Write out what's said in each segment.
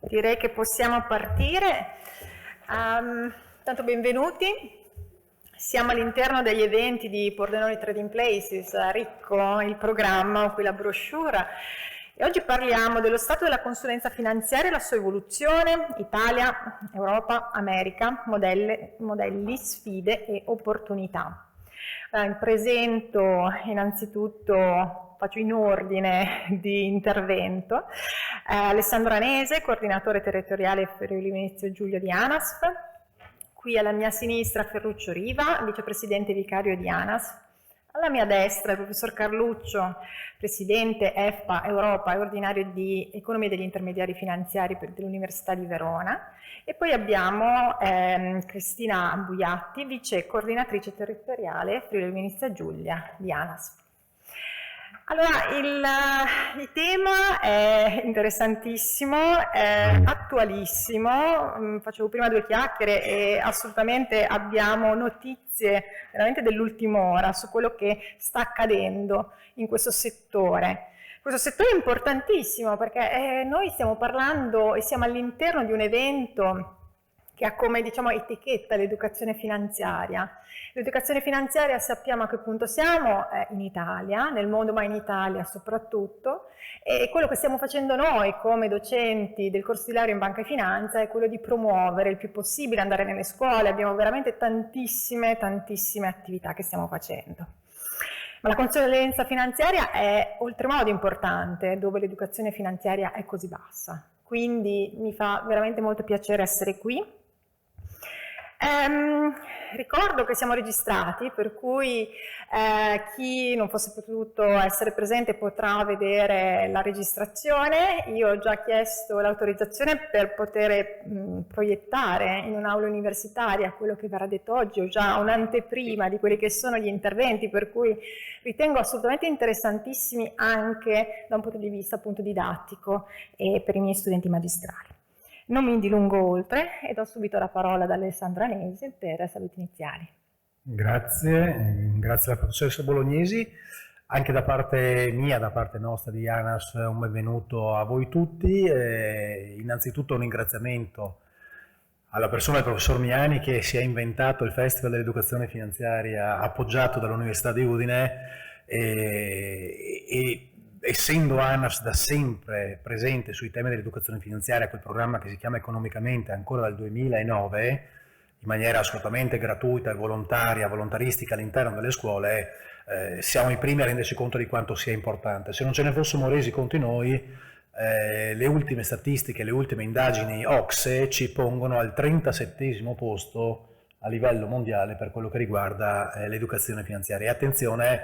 Direi che possiamo partire. Tanto benvenuti. Siamo all'interno degli eventi di Pordenone Trading Places, ricco il programma, qui la brochure. E oggi parliamo dello stato della consulenza finanziaria e la sua evoluzione, Italia, Europa, America, modelli, sfide e opportunità. Presento innanzitutto, faccio in ordine di intervento, Alessandro Anese, coordinatore territoriale Friuli Venezia Giulia di ANASF, qui alla mia sinistra Ferruccio Riva, vicepresidente vicario di ANASF, alla mia destra il professor Carluccio, presidente EFPA Europa e ordinario di Economia degli intermediari finanziari dell'Università di Verona, e poi abbiamo Cristina Buiatti, vice coordinatrice territoriale Friuli Venezia Giulia di ANASF. Allora, il tema è interessantissimo, è attualissimo, facevo prima due chiacchiere e assolutamente abbiamo notizie veramente dell'ultima ora su quello che sta accadendo in questo settore. Questo settore è importantissimo perché noi stiamo parlando e siamo all'interno di un evento che ha come, diciamo, etichetta l'educazione finanziaria. L'educazione finanziaria sappiamo a che punto siamo in Italia, nel mondo ma in Italia soprattutto, e quello che stiamo facendo noi come docenti del corso di laurea in banca e finanza è quello di promuovere il più possibile, andare nelle scuole, abbiamo veramente tantissime attività che stiamo facendo. Ma la consulenza finanziaria è oltremodo importante, dove l'educazione finanziaria è così bassa. Quindi mi fa veramente molto piacere essere qui. Ricordo che siamo registrati, per cui chi non fosse potuto essere presente potrà vedere la registrazione. Io ho già chiesto l'autorizzazione per poter proiettare in un'aula universitaria quello che verrà detto oggi. Ho già un'anteprima di quelli che sono gli interventi, per cui ritengo assolutamente interessantissimi anche da un punto di vista appunto didattico e per i miei studenti magistrali. Non mi dilungo oltre e do subito la parola ad Alessandro Anese per saluti iniziali. Grazie alla professoressa Bolognesi. Anche da parte mia, da parte nostra di ANAS, un benvenuto a voi tutti. Innanzitutto un ringraziamento alla persona del professor Miani che si è inventato il Festival dell'Educazione Finanziaria appoggiato dall'Università di Udine e essendo ANAS da sempre presente sui temi dell'educazione finanziaria, quel programma che si chiama Economicamente ancora dal 2009, in maniera assolutamente gratuita e volontaristica all'interno delle scuole, siamo i primi a renderci conto di quanto sia importante. Se non ce ne fossimo resi conto noi, le ultime statistiche, le ultime indagini OCSE ci pongono al 37° posto a livello mondiale per quello che riguarda l'educazione finanziaria. E attenzione,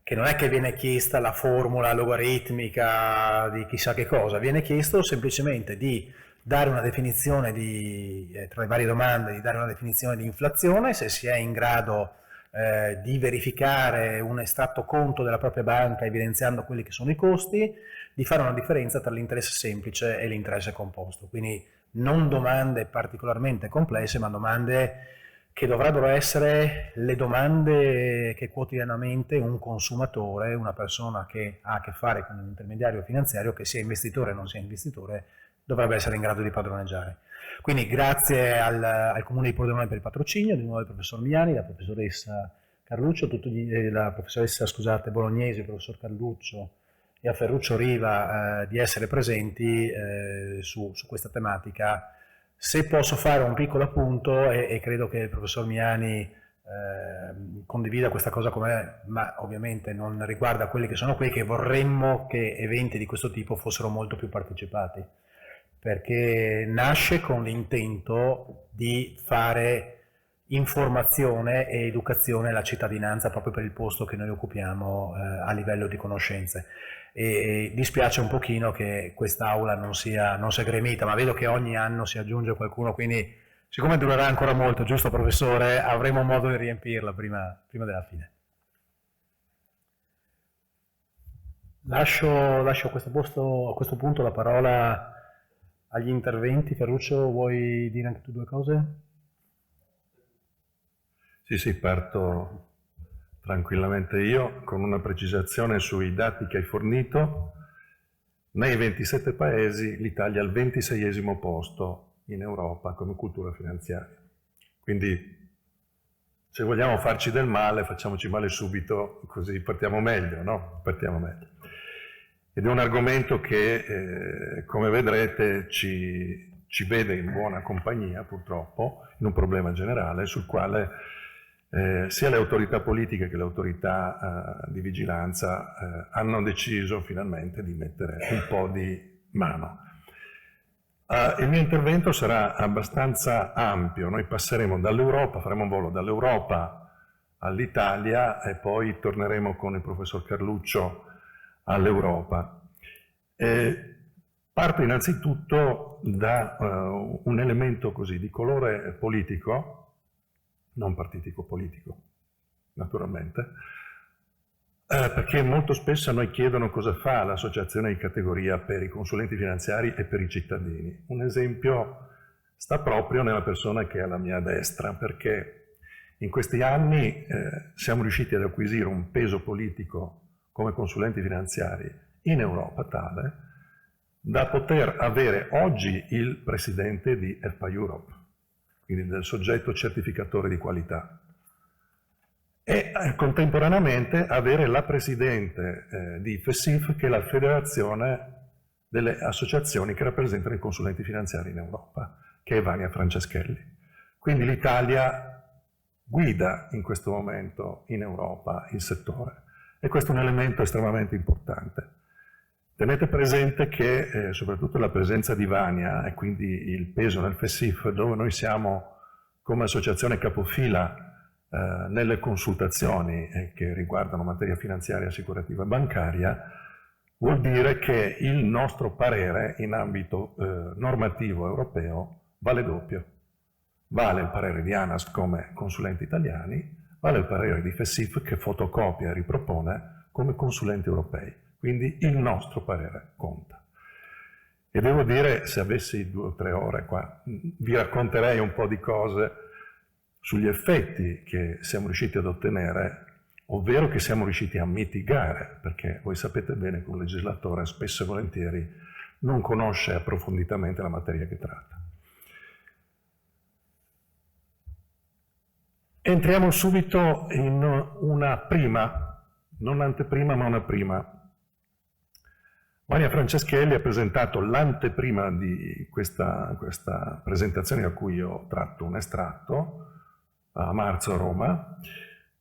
che non è che viene chiesta la formula logaritmica di chissà che cosa, viene chiesto semplicemente di dare una definizione tra le varie domande, di dare una definizione di inflazione, se si è in grado di verificare un estratto conto della propria banca evidenziando quelli che sono i costi, di fare una differenza tra l'interesse semplice e l'interesse composto. Quindi non domande particolarmente complesse, ma domande che dovrebbero essere le domande che quotidianamente un consumatore, una persona che ha a che fare con un intermediario finanziario, che sia investitore o non sia investitore, dovrebbe essere in grado di padroneggiare. Quindi grazie al Comune di Pordenone per il patrocinio, di nuovo al professor Miani, la professoressa Carluccio, la professoressa Bolognesi, il professor Carluccio e a Ferruccio Riva di essere presenti su questa tematica. Se posso fare un piccolo appunto, e credo che il professor Miani condivida questa cosa con me, ma ovviamente non riguarda quelli che sono qui, che vorremmo che eventi di questo tipo fossero molto più partecipati, perché nasce con l'intento di fare informazione e educazione alla cittadinanza proprio per il posto che noi occupiamo a livello di conoscenze. E dispiace un pochino che quest'aula non sia gremita, ma vedo che ogni anno si aggiunge qualcuno, quindi siccome durerà ancora molto, giusto professore, avremo modo di riempirla prima della fine. Lascio a questo punto la parola agli interventi. Ferruccio, vuoi dire anche tu due cose? Sì, parto tranquillamente io con una precisazione sui dati che hai fornito. nei 27 paesi l'Italia è al 26esimo posto in Europa come cultura finanziaria. Quindi se vogliamo farci del male, facciamoci male subito, così partiamo meglio, no? Partiamo meglio. Ed è un argomento che, come vedrete, ci vede in buona compagnia, purtroppo, in un problema generale sul quale sia le autorità politiche che le autorità di vigilanza hanno deciso finalmente di mettere un po' di mano. Il mio intervento sarà abbastanza ampio, noi passeremo dall'Europa, faremo un volo dall'Europa all'Italia e poi torneremo con il professor Carluccio all'Europa. Parto innanzitutto da un elemento così di colore politico, non partitico-politico, naturalmente, perché molto spesso a noi chiedono cosa fa l'associazione di categoria per i consulenti finanziari e per i cittadini. Un esempio sta proprio nella persona che è alla mia destra, perché in questi anni siamo riusciti ad acquisire un peso politico come consulenti finanziari in Europa tale da poter avere oggi il presidente di EFPA Europe, quindi del soggetto certificatore di qualità, e contemporaneamente avere la presidente di FESIF, che è la federazione delle associazioni che rappresentano i consulenti finanziari in Europa, che è Vania Franceschelli. Quindi l'Italia guida in questo momento in Europa il settore e questo è un elemento estremamente importante. Tenete presente che soprattutto la presenza di Vania e quindi il peso nel FESIF, dove noi siamo come associazione capofila nelle consultazioni che riguardano materia finanziaria, assicurativa e bancaria, vuol dire che il nostro parere in ambito normativo europeo vale doppio. Vale il parere di ANASP come consulenti italiani, vale il parere di FESIF che fotocopia e ripropone come consulenti europei. Quindi il nostro parere conta. E devo dire, se avessi 2 o 3 ore qua, vi racconterei un po' di cose sugli effetti che siamo riusciti ad ottenere, ovvero che siamo riusciti a mitigare, perché voi sapete bene che un legislatore spesso e volentieri non conosce approfonditamente la materia che tratta. Entriamo subito in una prima, non anteprima ma una prima. Vania Franceschelli ha presentato l'anteprima di questa presentazione da cui io tratto un estratto a marzo a Roma.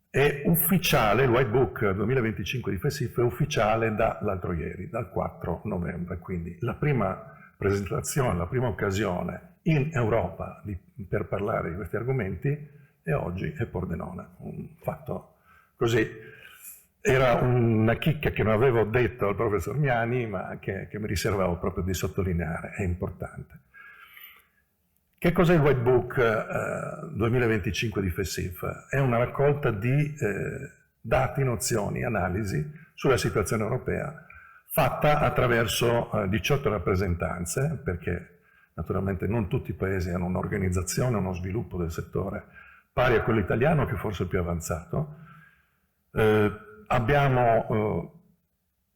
È ufficiale, il White Book 2025 di FESIF è ufficiale dall'altro ieri, dal 4 novembre, quindi la prima presentazione, la prima occasione in Europa per parlare di questi argomenti e oggi è Pordenone, un fatto così. Era una chicca che non avevo detto al professor Miani, ma che mi riservavo proprio di sottolineare, è importante. Che cos'è il White Book 2025 di FESIF? È una raccolta di dati, nozioni, analisi sulla situazione europea, fatta attraverso 18 rappresentanze, perché naturalmente non tutti i paesi hanno un'organizzazione, uno sviluppo del settore pari a quello italiano, che forse è più avanzato. Abbiamo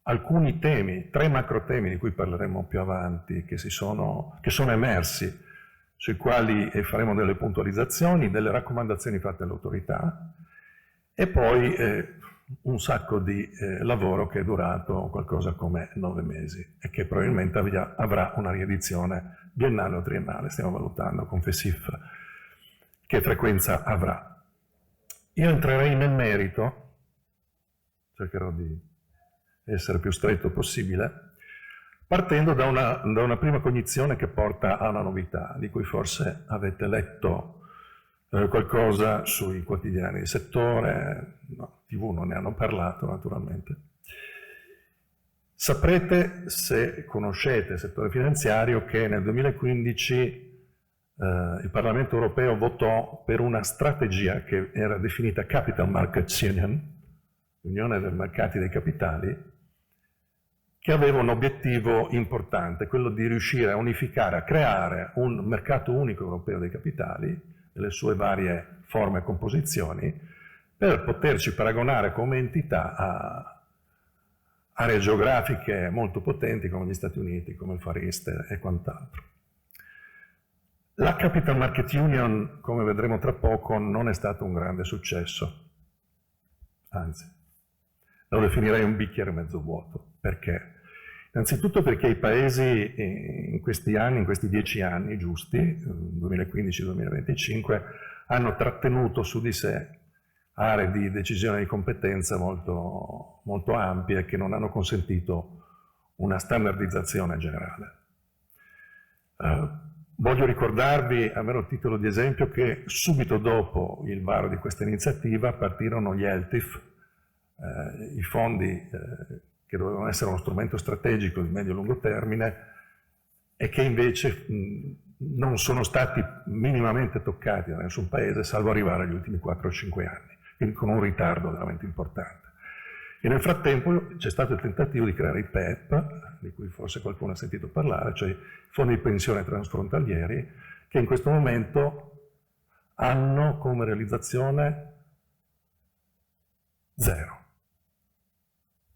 alcuni temi, 3 macro temi di cui parleremo più avanti, che sono emersi, sui quali faremo delle puntualizzazioni, delle raccomandazioni fatte all'autorità e poi un sacco di lavoro che è durato qualcosa come 9 mesi e che probabilmente avrà una riedizione biennale o triennale, stiamo valutando con FESIF che frequenza avrà. Io entrerei nel merito, cercherò di essere più stretto possibile, partendo da una prima cognizione che porta a una novità, di cui forse avete letto qualcosa sui quotidiani del settore, no, TV non ne hanno parlato naturalmente. Saprete, se conoscete il settore finanziario, che nel 2015 il Parlamento europeo votò per una strategia che era definita Capital Markets Union, l'Unione dei Mercati dei Capitali, che aveva un obiettivo importante, quello di riuscire a unificare, a creare un mercato unico europeo dei capitali, nelle sue varie forme e composizioni, per poterci paragonare come entità aree geografiche molto potenti come gli Stati Uniti, come il Far East e quant'altro. La Capital Market Union, come vedremo tra poco, non è stato un grande successo, anzi, lo definirei un bicchiere mezzo vuoto. Perché? Innanzitutto perché i paesi in questi anni, in questi 10 anni giusti, 2015-2025, hanno trattenuto su di sé aree di decisione di competenza molto, molto ampie che non hanno consentito una standardizzazione generale. Voglio ricordarvi, a mero titolo di esempio, che subito dopo il varo di questa iniziativa partirono gli LTIF, i fondi che dovevano essere uno strumento strategico di medio-lungo termine e che invece non sono stati minimamente toccati da nessun paese, salvo arrivare agli ultimi 4 o 5 anni, quindi con un ritardo veramente importante. E nel frattempo c'è stato il tentativo di creare i PEP, di cui forse qualcuno ha sentito parlare, cioè i fondi di pensione transfrontalieri, che in questo momento hanno come realizzazione 0.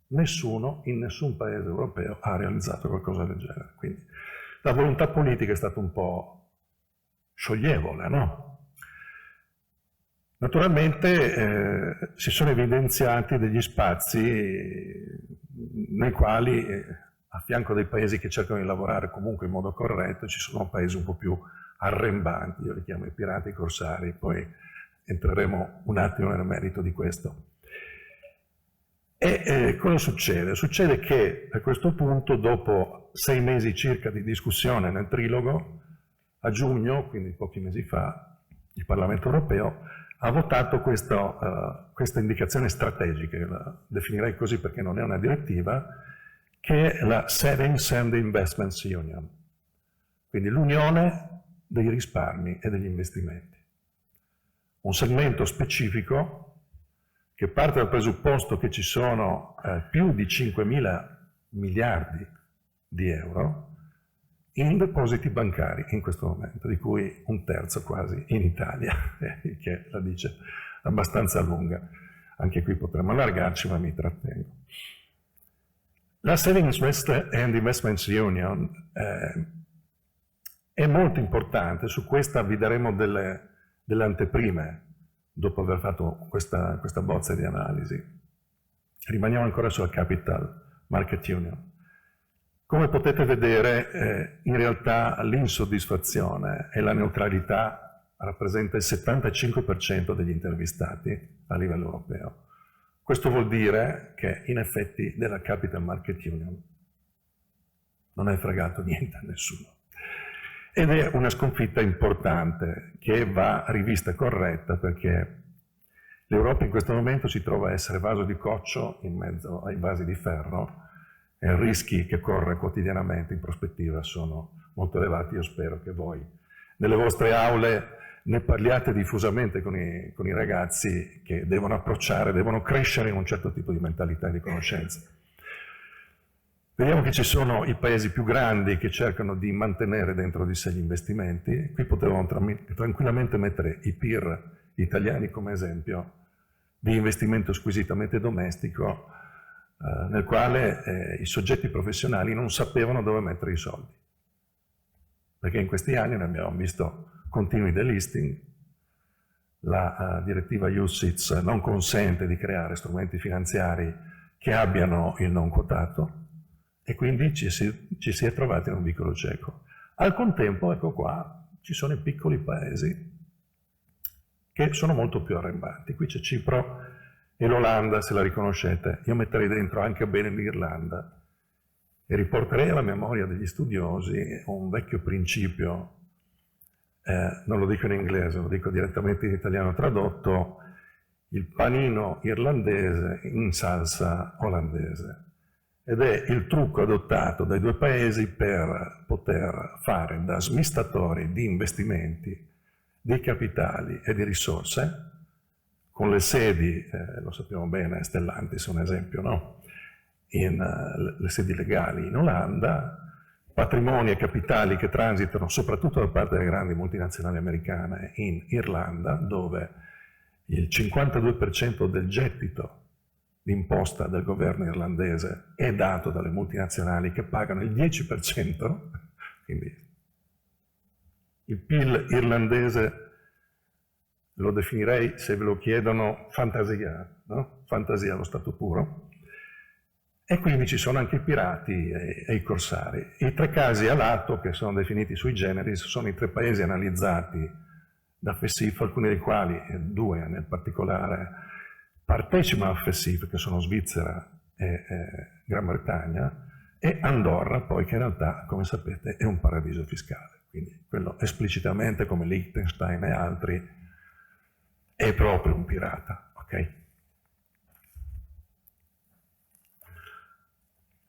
Nessuno, in nessun paese europeo, ha realizzato qualcosa del genere. Quindi la volontà politica è stata un po' scioglievole, no? Naturalmente si sono evidenziati degli spazi nei quali, a fianco dei paesi che cercano di lavorare comunque in modo corretto, ci sono paesi un po' più arrembanti, io li chiamo i pirati corsari, poi entreremo un attimo nel merito di questo. E cosa succede? Succede che a questo punto, dopo 6 mesi circa di discussione nel trilogo, a giugno, quindi pochi mesi fa, il Parlamento europeo ha votato questa indicazione strategica, la definirei così perché non è una direttiva, che è la Savings and Investments Union, quindi l'unione dei risparmi e degli investimenti. Un segmento specifico che parte dal presupposto che ci sono più di 5.000 miliardi di euro in depositi bancari in questo momento, di cui 1/3 quasi in Italia, che la dice abbastanza lunga. Anche qui potremmo allargarci, ma mi trattengo. La Savings and Investments Union è molto importante, su questa vi daremo delle anteprime dopo aver fatto questa bozza di analisi. Rimaniamo ancora sulla Capital Market Union. Come potete vedere, in realtà l'insoddisfazione e la neutralità rappresenta il 75% degli intervistati a livello europeo. Questo vuol dire che in effetti della Capital Market Union non è fregato niente a nessuno. Ed è una sconfitta importante che va rivista e corretta, perché l'Europa in questo momento si trova a essere vaso di coccio in mezzo ai vasi di ferro, e i rischi che corre quotidianamente in prospettiva sono molto elevati. Io spero che voi nelle vostre aule ne parliate diffusamente con i ragazzi che devono approcciare, devono crescere in un certo tipo di mentalità e di conoscenza. Vediamo che ci sono i paesi più grandi che cercano di mantenere dentro di sé gli investimenti. Qui potevamo tranquillamente mettere i peer italiani come esempio di investimento squisitamente domestico, nel quale i soggetti professionali non sapevano dove mettere i soldi. Perché in questi anni ne abbiamo visto continui delisting, la direttiva UCITS non consente di creare strumenti finanziari che abbiano il non quotato, e quindi ci si è trovati in un vicolo cieco. Al contempo, ecco qua, ci sono i piccoli paesi che sono molto più arrembanti. Qui c'è Cipro e l'Olanda, se la riconoscete. Io metterei dentro anche bene l'Irlanda e riporterei alla memoria degli studiosi un vecchio principio, non lo dico in inglese, lo dico direttamente in italiano tradotto: il panino irlandese in salsa olandese. Ed è il trucco adottato dai due paesi per poter fare da smistatori di investimenti, di capitali e di risorse, con le sedi, lo sappiamo bene, Stellantis è un esempio, no? Le sedi legali in Olanda, patrimoni e capitali che transitano soprattutto da parte delle grandi multinazionali americane in Irlanda, dove il 52% del gettito l'imposta del governo irlandese è dato dalle multinazionali che pagano il 10%, quindi il PIL irlandese lo definirei, se ve lo chiedono, fantasia, no? Fantasia allo stato puro. E quindi ci sono anche i pirati e i corsari. I 3 casi a lato, che sono definiti sui generis, sono i 3 paesi analizzati da FESIF, alcuni dei quali, 2 nel particolare, partecipano a FESIF, che sono Svizzera e Gran Bretagna, e Andorra, poi, che in realtà, come sapete, è un paradiso fiscale. Quindi quello esplicitamente, come Liechtenstein e altri, è proprio un pirata, ok?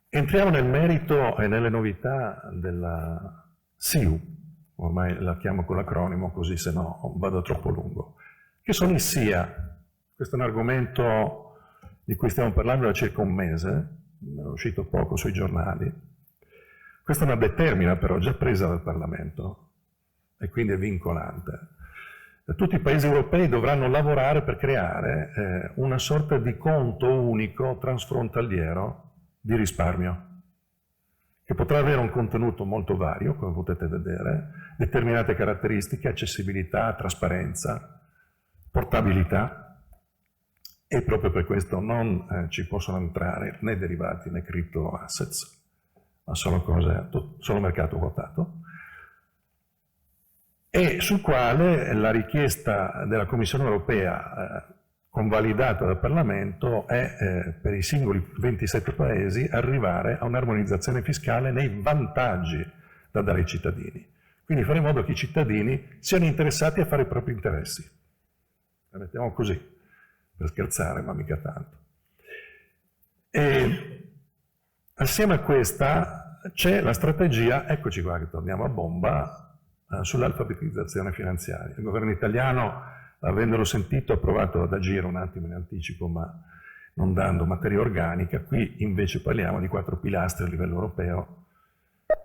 Entriamo nel merito e nelle novità della SIU, ormai la chiamo con l'acronimo così se no vado troppo lungo, che sono i SIA. Questo è un argomento di cui stiamo parlando da circa un mese, è uscito poco sui giornali. Questa è una determina però già presa dal Parlamento e quindi è vincolante. Tutti i paesi europei dovranno lavorare per creare una sorta di conto unico transfrontaliero di risparmio, che potrà avere un contenuto molto vario, come potete vedere, determinate caratteristiche, accessibilità, trasparenza, portabilità, e proprio per questo non ci possono entrare né derivati né crypto assets, ma solo mercato quotato, e sul quale la richiesta della Commissione europea convalidata dal Parlamento è per i singoli 27 paesi arrivare a un'armonizzazione fiscale nei vantaggi da dare ai cittadini. Quindi fare in modo che i cittadini siano interessati a fare i propri interessi. La mettiamo così, per scherzare, ma mica tanto. E assieme a questa c'è la strategia, eccoci qua che torniamo a bomba, sull'alfabetizzazione finanziaria. Il governo italiano, avendolo sentito, ha provato ad agire un attimo in anticipo, ma non dando materia organica. Qui invece parliamo di 4 pilastri a livello europeo: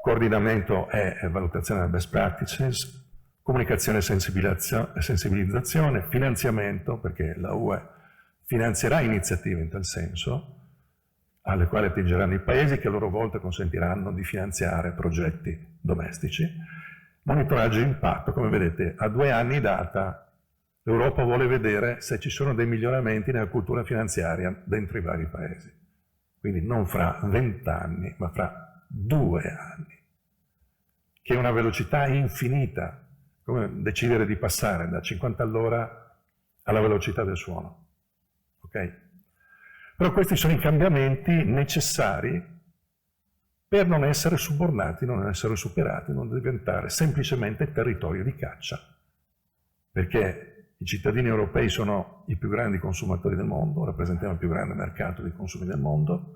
coordinamento e valutazione delle best practices, comunicazione e sensibilizzazione, finanziamento, perché la UE finanzierà iniziative in tal senso, alle quali attingeranno i paesi, che a loro volta consentiranno di finanziare progetti domestici. Monitoraggio di impatto, come vedete, a 2 anni data l'Europa vuole vedere se ci sono dei miglioramenti nella cultura finanziaria dentro i vari paesi. Quindi non fra 20 anni, ma fra 2 anni, che è una velocità infinita, come decidere di passare da 50 all'ora alla velocità del suono. Ok? Però questi sono i cambiamenti necessari per non essere subornati, non essere superati, non diventare semplicemente territorio di caccia. Perché i cittadini europei sono i più grandi consumatori del mondo, rappresentiamo il più grande mercato di consumi del mondo,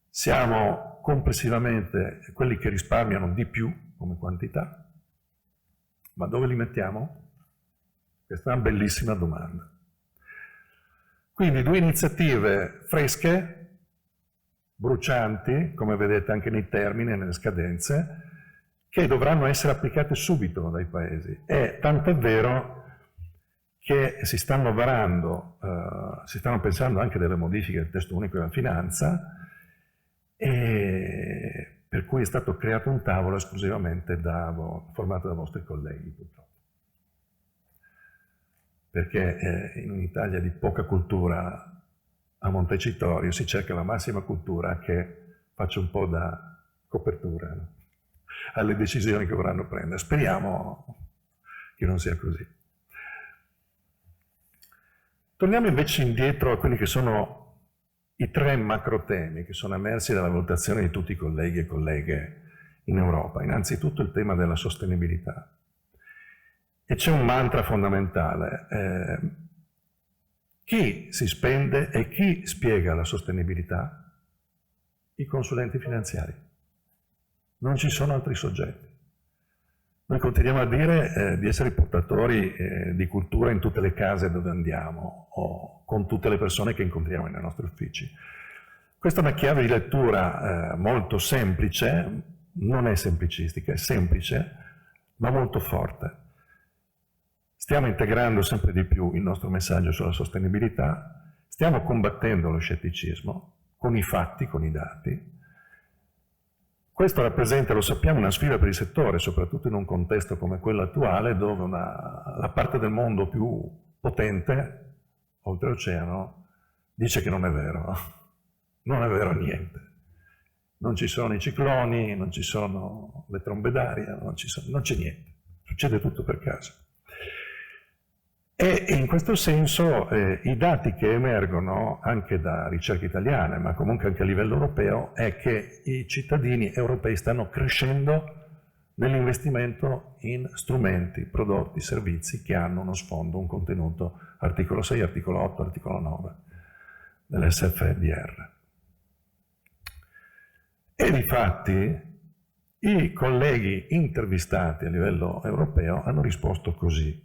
siamo complessivamente quelli che risparmiano di più come quantità, ma dove li mettiamo? Questa è una bellissima domanda. Quindi 2 iniziative fresche, brucianti, come vedete anche nei termini e nelle scadenze, che dovranno essere applicate subito dai paesi. E tant'è vero che si stanno varando, si stanno pensando anche delle modifiche del testo unico della finanza, e per cui è stato creato un tavolo esclusivamente formato da vostri colleghi, purtroppo. Perché in un'Italia di poca cultura, a Montecitorio si cerca la massima cultura che faccia un po' da copertura, no? Alle decisioni che vorranno prendere. Speriamo che non sia così. Torniamo invece indietro a quelli che sono i 3 macro temi che sono emersi dalla valutazione di tutti i colleghi e colleghe in Europa. Innanzitutto il tema della sostenibilità. E c'è un mantra fondamentale. Chi si spende e chi spiega la sostenibilità? I consulenti finanziari. Non ci sono altri soggetti. Noi continuiamo a dire di essere portatori di cultura in tutte le case dove andiamo o con tutte le persone che incontriamo nei nostri uffici. Questa è una chiave di lettura molto semplice, non è semplicistica, è semplice, ma molto forte. Stiamo integrando sempre di più il nostro messaggio sulla sostenibilità, Stiamo combattendo lo scetticismo con i fatti, con i dati. Questo rappresenta, lo sappiamo, una sfida per il settore, soprattutto in un contesto come quello attuale, dove la parte del mondo più potente, oltreoceano, dice che non è vero. Non è vero niente. Non ci sono i cicloni, non ci sono le trombe d'aria, non c'è niente. Succede tutto per caso. E in questo senso i dati che emergono anche da ricerche italiane, ma comunque anche a livello europeo, è che i cittadini europei stanno crescendo nell'investimento in strumenti, prodotti, servizi che hanno uno sfondo, un contenuto articolo 6, articolo 8, articolo 9 dell'SFDR. E difatti i colleghi intervistati a livello europeo hanno risposto così.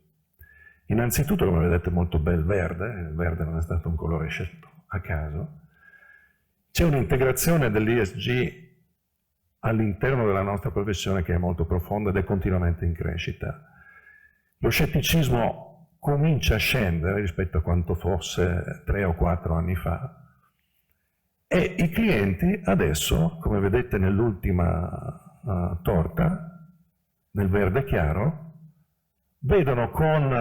Innanzitutto, come vedete molto bel verde, il verde non è stato un colore scelto a caso, c'è un'integrazione dell'ESG all'interno della nostra professione che è molto profonda ed è continuamente in crescita. Lo scetticismo comincia a scendere rispetto a quanto fosse 3 o 4 anni fa e i clienti adesso, come vedete nell'ultima torta, nel verde chiaro, vedono con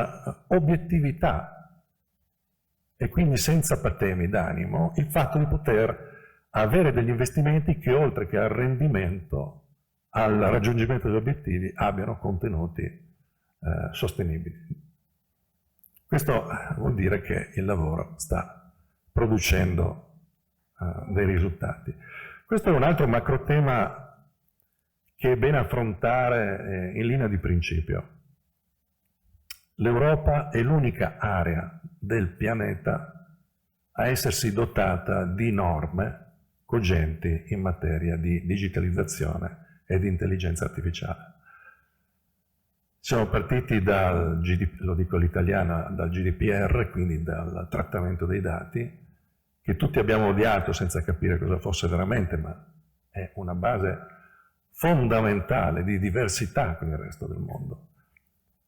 obiettività e quindi senza patemi d'animo il fatto di poter avere degli investimenti che oltre che al rendimento, al raggiungimento degli obiettivi, abbiano contenuti sostenibili. Questo vuol dire che il lavoro sta producendo dei risultati. Questo è un altro macro tema che è bene affrontare in linea di principio. L'Europa è l'unica area del pianeta a essersi dotata di norme cogenti in materia di digitalizzazione e di intelligenza artificiale. Siamo partiti dal lo dico all'italiana, dal GDPR, quindi dal trattamento dei dati, che tutti abbiamo odiato senza capire cosa fosse veramente, ma è una base fondamentale di diversità con il resto del mondo.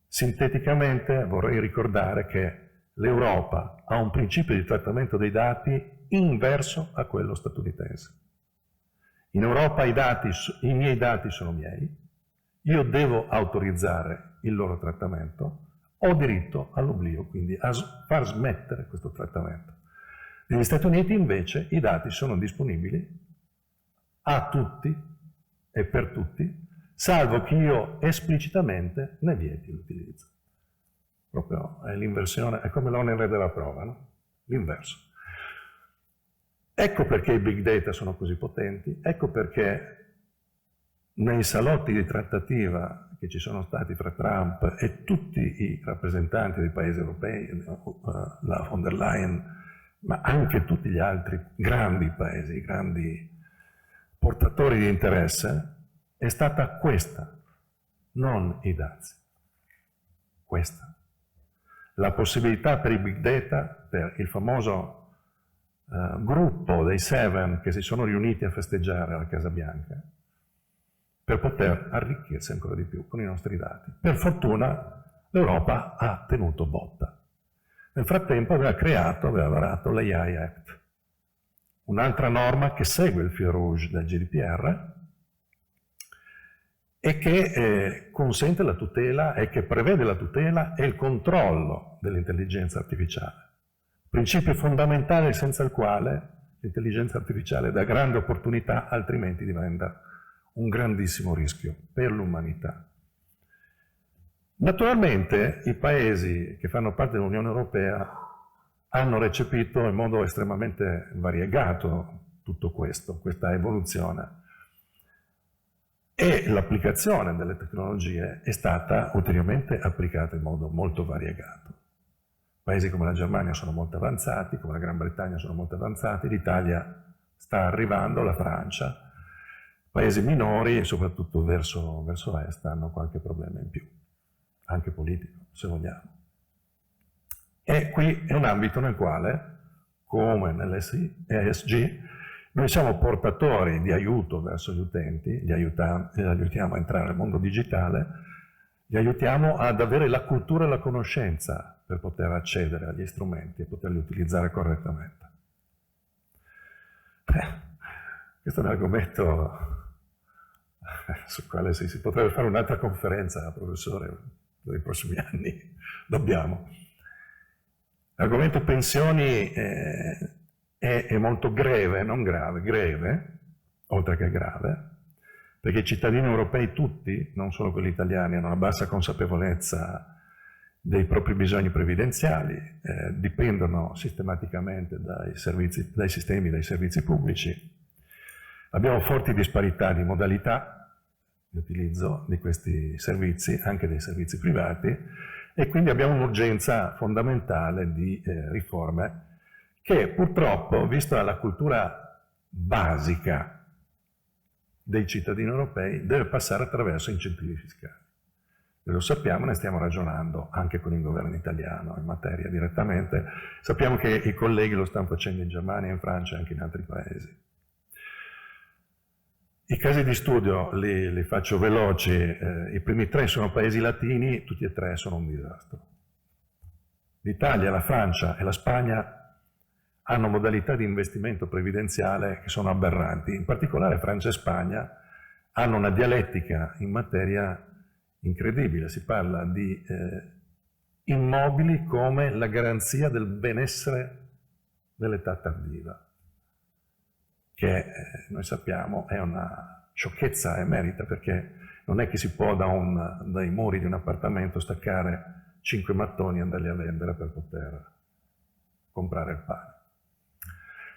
Sinteticamente vorrei ricordare che l'Europa ha un principio di trattamento dei dati inverso a quello statunitense. In Europa i miei dati sono miei, io devo autorizzare il loro trattamento, ho diritto all'oblio quindi a far smettere questo trattamento. Negli Stati Uniti invece i dati sono disponibili a tutti e per tutti, salvo che io esplicitamente ne vieti l'utilizzo. Proprio è l'inversione, è come l'onere della prova, no? L'inverso. Ecco perché i big data sono così potenti, ecco perché nei salotti di trattativa che ci sono stati fra Trump e tutti i rappresentanti dei paesi europei, la von der Leyen, ma anche tutti gli altri grandi paesi, grandi portatori di interesse, è stata questa, non i dazi, questa. La possibilità per i big data, per il famoso gruppo dei 7 che si sono riuniti a festeggiare alla Casa Bianca, per poter arricchirsi ancora di più con i nostri dati. Per fortuna l'Europa ha tenuto botta. Nel frattempo aveva varato l'AI Act, un'altra norma che segue il fil rouge del GDPR, e che consente la tutela e che prevede la tutela e il controllo dell'intelligenza artificiale. Principio fondamentale senza il quale l'intelligenza artificiale dà grande opportunità, altrimenti diventa un grandissimo rischio per l'umanità. Naturalmente i paesi che fanno parte dell'Unione Europea hanno recepito in modo estremamente variegato tutto questo, questa evoluzione. E l'applicazione delle tecnologie è stata ulteriormente applicata in modo molto variegato. Paesi come la Germania sono molto avanzati, come la Gran Bretagna sono molto avanzati, l'Italia sta arrivando, la Francia. Paesi minori, soprattutto verso est, hanno qualche problema in più, anche politico, se vogliamo. E qui è un ambito nel quale, come nell'ESG, noi siamo portatori di aiuto verso gli utenti, li aiutiamo a entrare nel mondo digitale, li aiutiamo ad avere la cultura e la conoscenza per poter accedere agli strumenti e poterli utilizzare correttamente. Questo è un argomento sul quale si potrebbe fare un'altra conferenza, professore, nei prossimi anni. Dobbiamo. L'argomento pensioni è molto greve, non grave, greve, oltre che grave, perché i cittadini europei tutti, non solo quelli italiani, hanno una bassa consapevolezza dei propri bisogni previdenziali, dipendono sistematicamente dai sistemi, dai servizi pubblici. Abbiamo forti disparità di modalità di utilizzo di questi servizi, anche dei servizi privati, e quindi abbiamo un'urgenza fondamentale di riforme che purtroppo, vista la cultura basica dei cittadini europei, deve passare attraverso incentivi fiscali. E lo sappiamo, ne stiamo ragionando anche con il governo italiano in materia direttamente. Sappiamo che i colleghi lo stanno facendo in Germania, in Francia e anche in altri paesi. I casi di studio li faccio veloci, i primi 3 sono paesi latini, tutti e 3 sono un disastro. L'Italia, la Francia e la Spagna hanno modalità di investimento previdenziale che sono aberranti. In particolare Francia e Spagna hanno una dialettica in materia incredibile. Si parla di immobili come la garanzia del benessere dell'età tardiva, che noi sappiamo è una sciocchezza emerita, perché non è che si può dai muri di un appartamento staccare 5 mattoni e andarli a vendere per poter comprare il pane.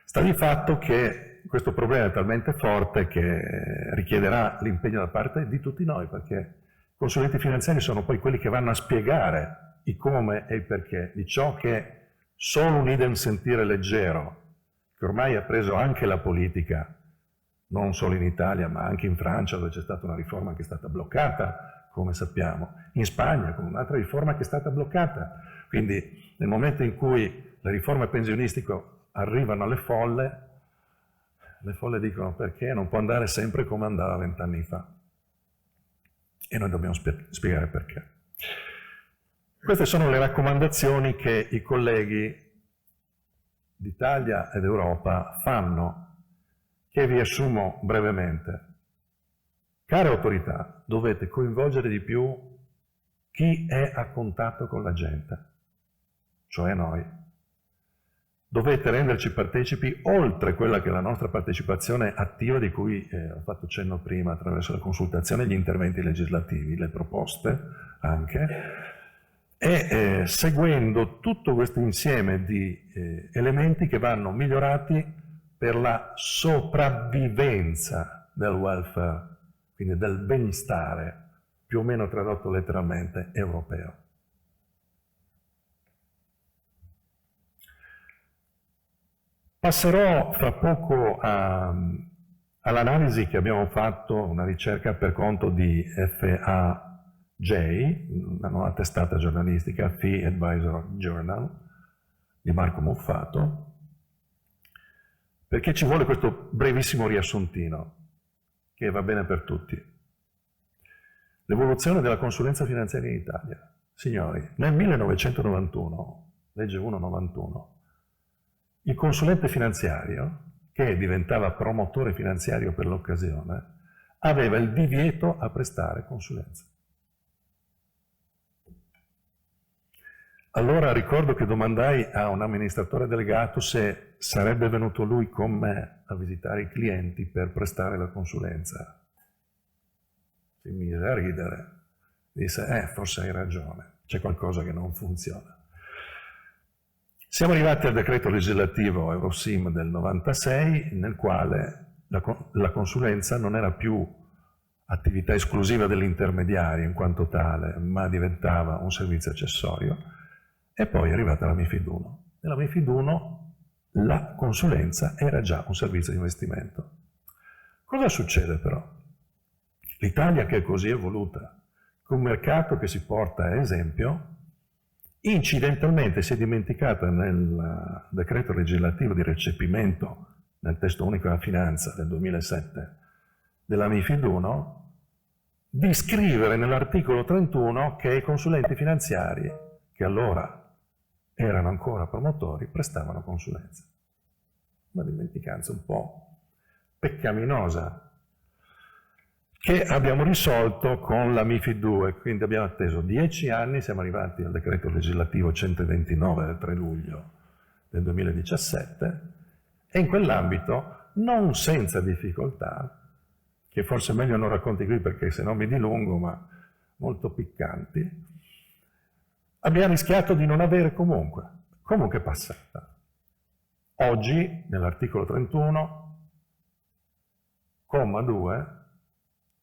Sta di fatto che questo problema è talmente forte che richiederà l'impegno da parte di tutti noi, perché i consulenti finanziari sono poi quelli che vanno a spiegare i come e il perché di ciò che solo un idem sentire leggero, che ormai ha preso anche la politica, non solo in Italia ma anche in Francia, dove c'è stata una riforma che è stata bloccata, come sappiamo, in Spagna con un'altra riforma che è stata bloccata. Quindi nel momento in cui le riforme pensionistiche arrivano alle folle, le folle dicono perché non può andare sempre come andava 20 anni fa. E noi dobbiamo spiegare perché. Queste sono le raccomandazioni che i colleghi d'Italia ed Europa fanno, che vi assumo brevemente. Care autorità, dovete coinvolgere di più chi è a contatto con la gente, cioè noi. Dovete renderci partecipi oltre quella che è la nostra partecipazione attiva, di cui ho fatto cenno prima attraverso la consultazione, gli interventi legislativi, le proposte anche, e seguendo tutto questo insieme di elementi che vanno migliorati per la sopravvivenza del welfare, quindi del benestare, più o meno tradotto letteralmente, europeo. Passerò fra poco all'analisi che abbiamo fatto, una ricerca per conto di FAJ, una nuova testata giornalistica, Fee Advisor Journal, di Marco Muffato, perché ci vuole questo brevissimo riassuntino, che va bene per tutti. L'evoluzione della consulenza finanziaria in Italia. Signori, nel 1991, legge 191, il consulente finanziario, che diventava promotore finanziario per l'occasione, aveva il divieto a prestare consulenza. Allora ricordo che domandai a un amministratore delegato se sarebbe venuto lui con me a visitare i clienti per prestare la consulenza. Si mise a ridere, disse, forse hai ragione, c'è qualcosa che non funziona. Siamo arrivati al decreto legislativo Eurosim del 96, nel quale la consulenza non era più attività esclusiva dell'intermediario in quanto tale, ma diventava un servizio accessorio, e poi è arrivata la MiFID 1. Nella MiFID 1 la consulenza era già un servizio di investimento. Cosa succede però? L'Italia, che è così evoluta, con un mercato che si porta a esempio, incidentalmente si è dimenticata nel decreto legislativo di recepimento nel testo unico della finanza del 2007 della MiFID 1 di scrivere nell'articolo 31 che i consulenti finanziari, che allora erano ancora promotori, prestavano consulenza. Una dimenticanza un po' peccaminosa, che abbiamo risolto con la MiFID 2, quindi abbiamo atteso 10 anni, siamo arrivati al decreto legislativo 129 del 3 luglio del 2017, e in quell'ambito, non senza difficoltà, che forse è meglio non racconti qui perché se no mi dilungo, ma molto piccanti, abbiamo rischiato di non avere comunque passata. Oggi, nell'articolo 31, comma 2,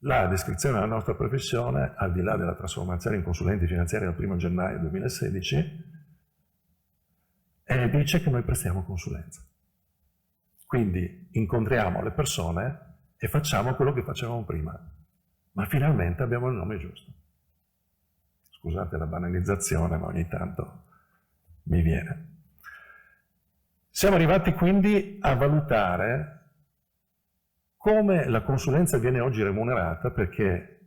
la descrizione della nostra professione, al di là della trasformazione in consulenti finanziari dal 1 gennaio 2016, dice che noi prestiamo consulenza. Quindi incontriamo le persone e facciamo quello che facevamo prima, ma finalmente abbiamo il nome giusto. Scusate la banalizzazione, ma ogni tanto mi viene. Siamo arrivati quindi a valutare come la consulenza viene oggi remunerata, perché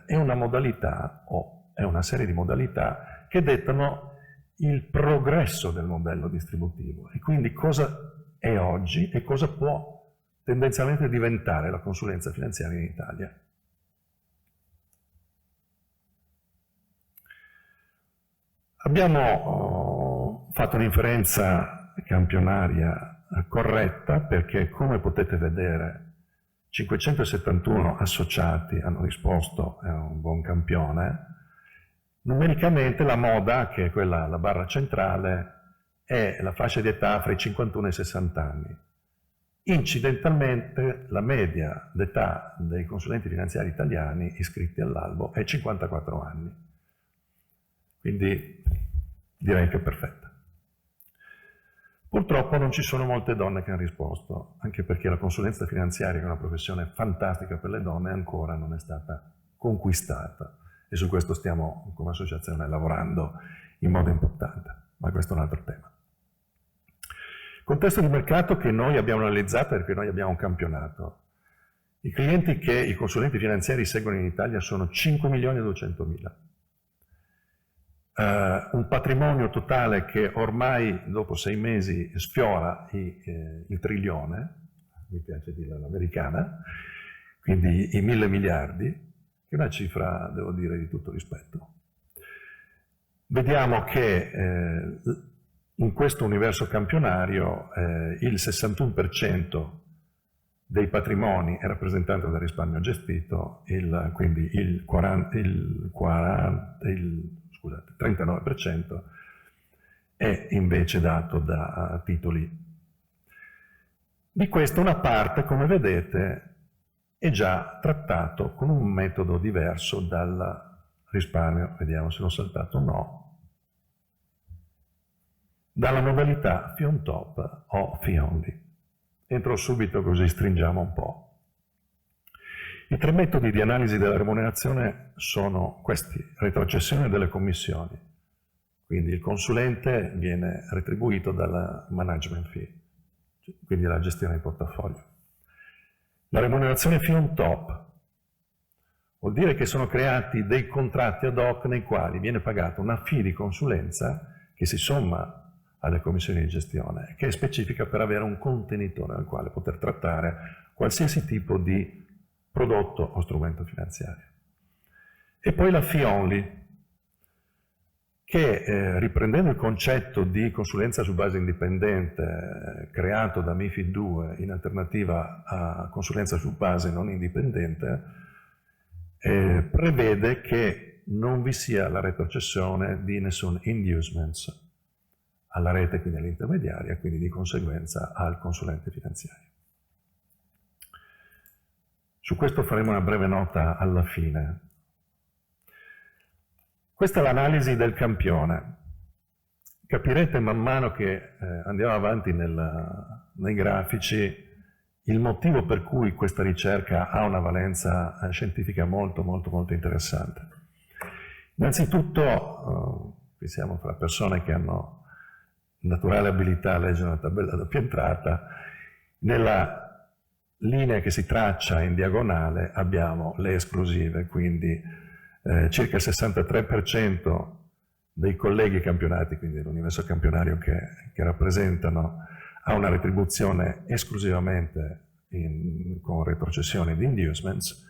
è una modalità, o è una serie di modalità, che dettano il progresso del modello distributivo, e quindi cosa è oggi e cosa può tendenzialmente diventare la consulenza finanziaria in Italia. Abbiamo fatto un'inferenza campionaria corretta, perché, come potete vedere, 571 associati hanno risposto, è un buon campione. Numericamente la moda, che è quella, la barra centrale, è la fascia di età fra i 51 e i 60 anni. Incidentalmente la media d'età dei consulenti finanziari italiani iscritti all'albo è 54 anni. Quindi direi che è perfetta. Purtroppo non ci sono molte donne che hanno risposto, anche perché la consulenza finanziaria, che è una professione fantastica per le donne, ancora non è stata conquistata, e su questo stiamo come associazione lavorando in modo importante, ma questo è un altro tema. Contesto di mercato che noi abbiamo analizzato, perché noi abbiamo un campionato. I clienti che i consulenti finanziari seguono in Italia sono 5.200.000. Un patrimonio totale che ormai dopo 6 mesi sfiora il trilione, mi piace dire l'americana, quindi i 1.000 miliardi, che è una cifra, devo dire, di tutto rispetto. Vediamo che in questo universo campionario il 61% dei patrimoni è rappresentato dal risparmio gestito, quindi il 39% è invece dato da titoli. Di questo una parte, come vedete, è già trattato con un metodo diverso dal risparmio, vediamo se l'ho saltato o no, dalla modalità fee on top o fee only. Entro subito così stringiamo un po'. I 3 metodi di analisi della remunerazione sono questi: retrocessione delle commissioni, quindi il consulente viene retribuito dalla management fee, quindi la gestione del portafoglio. La remunerazione fee on top vuol dire che sono creati dei contratti ad hoc nei quali viene pagata una fee di consulenza che si somma alle commissioni di gestione, che è specifica per avere un contenitore nel quale poter trattare qualsiasi tipo di prodotto o strumento finanziario. E poi la fee only, che riprendendo il concetto di consulenza su base indipendente creato da MiFID 2 in alternativa a consulenza su base non indipendente, prevede che non vi sia la retrocessione di nessun inducements alla rete, quindi all'intermediaria, quindi di conseguenza al consulente finanziario. Su questo faremo una breve nota alla fine. Questa è l'analisi del campione. Capirete man mano che andiamo avanti nei grafici il motivo per cui questa ricerca ha una valenza scientifica molto interessante. Innanzitutto, qui siamo fra persone che hanno naturale abilità a leggere una tabella a doppia entrata, nella linea che si traccia in diagonale abbiamo le esclusive, quindi circa il 63% dei colleghi campionati, quindi dell'universo campionario che rappresentano, ha una retribuzione esclusivamente con retrocessione di inducements,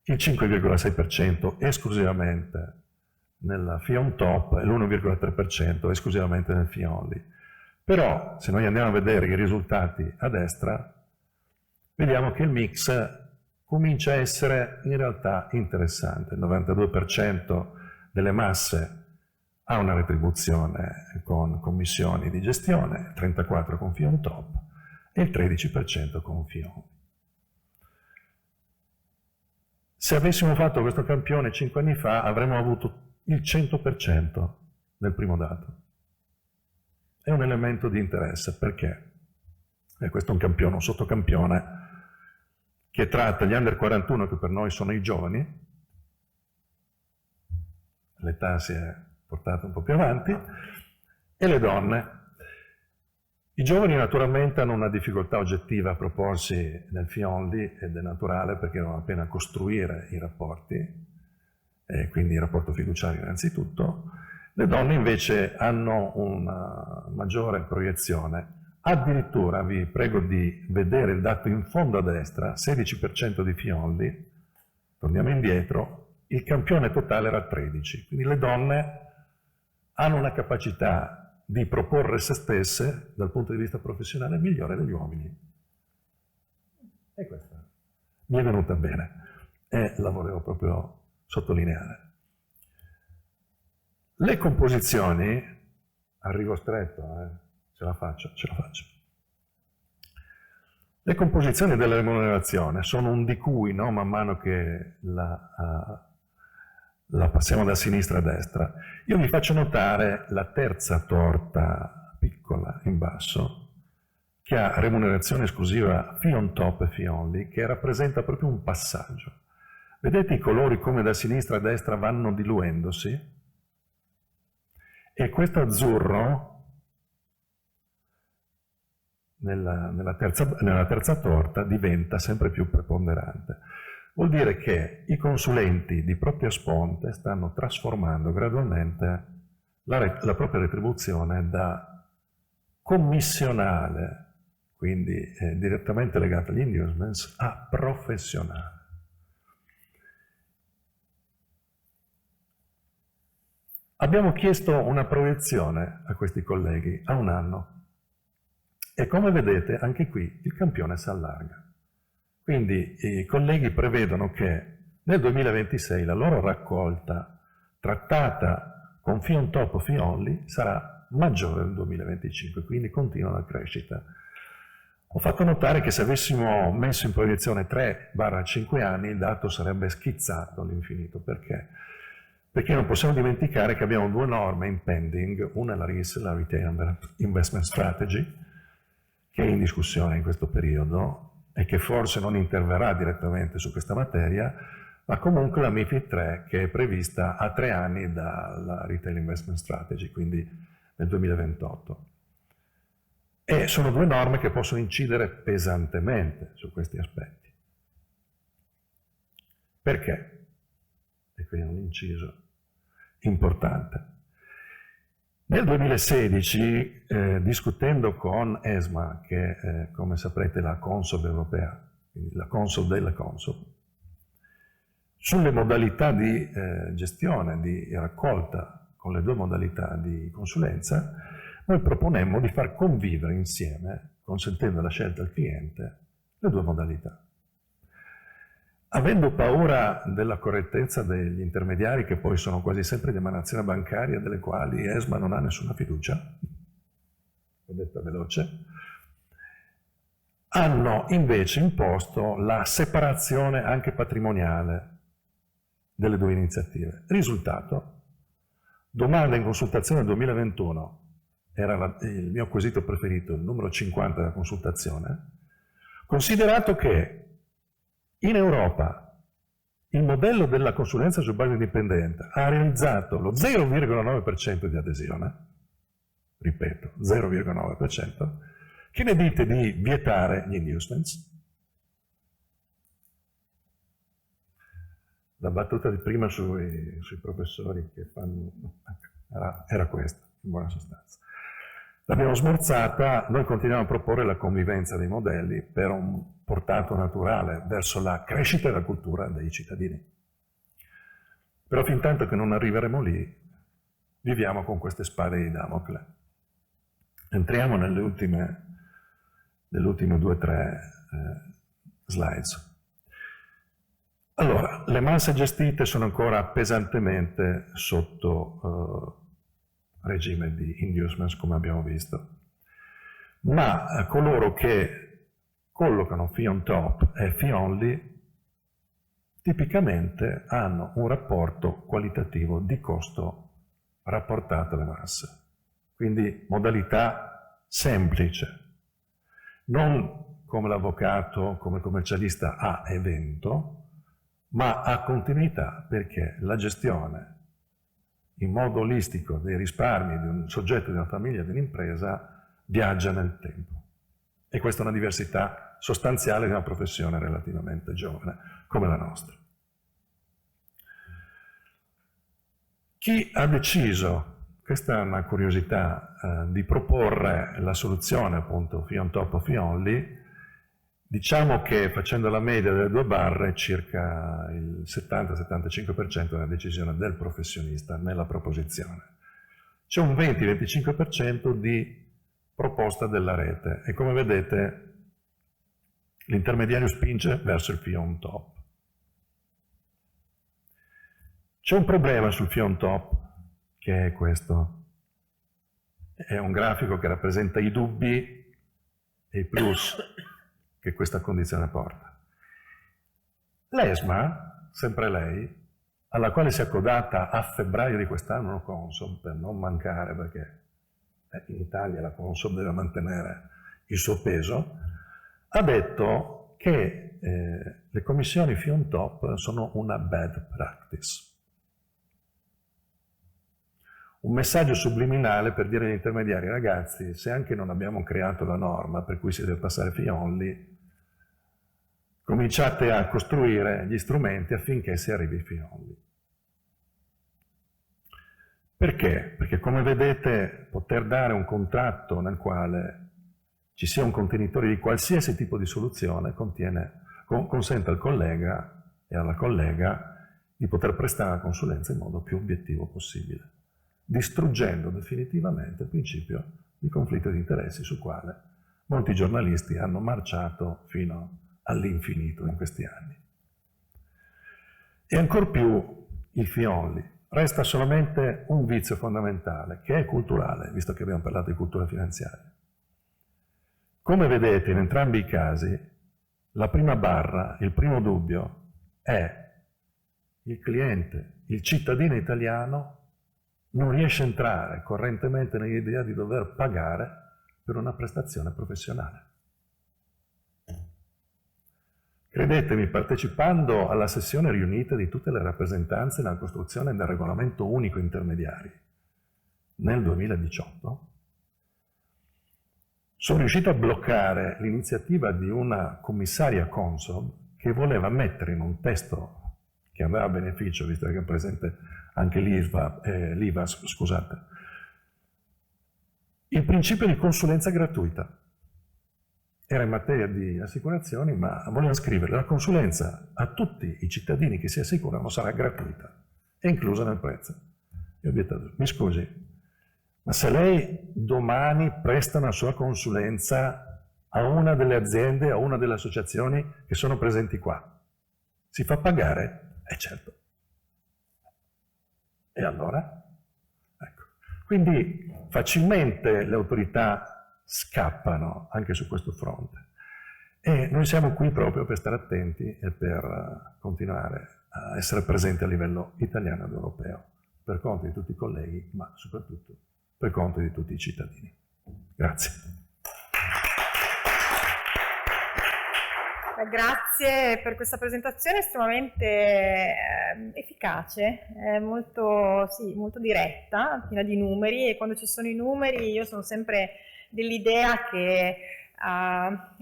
il 5,6% esclusivamente nella fee on top e l'1,3% esclusivamente nel fee only. Però se noi andiamo a vedere i risultati a destra, vediamo che il mix comincia a essere in realtà interessante. Il 92% delle masse ha una retribuzione con commissioni di gestione, il 34% con fee on top e il 13% con fee only. Se avessimo fatto questo campione 5 anni fa avremmo avuto il 100% nel primo dato. È un elemento di interesse perché questo è un campione, un sottocampione che tratta gli under 41, che per noi sono i giovani, l'età si è portata un po' più avanti, e le donne. I giovani naturalmente hanno una difficoltà oggettiva a proporsi nel fee only, ed è naturale perché devono appena costruire i rapporti, quindi il rapporto fiduciario innanzitutto. Le donne invece hanno una maggiore proiezione. Addirittura vi prego di vedere il dato in fondo a destra, 16% di fee only, torniamo indietro, il campione totale era 13%, quindi le donne hanno una capacità di proporre se stesse dal punto di vista professionale migliore degli uomini. E questa mi è venuta bene e la volevo proprio sottolineare. Le composizioni, arrivo stretto, ce la faccio. Le composizioni della remunerazione sono un di cui, no, man mano che la passiamo da sinistra a destra. Io vi faccio notare la terza torta piccola in basso, che ha remunerazione esclusiva fee on top e fee only, che rappresenta proprio un passaggio. Vedete i colori come da sinistra a destra vanno diluendosi? E questo azzurro nella terza torta diventa sempre più preponderante. Vuol dire che i consulenti di propria sponte stanno trasformando gradualmente la propria retribuzione da commissionale, quindi direttamente legata agli inducements, a professionale. Abbiamo chiesto una proiezione a questi colleghi a un anno e come vedete anche qui il campione si allarga. Quindi i colleghi prevedono che nel 2026 la loro raccolta trattata con fee on top o fee only sarà maggiore del 2025, quindi continua la crescita. Ho fatto notare che se avessimo messo in proiezione 3-5 anni il dato sarebbe schizzato all'infinito. Perché? Perché non possiamo dimenticare che abbiamo due norme in pending, una è la RIS, la Retail Investment Strategy, che è in discussione in questo periodo e che forse non interverrà direttamente su questa materia, ma comunque la MiFID 3 che è prevista a 3 anni dalla Retail Investment Strategy, quindi nel 2028. E sono due norme che possono incidere pesantemente su questi aspetti. Perché? E qui è un inciso importante. Nel 2016, discutendo con ESMA, che è, come saprete, la Consob europea, quindi la Consob della Consob, sulle modalità di gestione, di raccolta con le due modalità di consulenza, noi proponemmo di far convivere insieme, consentendo la scelta al cliente, le due modalità. Avendo paura della correttezza degli intermediari, che poi sono quasi sempre di emanazione bancaria, delle quali ESMA non ha nessuna fiducia, ho detto veloce, hanno invece imposto la separazione anche patrimoniale delle due iniziative. Risultato, domanda in consultazione 2021, era il mio quesito preferito, il numero 50 della consultazione, considerato che in Europa il modello della consulenza su base indipendente ha realizzato lo 0,9% di adesione, ripeto, 0,9%, che ne dite di vietare gli inducements? La battuta di prima sui professori che fanno... Era questa, in buona sostanza. L'abbiamo smorzata, noi continuiamo a proporre la convivenza dei modelli per un portato naturale verso la crescita della cultura dei cittadini. Però fin tanto che non arriveremo lì, viviamo con queste spade di Damocle. Entriamo nelle ultime 2 o 3 slides. Allora, le masse gestite sono ancora pesantemente sotto regime di inducements, come abbiamo visto, ma coloro che collocano fee on top e fee only tipicamente hanno un rapporto qualitativo di costo rapportato alle masse. Quindi modalità semplice, non come l'avvocato, come il commercialista a evento, ma a continuità, perché la gestione in modo olistico dei risparmi di un soggetto, di una famiglia, di un'impresa, viaggia nel tempo. E questa è una diversità sostanziale di una professione relativamente giovane, come la nostra. Chi ha deciso, questa è una curiosità, di proporre la soluzione, appunto, fee on top o fee only, diciamo che facendo la media delle 2 barre, circa il 70-75% è una decisione del professionista nella proposizione. C'è un 20-25% di proposta della rete e come vedete l'intermediario spinge verso il fee on top. C'è un problema sul fee on top, che è questo. È un grafico che rappresenta i dubbi e i plus che questa condizione porta. L'ESMA, sempre lei, alla quale si è accodata a febbraio di quest'anno Consob, per non mancare, perché in Italia la Consob deve mantenere il suo peso, ha detto che le commissioni fee on top sono una bad practice. Un messaggio subliminale per dire agli intermediari: ragazzi, se anche non abbiamo creato la norma per cui si deve passare fee only, cominciate a costruire gli strumenti affinché si arrivi fee only. Perché? Perché come vedete poter dare un contratto nel quale ci sia un contenitore di qualsiasi tipo di soluzione consente al collega e alla collega di poter prestare la consulenza in modo più obiettivo possibile, distruggendo definitivamente il principio di conflitto di interessi sul quale molti giornalisti hanno marciato fino all'infinito in questi anni. E ancor più il fee only. Resta solamente un vizio fondamentale, che è culturale, visto che abbiamo parlato di cultura finanziaria. Come vedete in entrambi i casi, la prima barra, il primo dubbio, è il cliente, il cittadino italiano non riesce a entrare correntemente nell'idea di dover pagare per una prestazione professionale. Credetemi, partecipando alla sessione riunita di tutte le rappresentanze nella costruzione del regolamento unico intermediari nel 2018, sono riuscito a bloccare l'iniziativa di una commissaria Consob che voleva mettere in un testo che andava a beneficio, visto che è presente anche l'IVAS, scusate, il principio di consulenza gratuita. Era in materia di assicurazioni, ma voleva scrivere: la consulenza a tutti i cittadini che si assicurano sarà gratuita, è inclusa nel prezzo. E ho obiettato: mi scusi, ma se lei domani presta una sua consulenza a una delle aziende, a una delle associazioni che sono presenti qua, si fa pagare? Certo. E allora? Ecco. Quindi facilmente le autorità scappano anche su questo fronte. E noi siamo qui proprio per stare attenti e per continuare a essere presenti a livello italiano ed europeo, per conto di tutti i colleghi, ma soprattutto per conto di tutti i cittadini. Grazie. Grazie per questa presentazione estremamente efficace, molto diretta, piena di numeri, e quando ci sono i numeri io sono sempre dell'idea che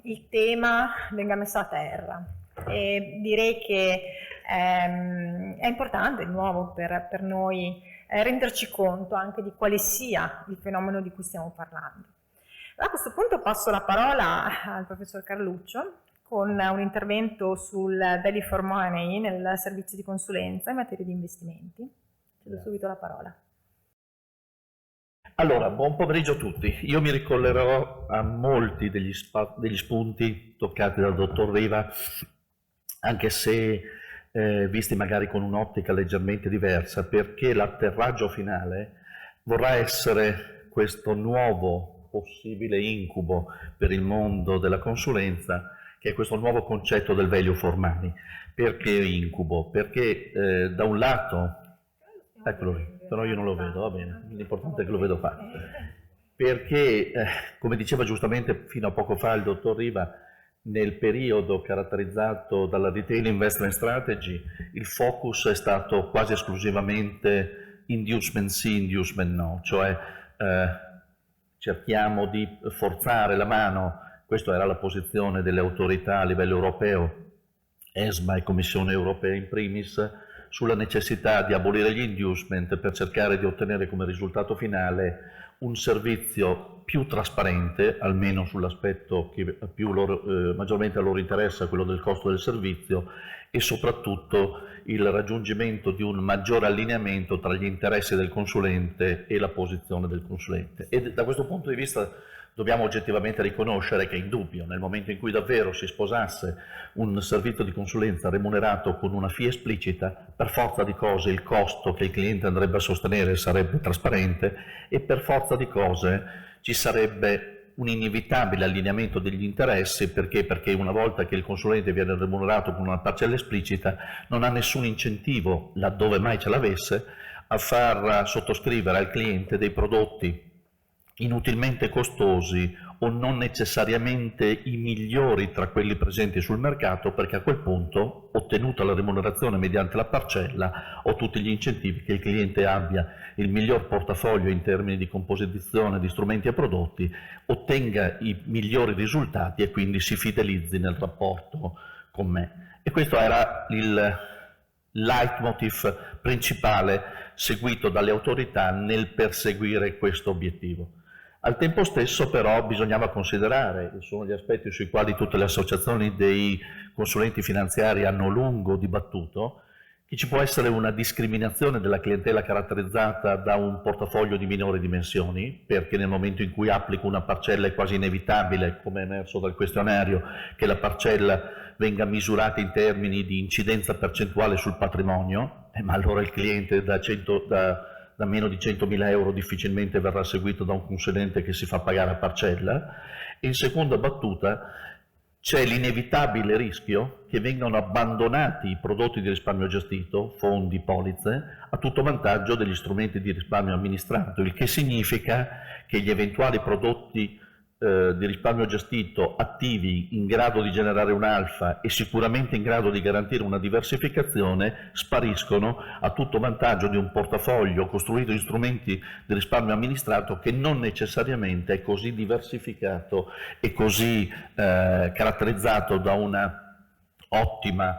il tema venga messo a terra, e direi che È importante di nuovo per noi renderci conto anche di quale sia il fenomeno di cui stiamo parlando. A questo punto passo la parola al professor Carluccio con un intervento sul Value for Money nel servizio di consulenza in materia di investimenti. Ti do subito la parola. Allora, buon pomeriggio a tutti. Io mi ricollerò a molti degli spunti toccati dal dottor Riva, anche se visti magari con un'ottica leggermente diversa, perché l'atterraggio finale vorrà essere questo nuovo possibile incubo per il mondo della consulenza, che è questo nuovo concetto del value for money. Perché incubo? Perché da un lato, eccolo lì, però io non lo vedo, va bene, l'importante è che lo vedo fare. Perché, come diceva giustamente fino a poco fa il dottor Riva, nel periodo caratterizzato dalla Retail Investment Strategy, il focus è stato quasi esclusivamente inducement sì, inducement no, cioè cerchiamo di forzare la mano, questa era la posizione delle autorità a livello europeo, ESMA e Commissione Europea in primis, sulla necessità di abolire gli inducement per cercare di ottenere come risultato finale un servizio più trasparente, almeno sull'aspetto che maggiormente a loro interessa, quello del costo del servizio, e soprattutto il raggiungimento di un maggiore allineamento tra gli interessi del consulente e la posizione del consulente. E da questo punto di vista dobbiamo oggettivamente riconoscere che è indubbio, nel momento in cui davvero si sposasse un servizio di consulenza remunerato con una fee esplicita, per forza di cose il costo che il cliente andrebbe a sostenere sarebbe trasparente e per forza di cose ci sarebbe un inevitabile allineamento degli interessi. Perché? Perché una volta che il consulente viene remunerato con una parcella esplicita non ha nessun incentivo, laddove mai ce l'avesse, a far sottoscrivere al cliente dei prodotti inutilmente costosi o non necessariamente i migliori tra quelli presenti sul mercato, perché a quel punto, ottenuta la remunerazione mediante la parcella, ho tutti gli incentivi che il cliente abbia il miglior portafoglio in termini di composizione di strumenti e prodotti, ottenga i migliori risultati e quindi si fidelizzi nel rapporto con me. E questo era il leitmotiv principale seguito dalle autorità nel perseguire questo obiettivo. Al tempo stesso però bisognava considerare, e sono gli aspetti sui quali tutte le associazioni dei consulenti finanziari hanno a lungo dibattuto, che ci può essere una discriminazione della clientela caratterizzata da un portafoglio di minori dimensioni, perché nel momento in cui applico una parcella è quasi inevitabile, come è emerso dal questionario, che la parcella venga misurata in termini di incidenza percentuale sul patrimonio, ma allora il cliente da meno di 100.000 euro difficilmente verrà seguito da un consulente che si fa pagare a parcella. E in seconda battuta c'è l'inevitabile rischio che vengano abbandonati i prodotti di risparmio gestito, fondi, polizze, a tutto vantaggio degli strumenti di risparmio amministrato, il che significa che gli eventuali prodotti di risparmio gestito attivi in grado di generare un'alfa e sicuramente in grado di garantire una diversificazione spariscono a tutto vantaggio di un portafoglio costruito in strumenti di risparmio amministrato che non necessariamente è così diversificato e così caratterizzato da una ottima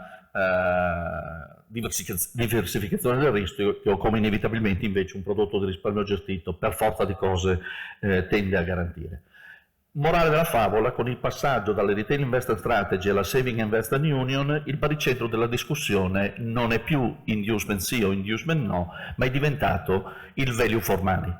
diversificazione del rischio, come inevitabilmente invece un prodotto di risparmio gestito per forza di cose tende a garantire. Morale della favola: con il passaggio dalle Retail Investment Strategy alla Saving Investment Union, il baricentro della discussione non è più inducement sì o inducement no, ma è diventato il value for money.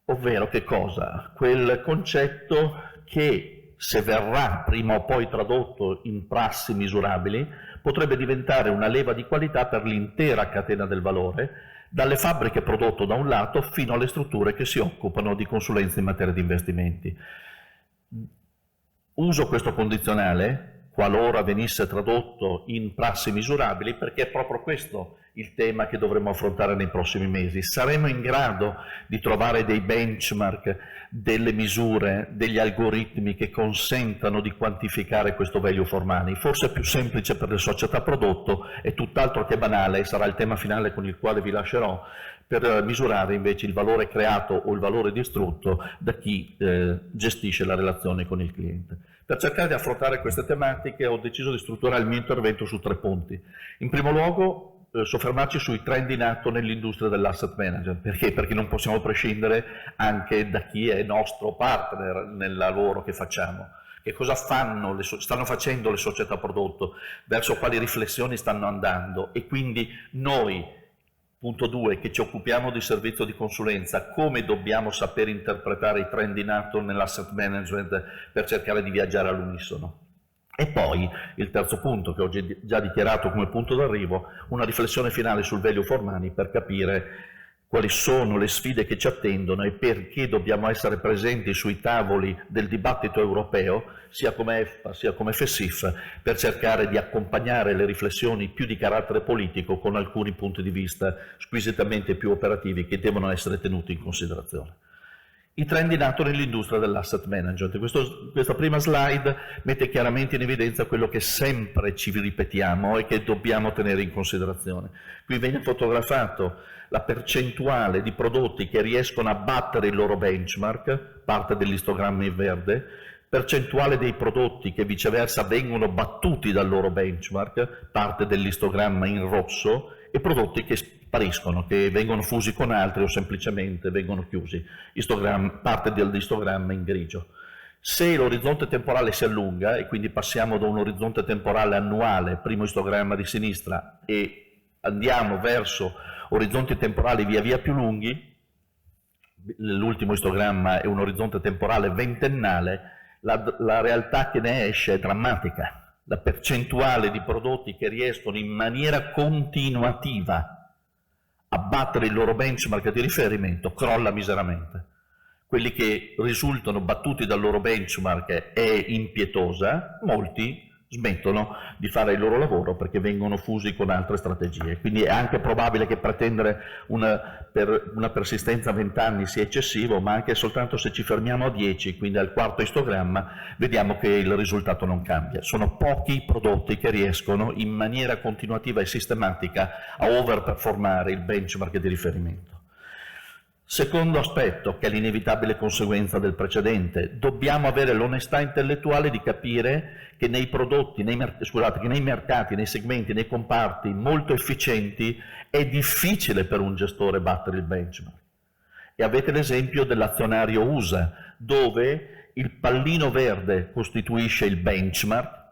Ovvero che cosa? Quel concetto che, se verrà prima o poi tradotto in prassi misurabili, potrebbe diventare una leva di qualità per l'intera catena del valore, dalle fabbriche prodotto da un lato fino alle strutture che si occupano di consulenza in materia di investimenti. Uso questo condizionale qualora venisse tradotto in prassi misurabili, perché è proprio questo il tema che dovremo affrontare nei prossimi mesi. Saremo in grado di trovare dei benchmark, delle misure, degli algoritmi che consentano di quantificare questo value for money? Forse è più semplice per le società prodotto e tutt'altro che banale, sarà il tema finale con il quale vi lascerò, per misurare invece il valore creato o il valore distrutto da chi gestisce la relazione con il cliente. Per cercare di affrontare queste tematiche ho deciso di strutturare il mio intervento su 3 punti. In primo luogo, soffermarci sui trend in atto nell'industria dell'asset management. Perché? Perché non possiamo prescindere anche da chi è nostro partner nel lavoro che facciamo. Che cosa stanno facendo le società prodotto, verso quali riflessioni stanno andando, e quindi noi, punto 2, che ci occupiamo di servizio di consulenza, come dobbiamo saper interpretare i trend in atto nell'asset management per cercare di viaggiare all'unisono. E poi il terzo punto, che ho già dichiarato come punto d'arrivo, una riflessione finale sul value for money per capire quali sono le sfide che ci attendono e perché dobbiamo essere presenti sui tavoli del dibattito europeo, sia come EFPA sia come FESIF, per cercare di accompagnare le riflessioni più di carattere politico con alcuni punti di vista squisitamente più operativi che devono essere tenuti in considerazione. I trend in atto nell'industria dell'asset management. Questa prima slide mette chiaramente in evidenza quello che sempre ci ripetiamo e che dobbiamo tenere in considerazione. Qui viene fotografato la percentuale di prodotti che riescono a battere il loro benchmark, parte dell'istogramma in verde, percentuale dei prodotti che viceversa vengono battuti dal loro benchmark, parte dell'istogramma in rosso, e prodotti che spariscono, che vengono fusi con altri o semplicemente vengono chiusi, parte dell'istogramma in grigio. Se l'orizzonte temporale si allunga, e quindi passiamo da un orizzonte temporale annuale, primo istogramma di sinistra, e andiamo verso orizzonti temporali via via più lunghi, l'ultimo istogramma è un orizzonte temporale ventennale, la realtà che ne esce è drammatica. La percentuale di prodotti che riescono in maniera continuativa a battere il loro benchmark di riferimento crolla miseramente. Quelli che risultano battuti dal loro benchmark è impietosa, molti smettono di fare il loro lavoro perché vengono fusi con altre strategie. Quindi è anche probabile che pretendere per una persistenza a 20 anni sia eccessivo, ma anche soltanto se ci fermiamo a 10, quindi al quarto istogramma, vediamo che il risultato non cambia. Sono pochi i prodotti che riescono in maniera continuativa e sistematica a overperformare il benchmark di riferimento. Secondo aspetto, che è l'inevitabile conseguenza del precedente, dobbiamo avere l'onestà intellettuale di capire che nei prodotti, che nei mercati, nei segmenti, nei comparti molto efficienti è difficile per un gestore battere il benchmark. E avete l'esempio dell'azionario USA, dove il pallino verde costituisce il benchmark,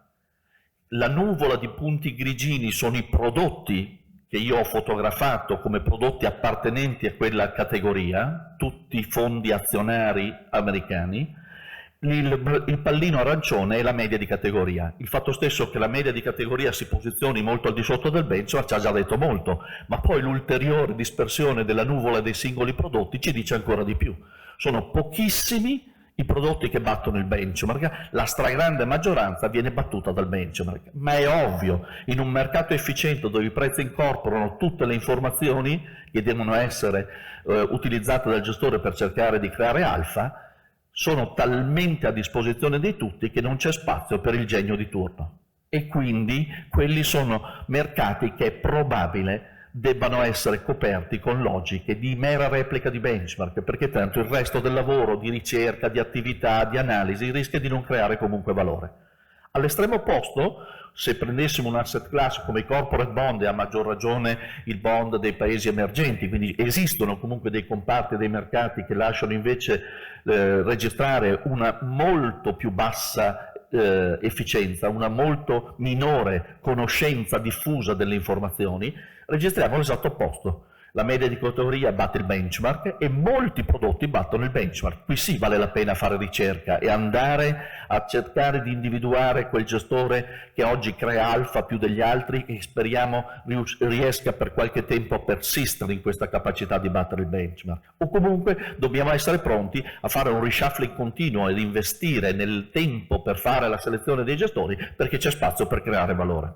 la nuvola di punti grigini sono i prodotti che io ho fotografato come prodotti appartenenti a quella categoria, tutti i fondi azionari americani. Il pallino arancione è la media di categoria. Il fatto stesso che la media di categoria si posizioni molto al di sotto del benchmark ci ha già detto molto, ma poi l'ulteriore dispersione della nuvola dei singoli prodotti ci dice ancora di più. Sono pochissimi i prodotti che battono il benchmark, la stragrande maggioranza viene battuta dal benchmark, ma è ovvio, in un mercato efficiente dove i prezzi incorporano tutte le informazioni che devono essere utilizzate dal gestore per cercare di creare alfa, sono talmente a disposizione di tutti che non c'è spazio per il genio di turno. E quindi quelli sono mercati che è probabile debbano essere coperti con logiche di mera replica di benchmark, perché tanto il resto del lavoro di ricerca, di attività, di analisi rischia di non creare comunque valore. All'estremo opposto, se prendessimo un asset class come i corporate bond, e a maggior ragione il bond dei paesi emergenti, quindi esistono comunque dei comparti dei mercati che lasciano invece registrare una molto più bassa efficienza, una molto minore conoscenza diffusa delle informazioni, registriamo l'esatto opposto. La media di categoria batte il benchmark e molti prodotti battono il benchmark. Qui sì vale la pena fare ricerca e andare a cercare di individuare quel gestore che oggi crea alfa più degli altri e speriamo riesca per qualche tempo a persistere in questa capacità di battere il benchmark. O comunque dobbiamo essere pronti a fare un reshuffling continuo ed investire nel tempo per fare la selezione dei gestori, perché c'è spazio per creare valore.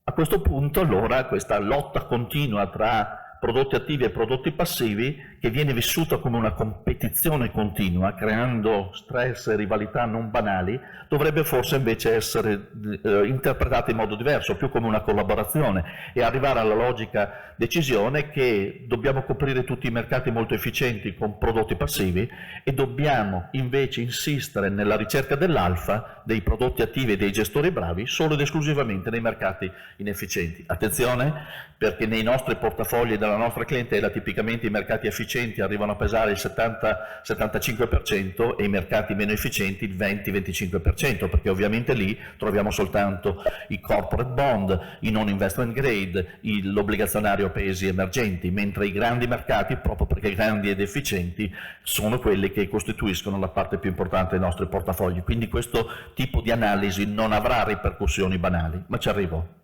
A questo punto allora questa lotta continua tra prodotti attivi e prodotti passivi, che viene vissuta come una competizione continua, creando stress e rivalità non banali, dovrebbe forse invece essere interpretata in modo diverso, più come una collaborazione, e arrivare alla logica decisione che dobbiamo coprire tutti i mercati molto efficienti con prodotti passivi e dobbiamo invece insistere nella ricerca dell'alfa, dei prodotti attivi e dei gestori bravi, solo ed esclusivamente nei mercati inefficienti. Attenzione, perché nei nostri portafogli della nostra clientela tipicamente i mercati efficienti arrivano a pesare il 70-75% e i mercati meno efficienti il 20-25%, perché ovviamente lì troviamo soltanto i corporate bond, i non investment grade, l'obbligazionario a paesi emergenti, mentre i grandi mercati, proprio perché grandi ed efficienti, sono quelli che costituiscono la parte più importante dei nostri portafogli. Quindi questo tipo di analisi non avrà ripercussioni banali, ma ci arrivo.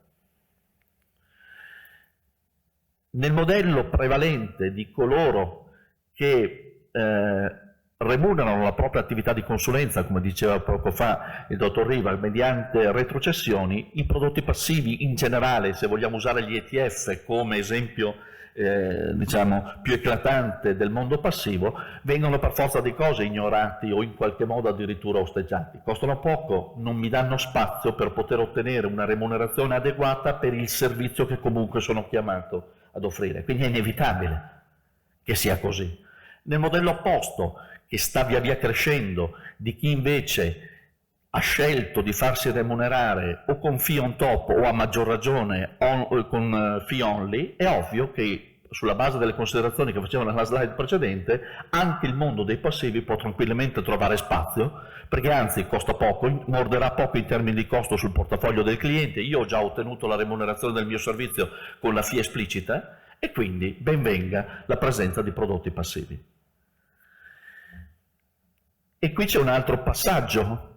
Nel modello prevalente di coloro che remunerano la propria attività di consulenza, come diceva poco fa il dottor Riva, mediante retrocessioni, i prodotti passivi in generale, se vogliamo usare gli ETF come esempio diciamo più eclatante del mondo passivo, vengono per forza di cose ignorati o in qualche modo addirittura osteggiati. Costano poco, non mi danno spazio per poter ottenere una remunerazione adeguata per il servizio che comunque sono chiamato ad offrire, quindi è inevitabile che sia così. Nel modello opposto, che sta via via crescendo, di chi invece ha scelto di farsi remunerare o con fee on top o a maggior ragione con fee only, è ovvio che sulla base delle considerazioni che facevo nella slide precedente, anche il mondo dei passivi può tranquillamente trovare spazio, perché anzi costa poco, morderà poco in termini di costo sul portafoglio del cliente. Io ho già ottenuto la remunerazione del mio servizio con la fee esplicita e quindi ben venga la presenza di prodotti passivi. E qui c'è un altro passaggio.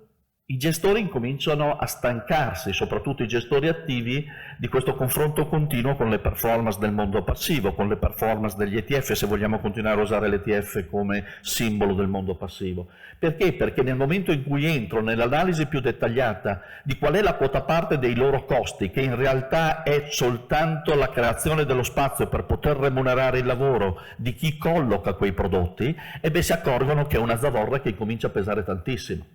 I gestori incominciano a stancarsi, soprattutto i gestori attivi, di questo confronto continuo con le performance del mondo passivo, con le performance degli ETF, se vogliamo continuare a usare l'ETF come simbolo del mondo passivo. Perché? Perché nel momento in cui entro nell'analisi più dettagliata di qual è la quota parte dei loro costi, che in realtà è soltanto la creazione dello spazio per poter remunerare il lavoro di chi colloca quei prodotti, si accorgono che è una zavorra che comincia a pesare tantissimo.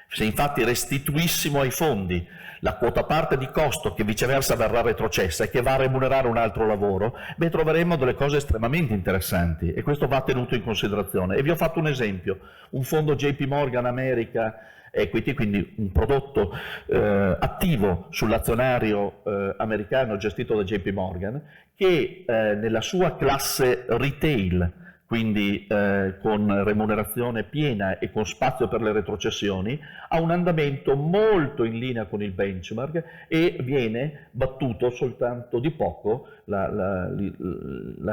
Se infatti restituissimo ai fondi la quota parte di costo che viceversa verrà retrocessa e che va a remunerare un altro lavoro, troveremo delle cose estremamente interessanti e questo va tenuto in considerazione. E vi ho fatto un esempio, un fondo JP Morgan America Equity, quindi un prodotto attivo sull'azionario americano gestito da JP Morgan, che nella sua classe retail, quindi con remunerazione piena e con spazio per le retrocessioni, ha un andamento molto in linea con il benchmark e viene battuto soltanto di poco la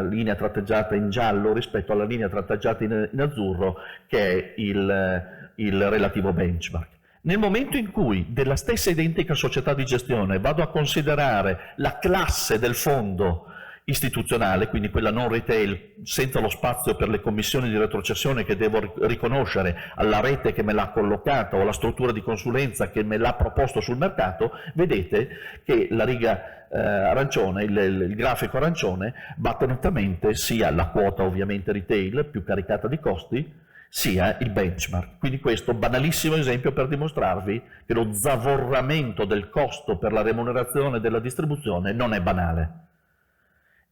linea tratteggiata in giallo rispetto alla linea tratteggiata in azzurro, che è il relativo benchmark. Nel momento in cui della stessa identica società di gestione vado a considerare la classe del fondo istituzionale, quindi quella non retail, senza lo spazio per le commissioni di retrocessione che devo riconoscere alla rete che me l'ha collocata o alla struttura di consulenza che me l'ha proposto sul mercato, vedete che la riga arancione, il grafico arancione, batte nettamente sia la quota ovviamente retail più caricata di costi, sia il benchmark. Quindi questo banalissimo esempio per dimostrarvi che lo zavorramento del costo per la remunerazione della distribuzione non è banale.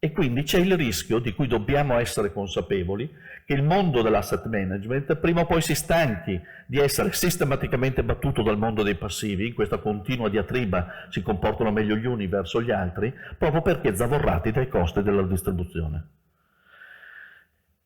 E quindi c'è il rischio, di cui dobbiamo essere consapevoli, che il mondo dell'asset management prima o poi si stanchi di essere sistematicamente battuto dal mondo dei passivi, in questa continua diatriba si comportano meglio gli uni verso gli altri, proprio perché zavorrati dai costi della distribuzione.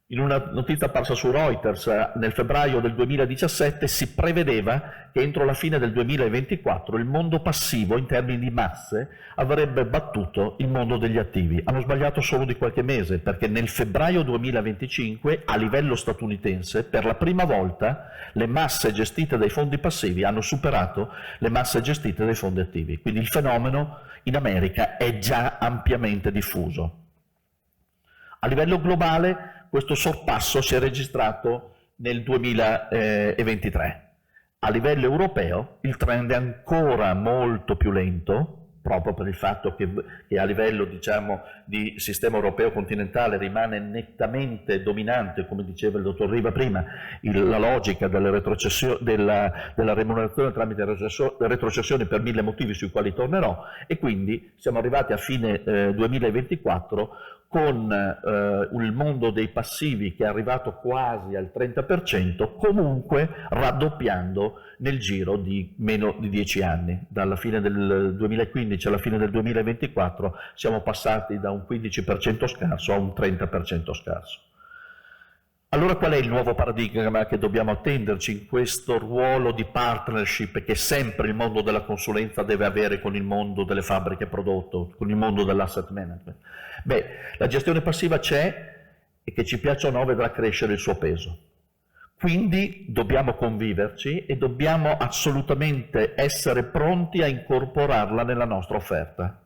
In una notizia apparsa su Reuters nel febbraio del 2017 si prevedeva che entro la fine del 2024 il mondo passivo in termini di masse avrebbe battuto il mondo degli attivi. Hanno sbagliato solo di qualche mese, perché nel febbraio 2025 a livello statunitense per la prima volta le masse gestite dai fondi passivi hanno superato le masse gestite dai fondi attivi. Quindi il fenomeno in America è già ampiamente diffuso. A livello globale questo sorpasso si è registrato nel 2023. A livello europeo il trend è ancora molto più lento, proprio per il fatto che a livello, diciamo, di sistema europeo continentale rimane nettamente dominante, come diceva il dottor Riva prima, la logica della remunerazione tramite retrocessioni per 1000 motivi sui quali tornerò, e quindi siamo arrivati a fine 2024 con il mondo dei passivi che è arrivato quasi al 30%, comunque raddoppiando nel giro di meno di 10 anni. Dalla fine del 2015 alla fine del 2024 siamo passati da un 15% scarso a un 30% scarso. Allora qual è il nuovo paradigma che dobbiamo attenderci in questo ruolo di partnership che sempre il mondo della consulenza deve avere con il mondo delle fabbriche prodotto, con il mondo dell'asset management? Beh, la gestione passiva c'è e che ci piaccia o no vedrà crescere il suo peso. Quindi dobbiamo conviverci e dobbiamo assolutamente essere pronti a incorporarla nella nostra offerta,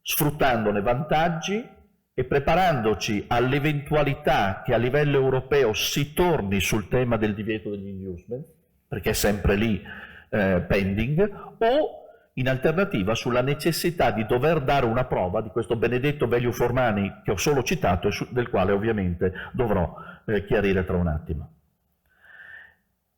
sfruttandone vantaggi e preparandoci all'eventualità che a livello europeo si torni sul tema del divieto degli inducement, perché è sempre lì pending, o in alternativa sulla necessità di dover dare una prova di questo benedetto value for money che ho solo citato e del quale ovviamente dovrò chiarire tra un attimo.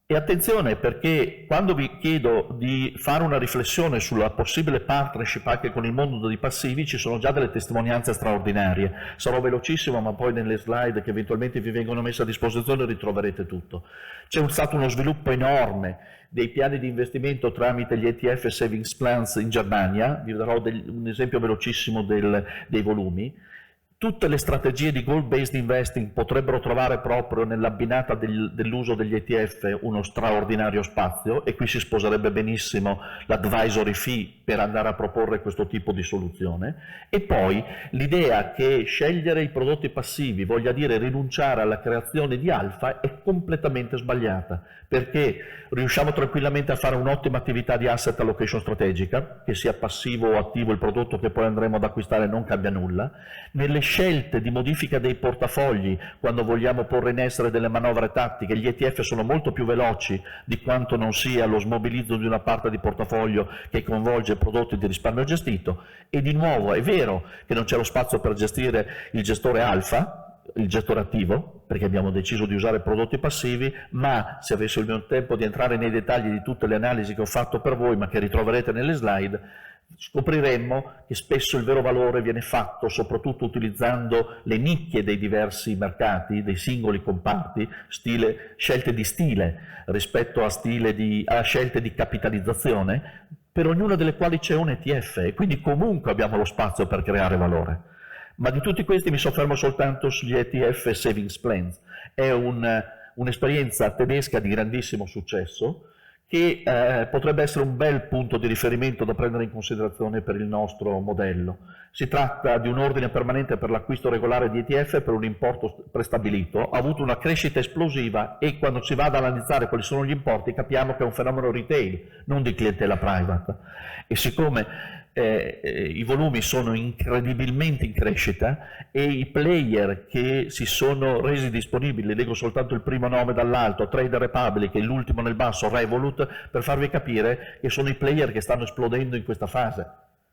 E attenzione, perché quando vi chiedo di fare una riflessione sulla possibile partnership anche con il mondo dei passivi, ci sono già delle testimonianze straordinarie. Sarò velocissimo, ma poi nelle slide che eventualmente vi vengono messe a disposizione ritroverete tutto. C'è stato uno sviluppo enorme dei piani di investimento tramite gli ETF Savings Plans in Germania. Vi darò un esempio velocissimo dei volumi. Tutte le strategie di goal-based investing potrebbero trovare proprio nell'abbinata dell'uso degli ETF uno straordinario spazio, e qui si sposerebbe benissimo l'advisory fee per andare a proporre questo tipo di soluzione. E poi l'idea che scegliere i prodotti passivi voglia dire rinunciare alla creazione di alfa è completamente sbagliata, perché riusciamo tranquillamente a fare un'ottima attività di asset allocation strategica, che sia passivo o attivo il prodotto che poi andremo ad acquistare non cambia nulla. Nelle scelte di modifica dei portafogli, quando vogliamo porre in essere delle manovre tattiche, gli ETF sono molto più veloci di quanto non sia lo smobilizzo di una parte di portafoglio che coinvolge prodotti di risparmio gestito. E di nuovo è vero che non c'è lo spazio per gestire il gestore alfa, il gestore attivo, perché abbiamo deciso di usare prodotti passivi, ma se avessi il mio tempo di entrare nei dettagli di tutte le analisi che ho fatto per voi, ma che ritroverete nelle slide, scopriremmo che spesso il vero valore viene fatto soprattutto utilizzando le nicchie dei diversi mercati, dei singoli comparti, scelte di stile rispetto a scelte di capitalizzazione, per ognuna delle quali c'è un ETF, e quindi comunque abbiamo lo spazio per creare valore. Ma di tutti questi mi soffermo soltanto sugli ETF Savings Plans. È un'esperienza tedesca di grandissimo successo, che potrebbe essere un bel punto di riferimento da prendere in considerazione per il nostro modello. Si tratta di un ordine permanente per l'acquisto regolare di ETF per un importo prestabilito, ha avuto una crescita esplosiva, e quando si va ad analizzare quali sono gli importi capiamo che è un fenomeno retail, non di clientela private. E siccome i volumi sono incredibilmente in crescita e i player che si sono resi disponibili, leggo soltanto il primo nome dall'alto, Trade Republic, e l'ultimo nel basso, Revolut, per farvi capire che sono i player che stanno esplodendo in questa fase.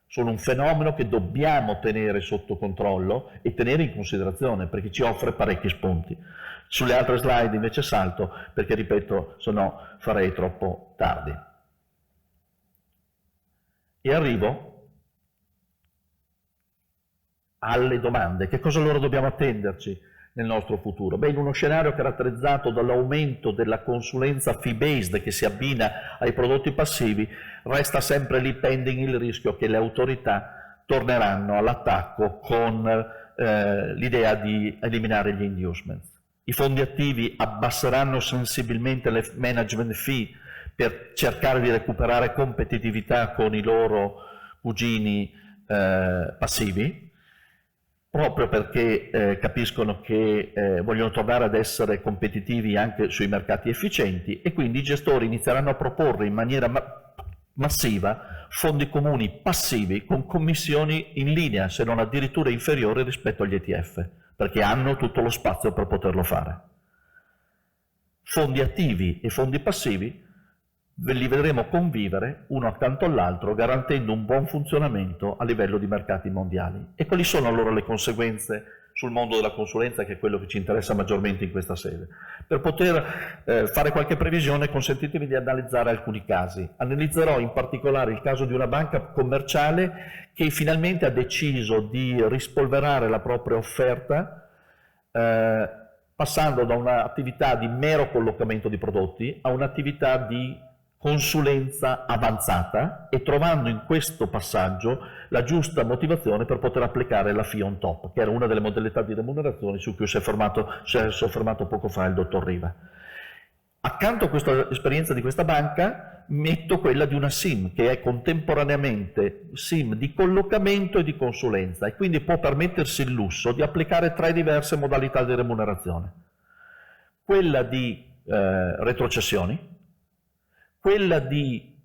Sono un fenomeno che dobbiamo tenere sotto controllo e tenere in considerazione, perché ci offre parecchi spunti. Sulle altre slide invece salto, perché ripeto, se no farei troppo tardi. E arrivo alle domande. Che cosa allora dobbiamo attenderci nel nostro futuro? Beh, in uno scenario caratterizzato dall'aumento della consulenza fee-based che si abbina ai prodotti passivi, resta sempre lì pending il rischio che le autorità torneranno all'attacco con l'idea di eliminare gli inducements. I fondi attivi abbasseranno sensibilmente le management fee per cercare di recuperare competitività con i loro cugini passivi, proprio perché capiscono che vogliono tornare ad essere competitivi anche sui mercati efficienti, e quindi i gestori inizieranno a proporre in maniera massiva fondi comuni passivi con commissioni in linea, se non addirittura inferiori rispetto agli ETF, perché hanno tutto lo spazio per poterlo fare. Fondi attivi e fondi passivi li vedremo convivere uno accanto all'altro, garantendo un buon funzionamento a livello di mercati mondiali. E quali sono allora le conseguenze sul mondo della consulenza, che è quello che ci interessa maggiormente in questa sede? Per poter fare qualche previsione, consentitemi di analizzare alcuni casi. Analizzerò in particolare il caso di una banca commerciale che finalmente ha deciso di rispolverare la propria offerta, passando da un'attività di mero collocamento di prodotti a un'attività di consulenza avanzata, e trovando in questo passaggio la giusta motivazione per poter applicare la fee on top, che era una delle modalità di remunerazione su cui si è soffermato poco fa il dottor Riva. Accanto a questa esperienza di questa banca metto quella di una SIM, che è contemporaneamente SIM di collocamento e di consulenza, e quindi può permettersi il lusso di applicare 3 diverse modalità di remunerazione: quella di retrocessioni, quella di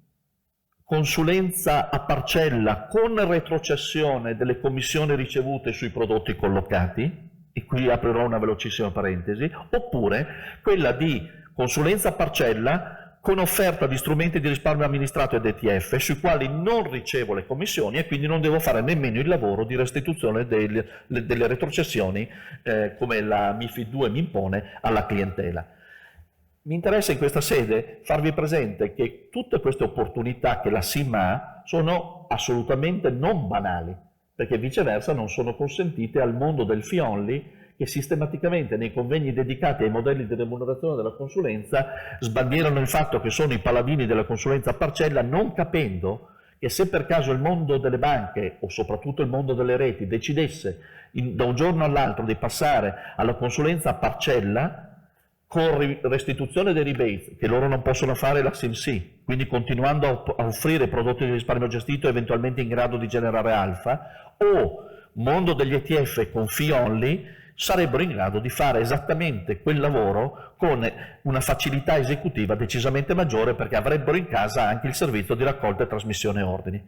consulenza a parcella con retrocessione delle commissioni ricevute sui prodotti collocati, e qui aprirò una velocissima parentesi, oppure quella di consulenza a parcella con offerta di strumenti di risparmio amministrato ed ETF, sui quali non ricevo le commissioni e quindi non devo fare nemmeno il lavoro di restituzione delle retrocessioni come la MiFID 2 mi impone alla clientela. Mi interessa in questa sede farvi presente che tutte queste opportunità che la SIM ha sono assolutamente non banali, perché viceversa non sono consentite al mondo del fee only, che sistematicamente nei convegni dedicati ai modelli di remunerazione della consulenza sbandierano il fatto che sono i paladini della consulenza a parcella, non capendo che se per caso il mondo delle banche, o soprattutto il mondo delle reti, decidesse da un giorno all'altro di passare alla consulenza a parcella, con restituzione dei rebates, che loro non possono fare la SIM-C, quindi continuando a offrire prodotti di risparmio gestito eventualmente in grado di generare alfa, o mondo degli ETF con fee only, sarebbero in grado di fare esattamente quel lavoro con una facilità esecutiva decisamente maggiore, perché avrebbero in casa anche il servizio di raccolta e trasmissione ordini.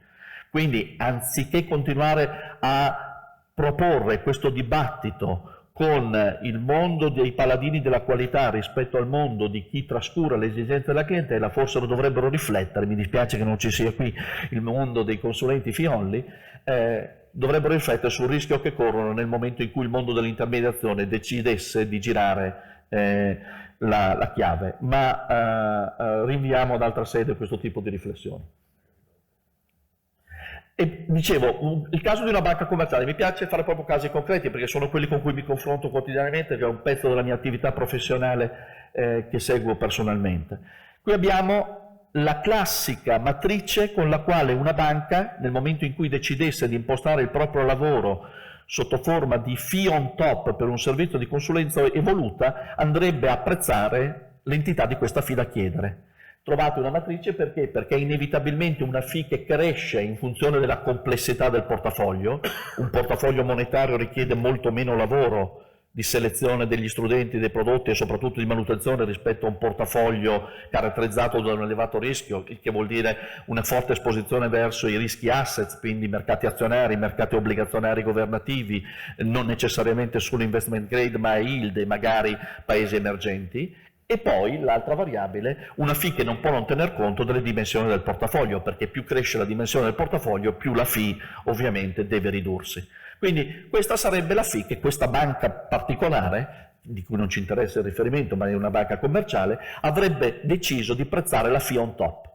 Quindi, anziché continuare a proporre questo dibattito con il mondo dei paladini della qualità rispetto al mondo di chi trascura le esigenze della clientela, forse lo dovrebbero riflettere. Mi dispiace che non ci sia qui il mondo dei consulenti fee only, dovrebbero riflettere sul rischio che corrono nel momento in cui il mondo dell'intermediazione decidesse di girare la chiave, ma rinviamo ad altra sede questo tipo di riflessioni. E dicevo, il caso di una banca commerciale, mi piace fare proprio casi concreti perché sono quelli con cui mi confronto quotidianamente, che è un pezzo della mia attività professionale che seguo personalmente. Qui abbiamo la classica matrice con la quale una banca, nel momento in cui decidesse di impostare il proprio lavoro sotto forma di fee on top per un servizio di consulenza evoluta, andrebbe a apprezzare l'entità di questa fee da chiedere. Trovate una matrice perché? Perché è inevitabilmente una fee che cresce in funzione della complessità del portafoglio. Un portafoglio monetario richiede molto meno lavoro di selezione degli strumenti, dei prodotti e soprattutto di manutenzione rispetto a un portafoglio caratterizzato da un elevato rischio, il che vuol dire una forte esposizione verso i rischi assets, quindi mercati azionari, mercati obbligazionari governativi, non necessariamente solo investment grade ma yield e magari paesi emergenti. E poi l'altra variabile, una fee che non può non tener conto delle dimensioni del portafoglio, perché più cresce la dimensione del portafoglio, più la fee ovviamente deve ridursi. Quindi questa sarebbe la fee che questa banca particolare, di cui non ci interessa il riferimento, ma è una banca commerciale, avrebbe deciso di prezzare la fee on top.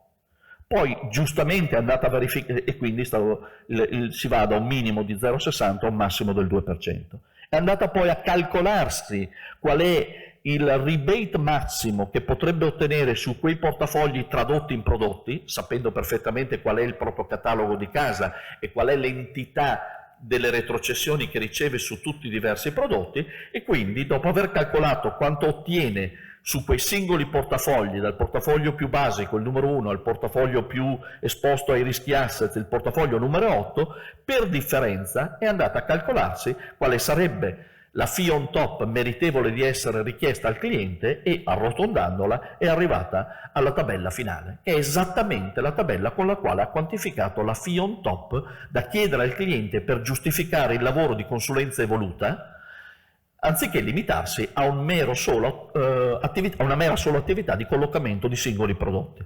Poi giustamente è andata a verificare, e quindi si va da un minimo di 0,60 a un massimo del 2%. È andata poi a calcolarsi qual è il rebate massimo che potrebbe ottenere su quei portafogli tradotti in prodotti, sapendo perfettamente qual è il proprio catalogo di casa e qual è l'entità delle retrocessioni che riceve su tutti i diversi prodotti, e quindi dopo aver calcolato quanto ottiene su quei singoli portafogli, dal portafoglio più basico, il numero 1, al portafoglio più esposto ai rischi asset, il portafoglio numero 8, per differenza è andata a calcolarsi quale sarebbe la fee on top meritevole di essere richiesta al cliente, e arrotondandola è arrivata alla tabella finale, che è esattamente la tabella con la quale ha quantificato la fee on top da chiedere al cliente per giustificare il lavoro di consulenza evoluta, anziché limitarsi a una mera sola attività di collocamento di singoli prodotti.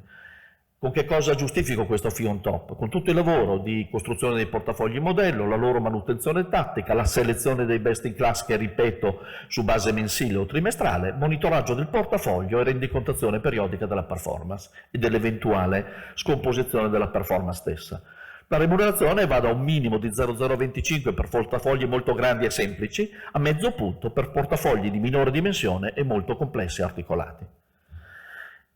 Con che cosa giustifico questo fee on top? Con tutto il lavoro di costruzione dei portafogli modello, la loro manutenzione tattica, la selezione dei best in class che ripeto su base mensile o trimestrale, monitoraggio del portafoglio e rendicontazione periodica della performance e dell'eventuale scomposizione della performance stessa. La remunerazione va da un minimo di 0,025 per portafogli molto grandi e semplici a mezzo punto per portafogli di minore dimensione e molto complessi e articolati.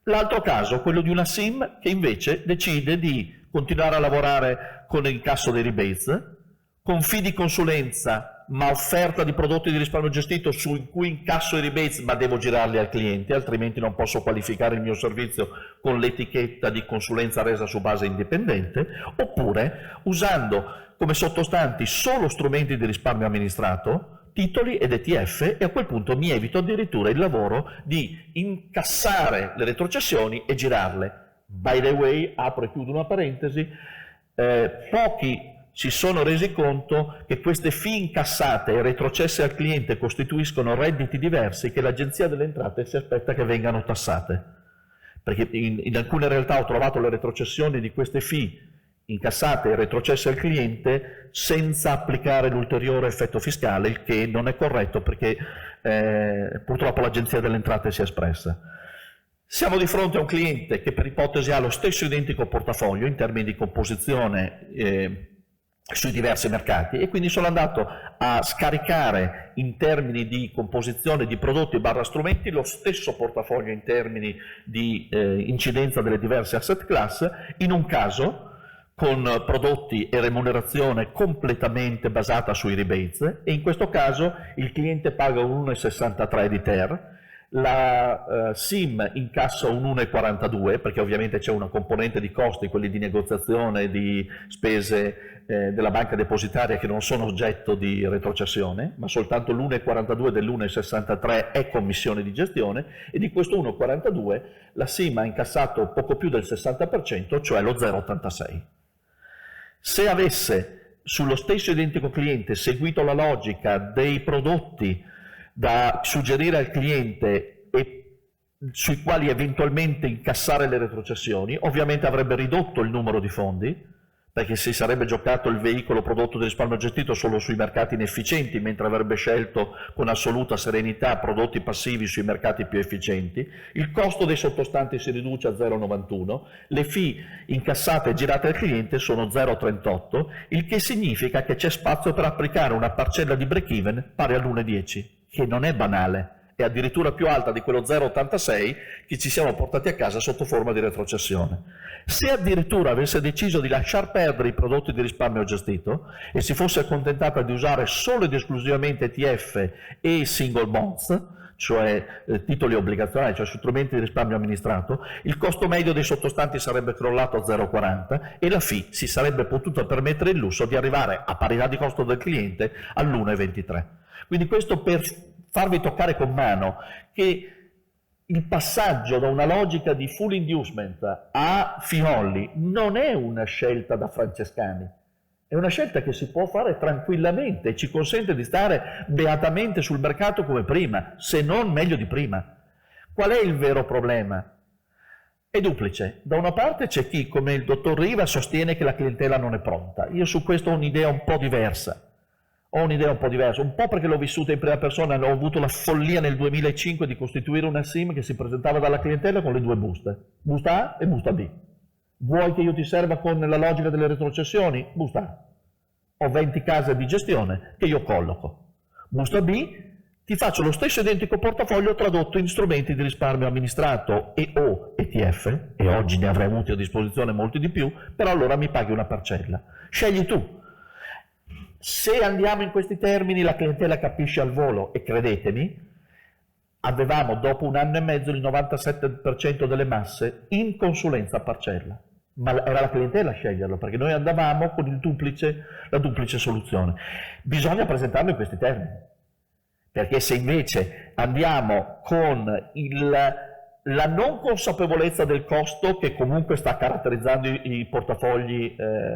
L'altro caso, quello di una SIM che invece decide di continuare a lavorare con l'incasso dei rebates, con fee di consulenza ma offerta di prodotti di risparmio gestito su cui incasso i rebates ma devo girarli al cliente, altrimenti non posso qualificare il mio servizio con l'etichetta di consulenza resa su base indipendente, oppure usando come sottostanti solo strumenti di risparmio amministrato, titoli ed ETF, e a quel punto mi evito addirittura il lavoro di incassare le retrocessioni e girarle. By the way, apro e chiudo una parentesi, pochi si sono resi conto che queste fee incassate e retrocesse al cliente costituiscono redditi diversi che l'Agenzia delle Entrate si aspetta che vengano tassate. Perché in alcune realtà ho trovato le retrocessioni di queste fee incassate e retrocesse al cliente senza applicare l'ulteriore effetto fiscale, il che non è corretto perché purtroppo l'Agenzia delle Entrate si è espressa. Siamo di fronte a un cliente che per ipotesi ha lo stesso identico portafoglio in termini di composizione sui diversi mercati, e quindi sono andato a scaricare in termini di composizione di prodotti / strumenti lo stesso portafoglio in termini di incidenza delle diverse asset class, in un caso con prodotti e remunerazione completamente basata sui rebates, e in questo caso il cliente paga un 1,63 di TER, la SIM incassa un 1,42 perché ovviamente c'è una componente di costi, quelli di negoziazione e di spese della banca depositaria, che non sono oggetto di retrocessione, ma soltanto l'1,42 dell'1,63 è commissione di gestione, e di questo 1,42 la SIM ha incassato poco più del 60%, cioè lo 0,86. Se avesse sullo stesso identico cliente seguito la logica dei prodotti da suggerire al cliente e sui quali eventualmente incassare le retrocessioni, ovviamente avrebbe ridotto il numero di fondi, perché si sarebbe giocato il veicolo prodotto di risparmio gestito solo sui mercati inefficienti, mentre avrebbe scelto con assoluta serenità prodotti passivi sui mercati più efficienti. Il costo dei sottostanti si riduce a 0,91, le fee incassate e girate al cliente sono 0,38, il che significa che c'è spazio per applicare una parcella di break-even pari all'1,10, che non è banale, è addirittura più alta di quello 0,86 che ci siamo portati a casa sotto forma di retrocessione. Se addirittura avesse deciso di lasciar perdere i prodotti di risparmio gestito e si fosse accontentata di usare solo ed esclusivamente ETF e single bonds, cioè titoli obbligazionari, cioè strumenti di risparmio amministrato, il costo medio dei sottostanti sarebbe crollato a 0,40 e la fee si sarebbe potuta permettere il lusso di arrivare a parità di costo del cliente all'1,23. Quindi questo per farvi toccare con mano che il passaggio da una logica di full inducement a fee only non è una scelta da francescani, è una scelta che si può fare tranquillamente e ci consente di stare beatamente sul mercato come prima, se non meglio di prima. Qual è il vero problema? È duplice. Da una parte c'è chi, come il dottor Riva, sostiene che la clientela non è pronta. Io su questo ho un'idea un po' diversa. Un po' perché l'ho vissuta in prima persona, ho avuto la follia nel 2005 di costituire una SIM che si presentava dalla clientela con le due buste, busta A e busta B. Vuoi che io ti serva con la logica delle retrocessioni? Busta A. Ho 20 case di gestione che io colloco. Busta B, ti faccio lo stesso identico portafoglio tradotto in strumenti di risparmio amministrato e o ETF, e oggi ne avrei avuti a disposizione molti di più, però allora mi paghi una parcella. Scegli tu. Se andiamo in questi termini la clientela capisce al volo, e credetemi, avevamo dopo 1 anno e mezzo il 97% delle masse in consulenza a parcella, ma era la clientela a sceglierlo, perché noi andavamo con la duplice soluzione. Bisogna presentarlo in questi termini, perché se invece andiamo con la non consapevolezza del costo che comunque sta caratterizzando i portafogli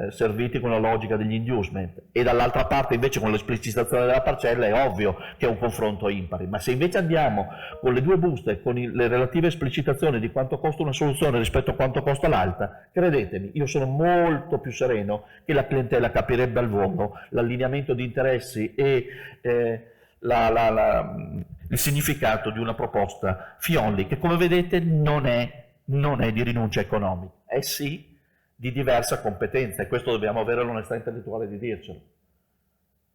serviti con la logica degli inducement, e dall'altra parte invece con l'esplicitazione della parcella è ovvio che è un confronto impari. Ma se invece andiamo con le due buste, con le relative esplicitazioni di quanto costa una soluzione rispetto a quanto costa l'altra, credetemi, io sono molto più sereno che la clientela capirebbe al volo l'allineamento di interessi e il significato di una proposta fee-only, che come vedete non è di rinuncia economica, è sì di diversa competenza, e questo dobbiamo avere l'onestà intellettuale di dircelo.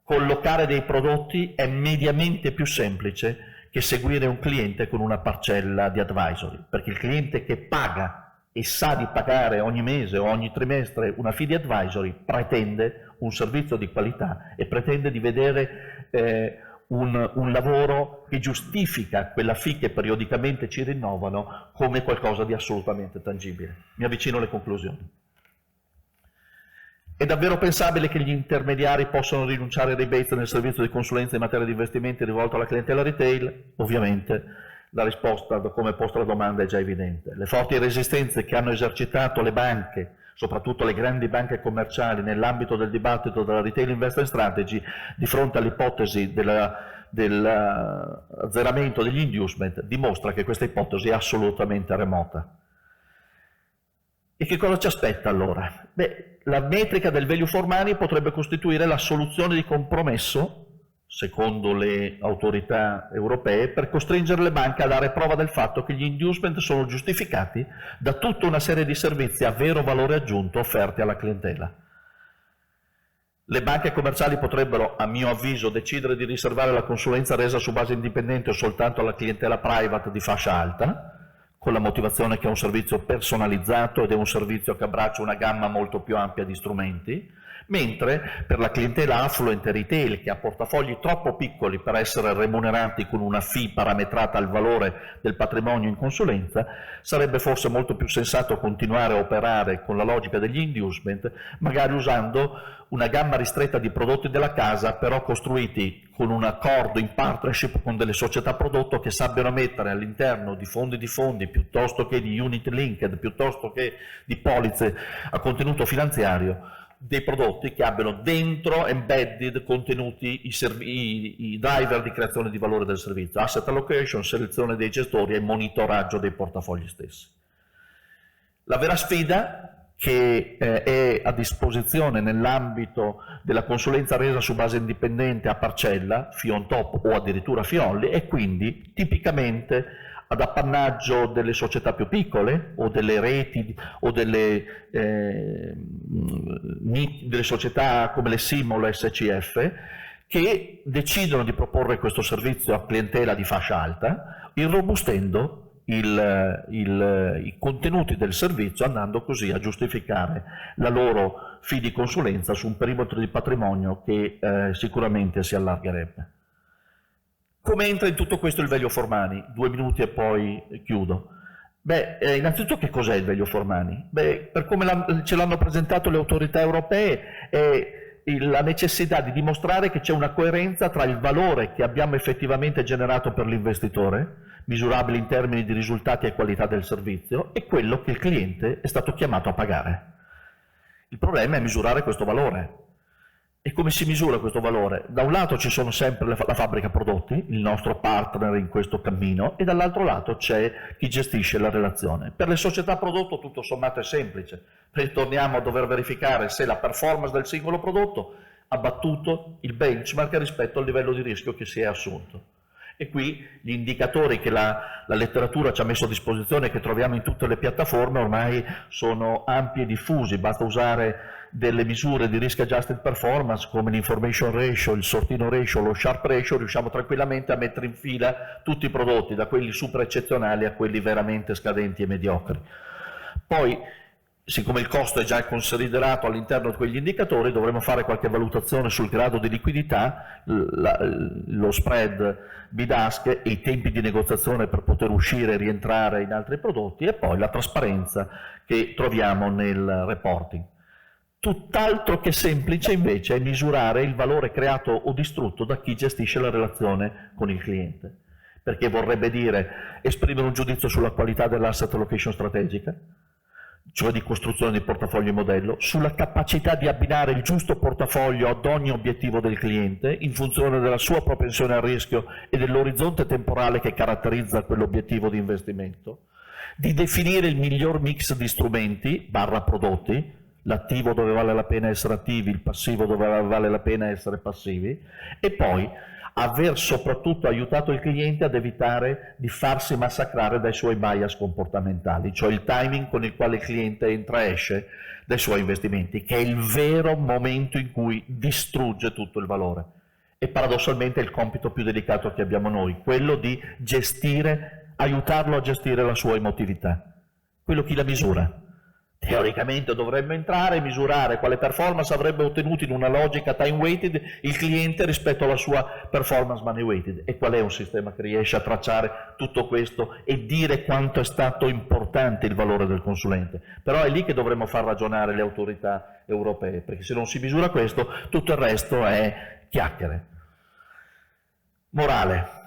Collocare dei prodotti è mediamente più semplice che seguire un cliente con una parcella di advisory, perché il cliente che paga e sa di pagare ogni mese o ogni trimestre una fee di advisory pretende un servizio di qualità e pretende di vedere un lavoro che giustifica quella fee che periodicamente ci rinnovano come qualcosa di assolutamente tangibile. Mi avvicino alle conclusioni. È davvero pensabile che gli intermediari possano rinunciare ai rebate nel servizio di consulenza in materia di investimenti rivolto alla clientela retail? Ovviamente la risposta, da come è posta la domanda, è già evidente. Le forti resistenze che hanno esercitato le banche, soprattutto le grandi banche commerciali, nell'ambito del dibattito della retail investment strategy, di fronte all'ipotesi dell'azzeramento degli inducement, dimostra che questa ipotesi è assolutamente remota. E che cosa ci aspetta allora? Beh, la metrica del value for money potrebbe costituire la soluzione di compromesso, secondo le autorità europee, per costringere le banche a dare prova del fatto che gli inducement sono giustificati da tutta una serie di servizi a vero valore aggiunto offerti alla clientela. Le banche commerciali potrebbero, a mio avviso, decidere di riservare la consulenza resa su base indipendente o soltanto alla clientela private di fascia alta, con la motivazione che è un servizio personalizzato ed è un servizio che abbraccia una gamma molto più ampia di strumenti, mentre per la clientela affluent e retail, che ha portafogli troppo piccoli per essere remunerati con una fee parametrata al valore del patrimonio in consulenza, sarebbe forse molto più sensato continuare a operare con la logica degli inducement, magari usando una gamma ristretta di prodotti della casa, però costruiti con un accordo in partnership con delle società prodotto che sappiano mettere all'interno di fondi, piuttosto che di unit linked, piuttosto che di polizze a contenuto finanziario, dei prodotti che abbiano dentro embedded contenuti i driver di creazione di valore del servizio, asset allocation, selezione dei gestori e monitoraggio dei portafogli stessi. La vera sfida che è a disposizione nell'ambito della consulenza resa su base indipendente a parcella, fee on top o addirittura fee only, e quindi tipicamente ad appannaggio delle società più piccole o delle reti o delle società come le SIM o le SCF, che decidono di proporre questo servizio a clientela di fascia alta, irrobustendo i contenuti del servizio, andando così a giustificare la loro fee di consulenza su un perimetro di patrimonio che sicuramente si allargherebbe. Come entra in tutto questo il value for money? 2 minuti e poi chiudo. Beh, innanzitutto che cos'è il value for money? Beh, per come ce l'hanno presentato le autorità europee, è la necessità di dimostrare che c'è una coerenza tra il valore che abbiamo effettivamente generato per l'investitore, misurabile in termini di risultati e qualità del servizio, e quello che il cliente è stato chiamato a pagare. Il problema è misurare questo valore. E come si misura questo valore? Da un lato ci sono sempre la fabbrica prodotti, il nostro partner in questo cammino, e dall'altro lato c'è chi gestisce la relazione. Per le società prodotto tutto sommato è semplice, ritorniamo a dover verificare se la performance del singolo prodotto ha battuto il benchmark rispetto al livello di rischio che si è assunto. E qui gli indicatori che la letteratura ci ha messo a disposizione, che troviamo in tutte le piattaforme, ormai sono ampi e diffusi, basta usare delle misure di risk adjusted performance come l'information ratio, il sortino ratio, lo sharp ratio, riusciamo tranquillamente a mettere in fila tutti i prodotti, da quelli super eccezionali a quelli veramente scadenti e mediocri. Poi, siccome il costo è già considerato all'interno di quegli indicatori, dovremo fare qualche valutazione sul grado di liquidità, lo spread bid-ask e i tempi di negoziazione per poter uscire e rientrare in altri prodotti, e poi la trasparenza che troviamo nel reporting. Tutt'altro che semplice invece è misurare il valore creato o distrutto da chi gestisce la relazione con il cliente. perché vorrebbe dire esprimere un giudizio sulla qualità dell'asset allocation strategica, cioè di costruzione di portafoglio modello, sulla capacità di abbinare il giusto portafoglio ad ogni obiettivo del cliente in funzione della sua propensione al rischio e dell'orizzonte temporale che caratterizza quell'obiettivo di investimento, di definire il miglior mix di strumenti / prodotti, l'attivo dove vale la pena essere attivi, il passivo dove vale la pena essere passivi, e poi aver soprattutto aiutato il cliente ad evitare di farsi massacrare dai suoi bias comportamentali, cioè il timing con il quale il cliente entra e esce dai suoi investimenti, che è il vero momento in cui distrugge tutto il valore. E paradossalmente è il compito più delicato che abbiamo noi, quello di gestire, aiutarlo a gestire la sua emotività. Quello chi la misura? Teoricamente dovremmo entrare e misurare quale performance avrebbe ottenuto in una logica time weighted il cliente rispetto alla sua performance money weighted, e qual è un sistema che riesce a tracciare tutto questo e dire quanto è stato importante il valore del consulente. Però è lì che dovremmo far ragionare le autorità europee, perché se non si misura questo tutto il resto è chiacchiere. Morale.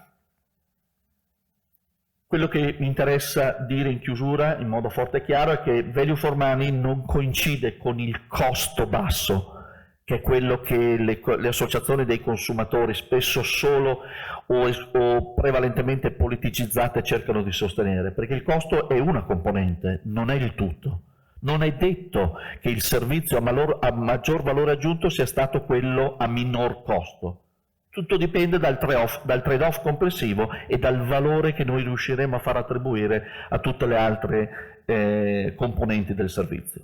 Quello che mi interessa dire in chiusura in modo forte e chiaro è che value for money non coincide con il costo basso, che è quello che le associazioni dei consumatori, spesso solo o prevalentemente politicizzate, cercano di sostenere, perché il costo è una componente, non è il tutto. Non è detto che il servizio a maggior valore aggiunto sia stato quello a minor costo. Tutto dipende dal trade-off complessivo e dal valore che noi riusciremo a far attribuire a tutte le altre componenti del servizio.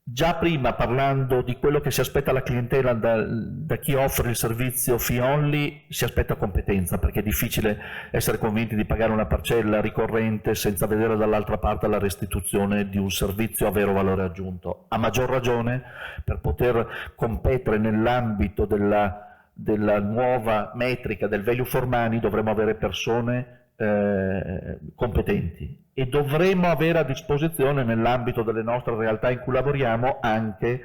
Già prima, parlando di quello che si aspetta la clientela da chi offre il servizio fee only, si aspetta competenza, perché è difficile essere convinti di pagare una parcella ricorrente senza vedere dall'altra parte la restituzione di un servizio a vero valore aggiunto. A maggior ragione, per poter competere nell'ambito della nuova metrica del value for money, dovremo avere persone competenti, e dovremo avere a disposizione nell'ambito delle nostre realtà in cui lavoriamo anche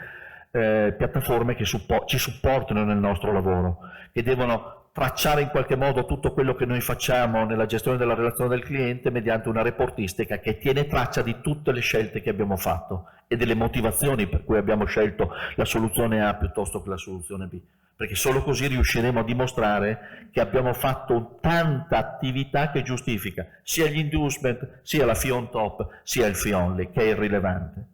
piattaforme che ci supportino nel nostro lavoro, che devono tracciare in qualche modo tutto quello che noi facciamo nella gestione della relazione del cliente mediante una reportistica che tiene traccia di tutte le scelte che abbiamo fatto e delle motivazioni per cui abbiamo scelto la soluzione A piuttosto che la soluzione B, perché solo così riusciremo a dimostrare che abbiamo fatto tanta attività che giustifica sia gli inducement, sia la fee on top, sia il fee only, che è irrilevante.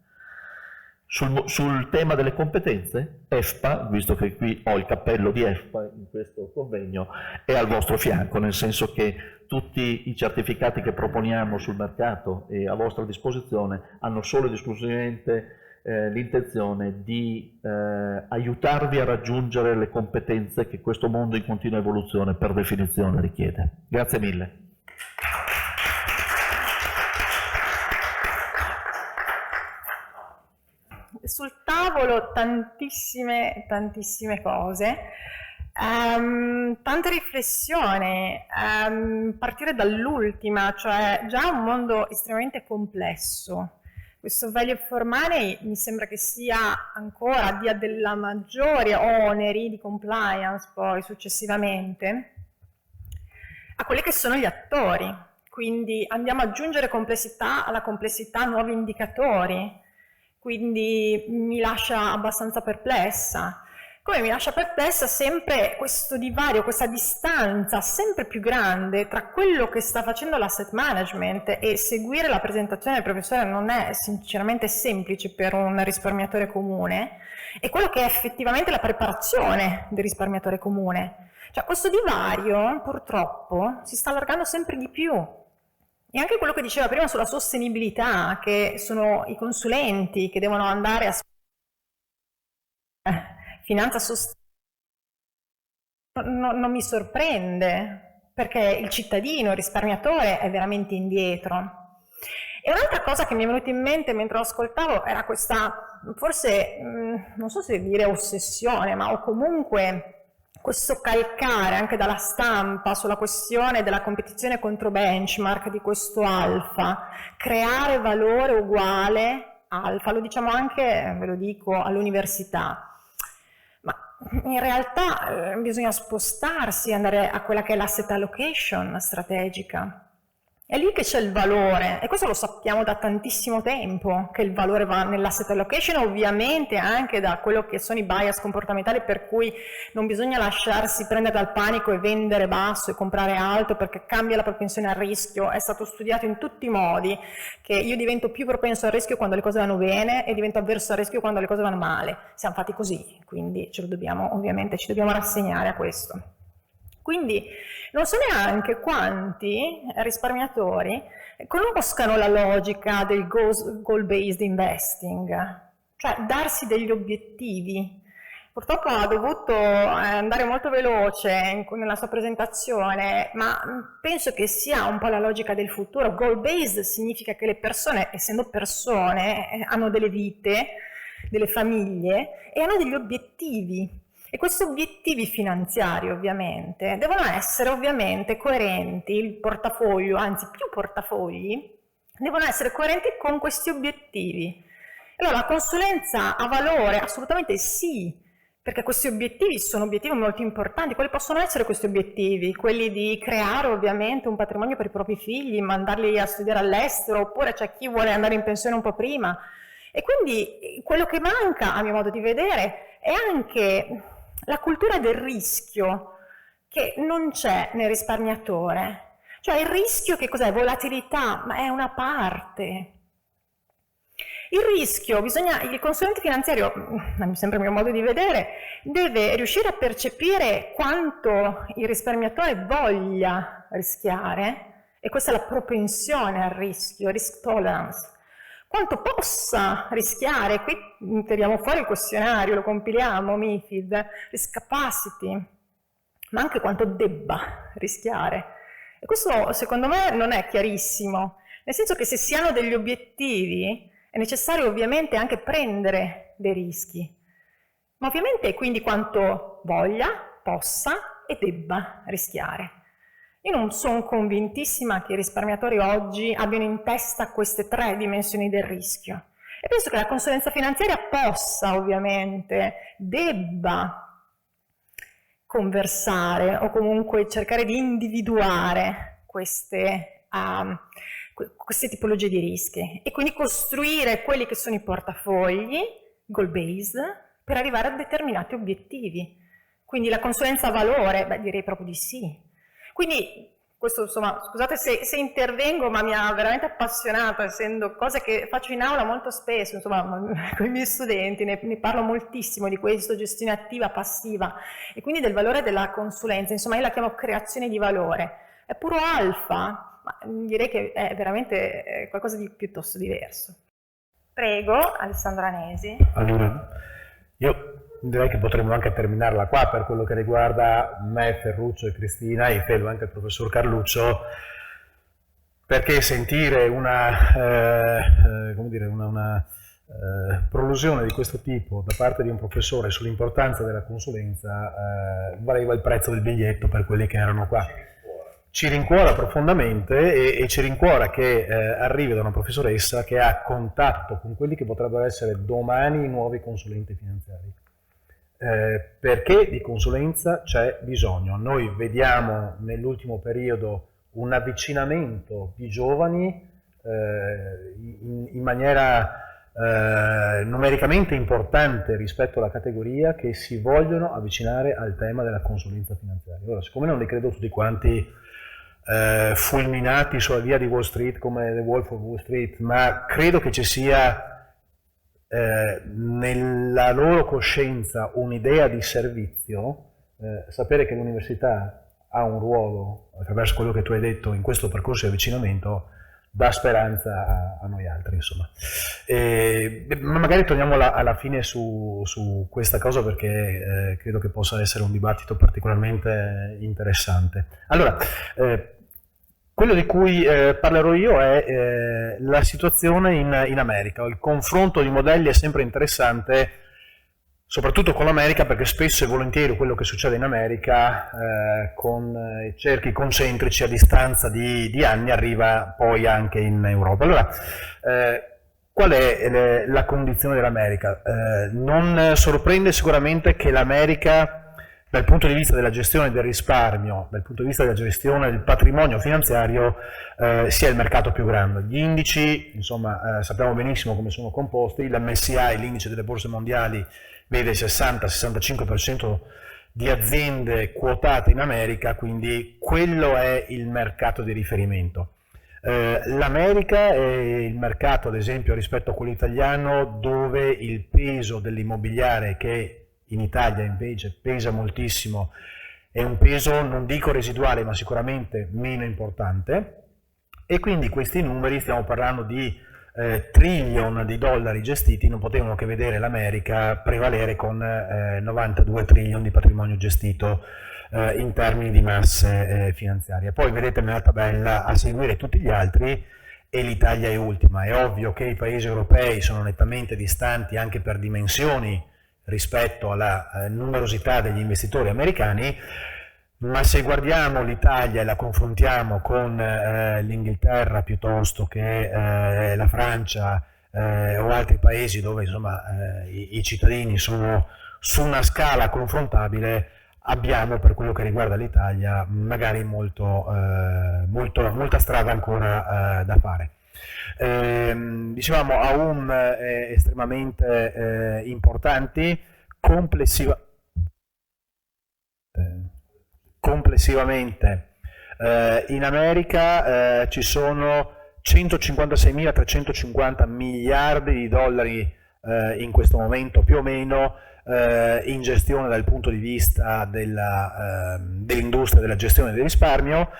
Sul tema delle competenze, EFPA, visto che qui ho il cappello di EFPA in questo convegno, è al vostro fianco, nel senso che tutti i certificati che proponiamo sul mercato e a vostra disposizione hanno solo ed esclusivamente l'intenzione di aiutarvi a raggiungere le competenze che questo mondo in continua evoluzione per definizione richiede. Grazie mille. Sul tavolo tantissime cose, tante riflessioni, partire dall'ultima, cioè già un mondo estremamente complesso. Questo value for money mi sembra che sia ancora, dia della maggiore oneri di compliance poi successivamente a quelli che sono gli attori, quindi andiamo ad aggiungere complessità alla complessità, nuovi indicatori, quindi mi lascia abbastanza perplessa. Come mi lascia perplessa sempre questo divario, questa distanza sempre più grande tra quello che sta facendo l'asset management, e seguire la presentazione del professore non è sinceramente semplice per un risparmiatore comune, e quello che è effettivamente la preparazione del risparmiatore comune. Cioè questo divario purtroppo si sta allargando sempre di più. E anche quello che diceva prima sulla sostenibilità, che sono i consulenti che devono andare a finanza sostenibile, non mi sorprende, perché il cittadino, il risparmiatore è veramente indietro. E un'altra cosa che mi è venuta in mente mentre lo ascoltavo era questa, forse, non so se dire ossessione, ma o comunque questo calcare anche dalla stampa sulla questione della competizione contro benchmark di questo alfa, creare valore uguale alfa, lo diciamo anche, ve lo dico, all'università. Ma in realtà bisogna spostarsi, andare a quella che è l'asset allocation strategica. È lì che c'è il valore, e questo lo sappiamo da tantissimo tempo, che il valore va nell'asset allocation, ovviamente anche da quello che sono i bias comportamentali, per cui non bisogna lasciarsi prendere dal panico e vendere basso e comprare alto perché cambia la propensione al rischio. È stato studiato in tutti i modi che io divento più propenso al rischio quando le cose vanno bene e divento avverso al rischio quando le cose vanno male. Siamo fatti così, quindi ovviamente ci dobbiamo rassegnare a questo. Quindi non so neanche quanti risparmiatori conoscano la logica del goal-based investing, cioè darsi degli obiettivi. Purtroppo ha dovuto andare molto veloce nella sua presentazione, ma penso che sia un po' la logica del futuro. Goal-based significa che le persone, essendo persone, hanno delle vite, delle famiglie e hanno degli obiettivi. E questi obiettivi finanziari ovviamente devono essere coerenti, il portafoglio, anzi più portafogli, devono essere coerenti con questi obiettivi. Allora la consulenza ha valore? Assolutamente sì, perché questi obiettivi sono obiettivi molto importanti. Quali possono essere questi obiettivi? Quelli di creare ovviamente un patrimonio per i propri figli, mandarli a studiare all'estero, oppure c'è chi vuole andare in pensione un po' prima. E quindi quello che manca, a mio modo di vedere, è anche la cultura del rischio, che non c'è nel risparmiatore. Cioè il rischio che cos'è? Volatilità, ma è una parte. Il rischio, il consulente finanziario, sempre il mio modo di vedere, deve riuscire a percepire quanto il risparmiatore voglia rischiare, e questa è la propensione al rischio, risk tolerance. Quanto possa rischiare, qui tiriamo fuori il questionario, lo compiliamo, MiFID, risk capacity, ma anche quanto debba rischiare. E questo secondo me non è chiarissimo, nel senso che se si hanno degli obiettivi è necessario ovviamente anche prendere dei rischi, ma ovviamente quindi quanto voglia, possa e debba rischiare. Io non sono convintissima che i risparmiatori oggi abbiano in testa queste 3 dimensioni del rischio. E penso che la consulenza finanziaria possa, ovviamente, debba conversare o comunque cercare di individuare queste tipologie di rischi e quindi costruire quelli che sono i portafogli goal-based per arrivare a determinati obiettivi. Quindi la consulenza ha valore? Beh, direi proprio di sì. Quindi, questo insomma, scusate se intervengo, ma mi ha veramente appassionato, essendo cose che faccio in aula molto spesso, insomma, con i miei studenti, ne parlo moltissimo di questo, gestione attiva, passiva, e quindi del valore della consulenza. Insomma, io la chiamo creazione di valore. È puro alfa, ma direi che è veramente qualcosa di piuttosto diverso. Prego, Alessandro Anesi. Allora, io direi che potremmo anche terminarla qua per quello che riguarda me, Ferruccio e Cristina, e credo anche il professor Carluccio, perché sentire una prolusione di questo tipo da parte di un professore sull'importanza della consulenza valeva il prezzo del biglietto per quelli che erano qua. Ci rincuora profondamente e ci rincuora che arrivi da una professoressa che ha contatto con quelli che potrebbero essere domani i nuovi consulenti finanziari. Perché di consulenza c'è bisogno. Noi vediamo nell'ultimo periodo un avvicinamento di giovani in maniera numericamente importante rispetto alla categoria, che si vogliono avvicinare al tema della consulenza finanziaria. Ora, siccome non li credo tutti quanti fulminati sulla via di Wall Street come The Wolf of Wall Street, ma credo che ci sia nella loro coscienza un'idea di servizio, sapere che l'università ha un ruolo attraverso quello che tu hai detto in questo percorso di avvicinamento dà speranza a noi altri, insomma. Ma magari torniamo alla fine su questa cosa, perché credo che possa essere un dibattito particolarmente interessante. Allora, quello di cui parlerò io è la situazione in America. Il confronto di modelli è sempre interessante, soprattutto con l'America, perché spesso e volentieri quello che succede in America con cerchi concentrici a distanza di anni arriva poi anche in Europa. Allora, Qual è la condizione dell'America? Non sorprende sicuramente che l'America, dal punto di vista della gestione del risparmio, dal punto di vista della gestione del patrimonio finanziario, sia il mercato più grande. Gli indici, insomma, sappiamo benissimo come sono composti. L'MSCI, l'indice delle borse mondiali, vede il 60-65% di aziende quotate in America, quindi quello è il mercato di riferimento. L'America è il mercato, ad esempio, rispetto a quello italiano, dove il peso dell'immobiliare, che in Italia invece pesa moltissimo, è un peso, non dico residuale, ma sicuramente meno importante, e quindi questi numeri, stiamo parlando di trillion di dollari gestiti, non potevano che vedere l'America prevalere con 92 trillion di patrimonio gestito in termini di masse finanziarie. Poi vedete nella tabella a seguire tutti gli altri e l'Italia è ultima. È ovvio che i paesi europei sono nettamente distanti anche per dimensioni rispetto alla numerosità degli investitori americani, ma se guardiamo l'Italia e la confrontiamo con l'Inghilterra piuttosto che la Francia o altri paesi dove insomma i cittadini sono su una scala confrontabile, abbiamo, per quello che riguarda l'Italia, magari molta strada ancora da fare. Dicevamo AUM estremamente importanti, complessivamente in America ci sono 156.350 miliardi di dollari in questo momento più o meno in gestione dal punto di vista dell'industria della gestione del risparmio.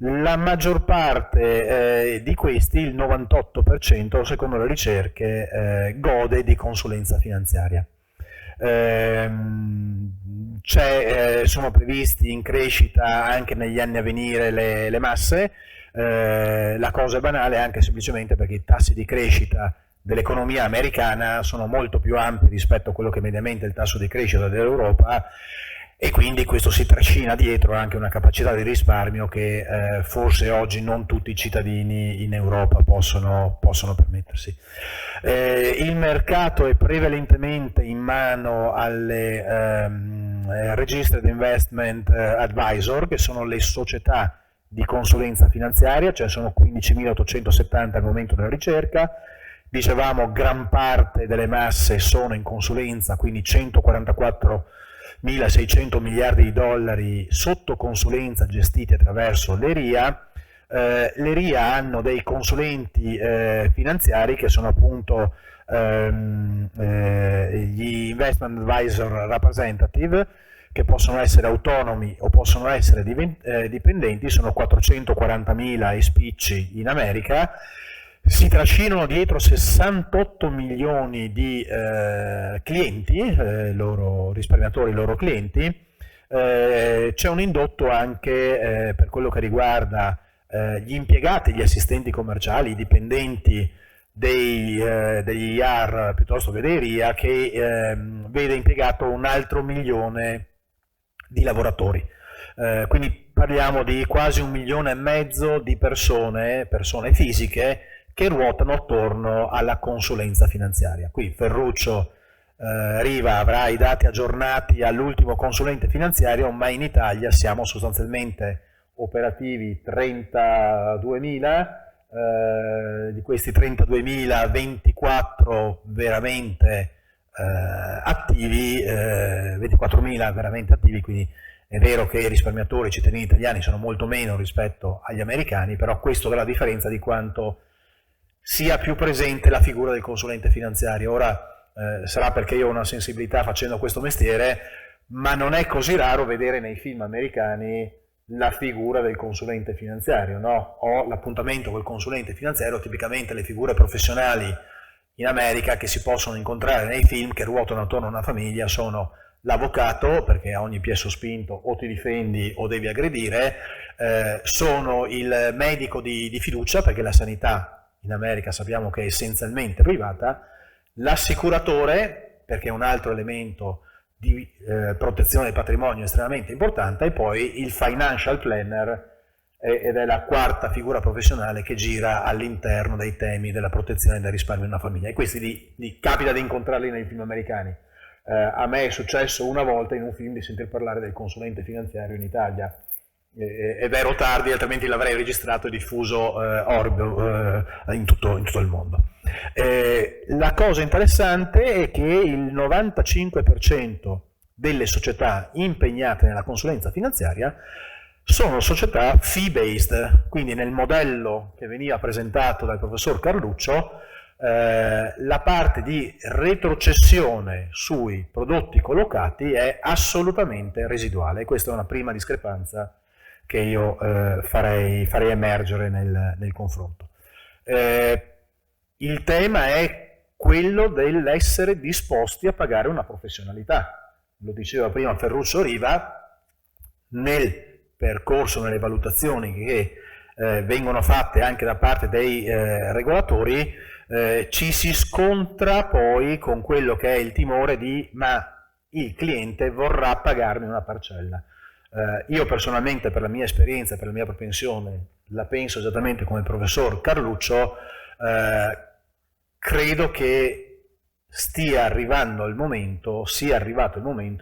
La maggior parte di questi, il 98%, secondo le ricerche, gode di consulenza finanziaria. Sono previsti in crescita anche negli anni a venire le masse. La cosa è banale anche semplicemente perché i tassi di crescita dell'economia americana sono molto più ampi rispetto a quello che mediamente è il tasso di crescita dell'Europa, e quindi questo si trascina dietro anche una capacità di risparmio che forse oggi non tutti i cittadini in Europa possono permettersi. Il mercato è prevalentemente in mano alle Registered Investment Advisor, che sono le società di consulenza finanziaria, cioè sono 15.870 al momento della ricerca. Dicevamo, gran parte delle masse sono in consulenza, quindi 144.600 miliardi di dollari sotto consulenza gestiti attraverso le RIA. Le RIA hanno dei consulenti finanziari che sono appunto gli Investment Advisor Representative, che possono essere autonomi o possono essere dipendenti, sono 440.000 spicci in America. Si trascinano dietro 68 milioni di clienti, loro risparmiatori, loro clienti. C'è un indotto anche per quello che riguarda gli impiegati, gli assistenti commerciali, i dipendenti degli IR piuttosto che dei RIA, che vede impiegato un altro 1 milione di lavoratori. Quindi parliamo di quasi 1,5 milioni di persone fisiche che ruotano attorno alla consulenza finanziaria. Qui Ferruccio Riva avrà i dati aggiornati all'ultimo consulente finanziario, ma in Italia siamo sostanzialmente operativi 32.000, di questi 32.000 24 veramente attivi, 24.000 veramente attivi, quindi è vero che i risparmiatori, i cittadini italiani sono molto meno rispetto agli americani, però questo dà la differenza di quanto sia più presente la figura del consulente finanziario. Ora sarà perché io ho una sensibilità facendo questo mestiere, ma non è così raro vedere nei film americani la figura del consulente finanziario, no? O l'appuntamento col consulente finanziario, tipicamente le figure professionali in America che si possono incontrare nei film, che ruotano attorno a una famiglia, sono l'avvocato, perché a ogni piè sospinto o ti difendi o devi aggredire, sono il medico di fiducia, perché la sanità in America sappiamo che è essenzialmente privata, l'assicuratore, perché è un altro elemento di protezione del patrimonio estremamente importante, e poi il financial planner, ed è la quarta figura professionale che gira all'interno dei temi della protezione del risparmio in una famiglia. E questi capita di incontrarli nei film americani. A me è successo una volta in un film di sentir parlare del consulente finanziario in Italia. È vero tardi, altrimenti l'avrei registrato e diffuso in tutto il mondo. La cosa interessante è che il 95% delle società impegnate nella consulenza finanziaria sono società fee-based, quindi nel modello che veniva presentato dal professor Carluccio la parte di retrocessione sui prodotti collocati è assolutamente residuale. Questa è una prima discrepanza che io farei emergere nel confronto. Il tema è quello dell'essere disposti a pagare una professionalità. Lo diceva prima Ferruccio Riva, nel percorso, nelle valutazioni che vengono fatte anche da parte dei regolatori, ci si scontra poi con quello che è il timore di ma il cliente vorrà pagarmi una parcella. Io personalmente, per la mia esperienza, per la mia propensione, la penso esattamente come il professor Carluccio. Credo che sia arrivato il momento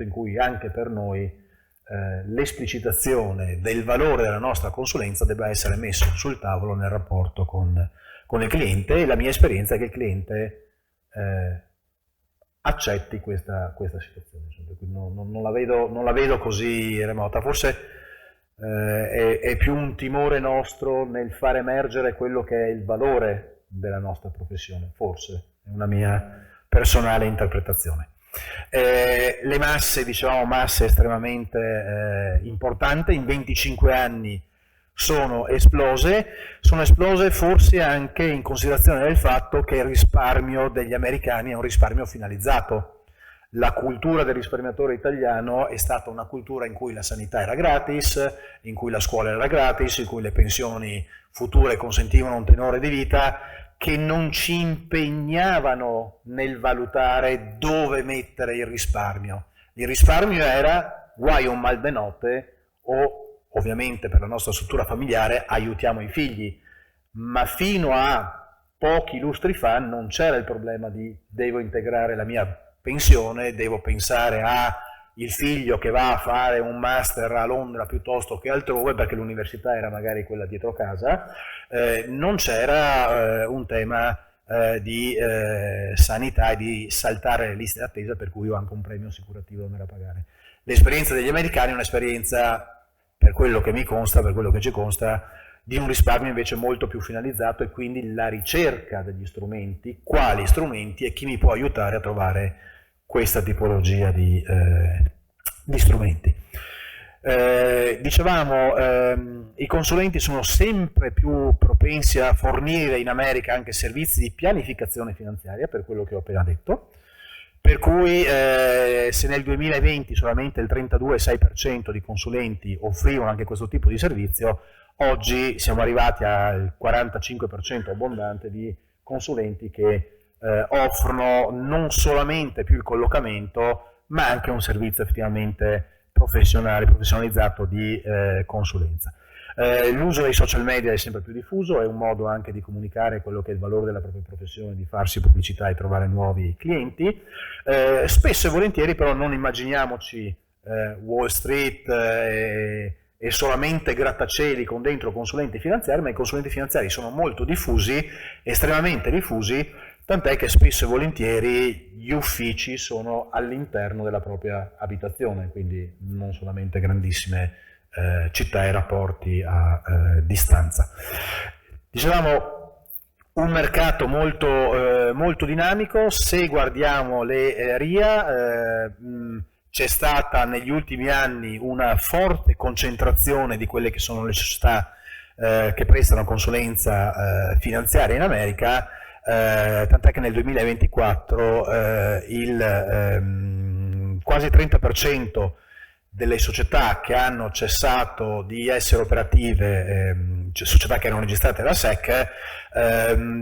in cui anche per noi l'esplicitazione del valore della nostra consulenza debba essere messo sul tavolo nel rapporto con il cliente, e la mia esperienza è che il cliente accetti questa situazione. Non la vedo così remota. Forse è più un timore nostro nel far emergere quello che è il valore della nostra professione, forse è una mia personale interpretazione. Le masse, diciamo, masse estremamente importanti, in 25 anni sono esplose forse anche in considerazione del fatto che il risparmio degli americani è un risparmio finalizzato. La cultura del risparmiatore italiano è stata una cultura in cui la sanità era gratis, in cui la scuola era gratis, in cui le pensioni future consentivano un tenore di vita, che non ci impegnavano nel valutare dove mettere il risparmio. Il risparmio era guai un mal de notte, o ovviamente per la nostra struttura familiare aiutiamo i figli, ma fino a pochi lustri fa non c'era il problema di devo integrare la mia pensione, devo pensare a il figlio che va a fare un master a Londra piuttosto che altrove perché l'università era magari quella dietro casa. Non c'era un tema di sanità e di saltare le liste d'attesa, per cui ho anche un premio assicurativo da andare a pagare. L'esperienza degli americani è un'esperienza, per quello che mi consta, per quello che ci consta, di un risparmio invece molto più finalizzato, e quindi la ricerca degli strumenti, quali strumenti e chi mi può aiutare a trovare questa tipologia di strumenti. Dicevamo, i consulenti sono sempre più propensi a fornire in America anche servizi di pianificazione finanziaria, per quello che ho appena detto, per cui se nel 2020 solamente il 32,6% di consulenti offrivano anche questo tipo di servizio, oggi siamo arrivati al 45% abbondante di consulenti che offrono non solamente più il collocamento, ma anche un servizio effettivamente professionalizzato di consulenza. L'uso dei social media è sempre più diffuso, è un modo anche di comunicare quello che è il valore della propria professione, di farsi pubblicità e trovare nuovi clienti. Spesso e volentieri però non immaginiamoci Wall Street e solamente grattacieli con dentro consulenti finanziari, ma i consulenti finanziari sono molto diffusi, estremamente diffusi, tant'è che spesso e volentieri gli uffici sono all'interno della propria abitazione, quindi non solamente grandissime città e rapporti a distanza. Dicevamo, un mercato molto dinamico. Se guardiamo le RIA, c'è stata negli ultimi anni una forte concentrazione di quelle che sono le società che prestano consulenza finanziaria in America, tant'è che nel 2024 quasi 30% delle società che hanno cessato di essere operative, società che erano registrate alla SEC,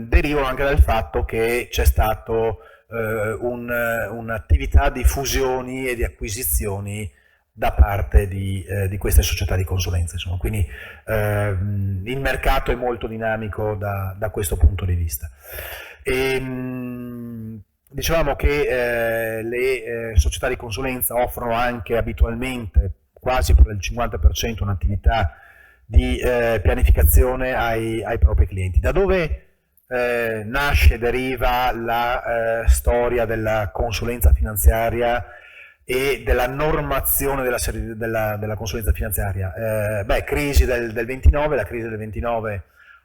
derivano anche dal fatto che c'è stato un'attività di fusioni e di acquisizioni da parte di queste società di consulenza. Insomma. Quindi il mercato è molto dinamico da questo punto di vista. Dicevamo che le società di consulenza offrono anche abitualmente, quasi per il 50%, un'attività di pianificazione ai propri clienti. Da dove nasce e deriva la storia della consulenza finanziaria e della normazione della consulenza finanziaria? Crisi del 29, la crisi del 29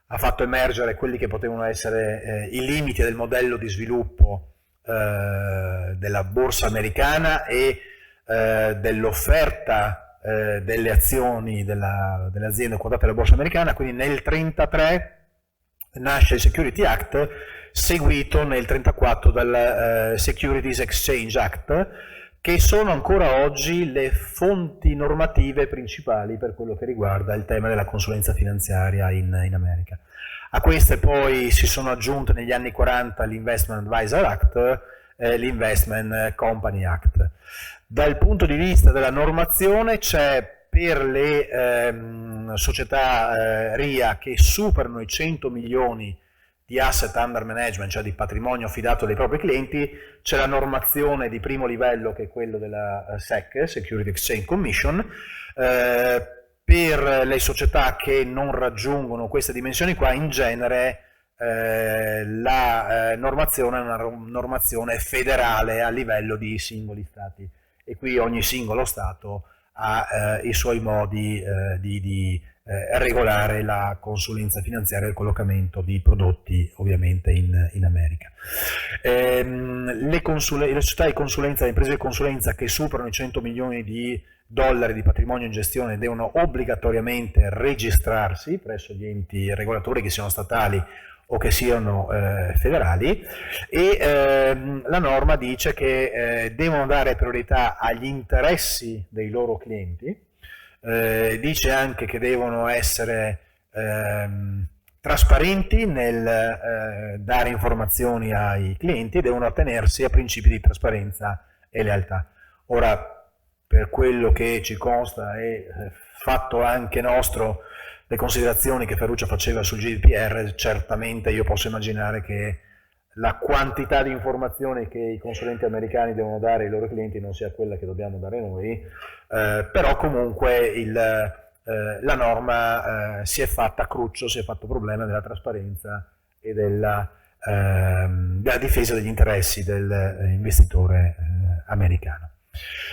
ha fatto emergere quelli che potevano essere i limiti del modello di sviluppo della borsa americana e dell'offerta delle azioni delle aziende quotate alla borsa americana. Quindi nel 1933 nasce il Security Act, seguito nel 1934 dal Securities Exchange Act, che sono ancora oggi le fonti normative principali per quello che riguarda il tema della consulenza finanziaria in America. A queste poi si sono aggiunte negli anni 40 l'Investment Advisor Act e l'Investment Company Act. Dal punto di vista della normazione c'è per le società RIA che superano i 100 milioni di asset under management, cioè di patrimonio affidato dai propri clienti, c'è la normazione di primo livello che è quello della SEC, Security Exchange Commission. Per le società che non raggiungono queste dimensioni qua, in genere la normazione è una normazione federale a livello di singoli stati, e qui ogni singolo stato ha i suoi modi di regolare la consulenza finanziaria e il collocamento di prodotti, ovviamente in America. Le società di consulenza, le imprese di consulenza che superano i 100 milioni di dollari di patrimonio in gestione devono obbligatoriamente registrarsi presso gli enti regolatori, che siano statali o che siano federali, e la norma dice che devono dare priorità agli interessi dei loro clienti, dice anche che devono essere trasparenti nel dare informazioni ai clienti, devono attenersi a principi di trasparenza e lealtà. Ora, per quello che ci consta e fatto anche nostro le considerazioni che Ferruccio faceva sul GDPR, certamente io posso immaginare che la quantità di informazioni che i consulenti americani devono dare ai loro clienti non sia quella che dobbiamo dare noi, però comunque la norma si è fatta cruccio, si è fatto problema della trasparenza e della difesa degli interessi dell'investitore americano.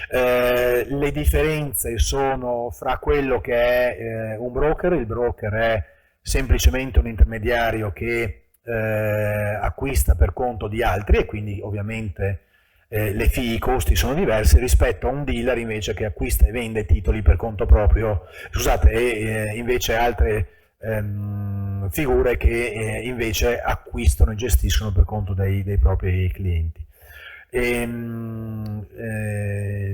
Le differenze sono fra quello che è un broker. Il broker è semplicemente un intermediario che acquista per conto di altri, e quindi ovviamente le fee, i costi sono diversi rispetto a un dealer invece che acquista e vende titoli per conto proprio, scusate, e invece altre figure che invece acquistano e gestiscono per conto dei propri clienti.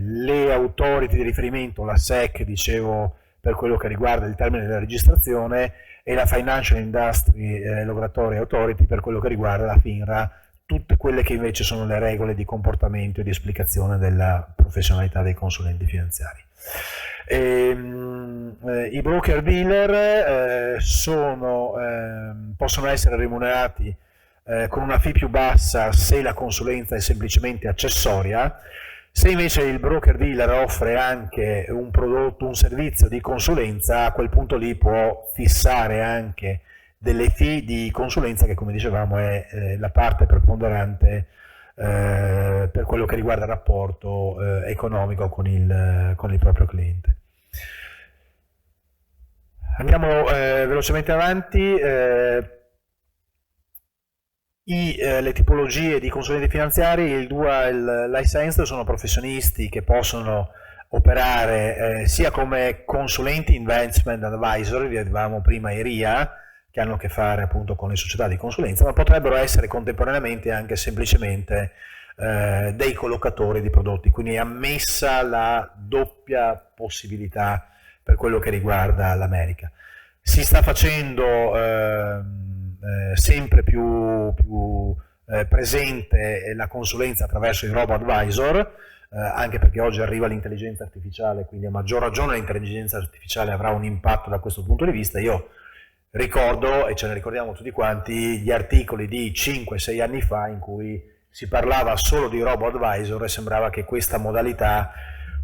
Le authority di riferimento, la SEC, dicevo, per quello che riguarda il termine della registrazione, e la Financial Industry Regulatory Authority per quello che riguarda la FINRA, tutte quelle che invece sono le regole di comportamento e di esplicazione della professionalità dei consulenti finanziari. I broker dealer possono essere remunerati con una fee più bassa se la consulenza è semplicemente accessoria. Se invece il broker dealer offre anche un prodotto, un servizio di consulenza, a quel punto lì può fissare anche delle fee di consulenza che, come dicevamo, è la parte preponderante per quello che riguarda il rapporto economico con il proprio cliente. Andiamo velocemente avanti. Le tipologie di consulenti finanziari, il dual licensed sono professionisti che possono operare sia come consulenti investment advisor, vedevamo prima i RIA, che hanno a che fare appunto con le società di consulenza, ma potrebbero essere contemporaneamente anche semplicemente dei collocatori di prodotti, quindi è ammessa la doppia possibilità per quello che riguarda l'America. Si sta facendo sempre più presente la consulenza attraverso i robo-advisor, anche perché oggi arriva l'intelligenza artificiale, quindi a maggior ragione l'intelligenza artificiale avrà un impatto da questo punto di vista. Io ricordo, e ce ne ricordiamo tutti quanti, gli articoli di 5-6 anni fa in cui si parlava solo di robo-advisor e sembrava che questa modalità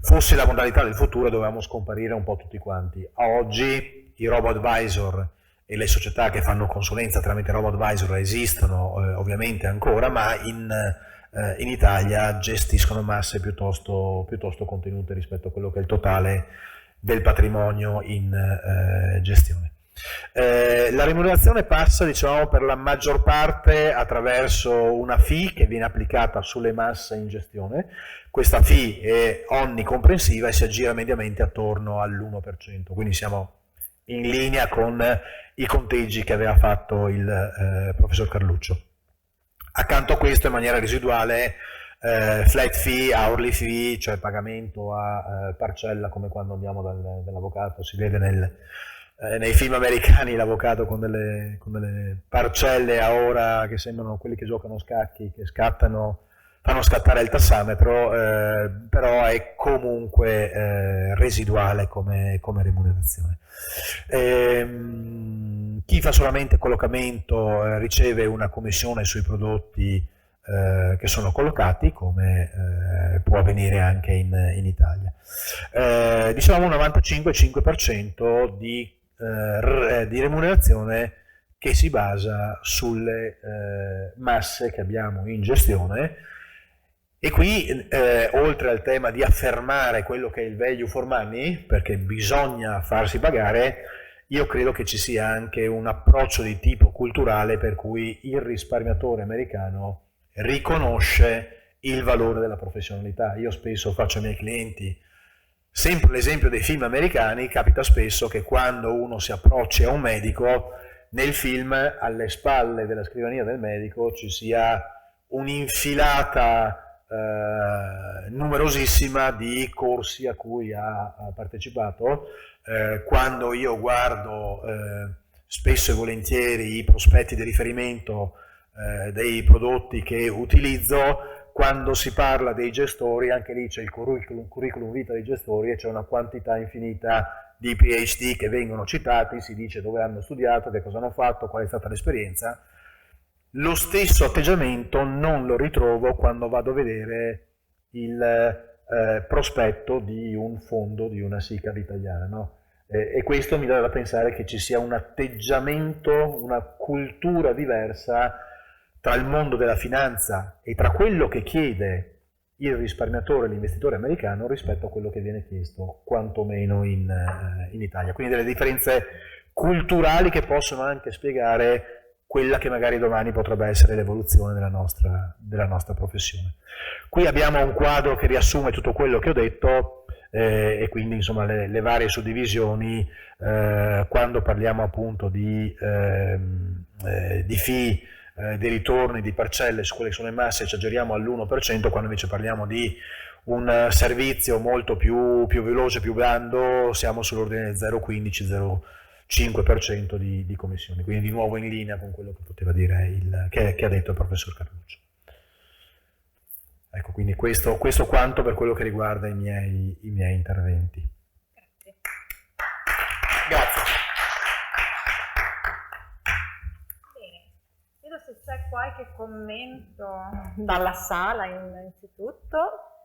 fosse la modalità del futuro e dovevamo scomparire un po' tutti quanti. A oggi i robo-advisor e le società che fanno consulenza tramite robo-advisor esistono ovviamente ancora, ma in Italia gestiscono masse piuttosto contenute rispetto a quello che è il totale del patrimonio in gestione. La remunerazione passa, diciamo, per la maggior parte attraverso una fee che viene applicata sulle masse in gestione. Questa fee è onnicomprensiva e si aggira mediamente attorno all'1%, quindi siamo in linea con i conteggi che aveva fatto il professor Carluccio. Accanto a questo, in maniera residuale, flat fee, hourly fee, cioè pagamento a parcella, come quando andiamo dall'avvocato, si vede nei film americani l'avvocato con delle parcelle a ora che sembrano quelli che giocano a scacchi, che fanno scattare il tassametro, però è comunque residuale come remunerazione. Chi fa solamente collocamento riceve una commissione sui prodotti che sono collocati, come può avvenire anche in Italia. Diciamo un 95,5% di remunerazione che si basa sulle masse che abbiamo in gestione, e qui oltre al tema di affermare quello che è il value for money, perché bisogna farsi pagare, io credo che ci sia anche un approccio di tipo culturale per cui il risparmiatore americano riconosce il valore della professionalità. Io spesso faccio ai miei clienti sempre l'esempio dei film americani. Capita spesso che quando uno si approccia a un medico, nel film alle spalle della scrivania del medico ci sia un'infilata numerosissima di corsi a cui ha partecipato. Quando io guardo spesso e volentieri i prospetti di riferimento dei prodotti che utilizzo, quando si parla dei gestori, anche lì c'è il curriculum vita dei gestori e c'è una quantità infinita di PhD che vengono citati, si dice dove hanno studiato, che cosa hanno fatto, qual è stata l'esperienza. Lo stesso atteggiamento non lo ritrovo quando vado a vedere il prospetto di un fondo di una SICAV italiana, no? E questo mi dà da pensare che ci sia un atteggiamento, una cultura diversa tra il mondo della finanza e tra quello che chiede il risparmiatore, l'investitore americano, rispetto a quello che viene chiesto quantomeno in Italia. Quindi delle differenze culturali che possono anche spiegare quella che magari domani potrebbe essere l'evoluzione della nostra professione. Qui abbiamo un quadro che riassume tutto quello che ho detto e quindi insomma le varie suddivisioni. Quando parliamo appunto di fee, di ritorni, di parcelle su quelle che sono le masse, ci aggiriamo all'1%, quando invece parliamo di un servizio molto più veloce, più blando, siamo sull'ordine del 0,15-0,5% di commissioni, quindi di nuovo in linea con quello che poteva dire che ha detto il professor Carluccio. Ecco, quindi questo quanto per quello che riguarda i miei interventi. Grazie. Vedo se c'è qualche commento dalla sala innanzitutto.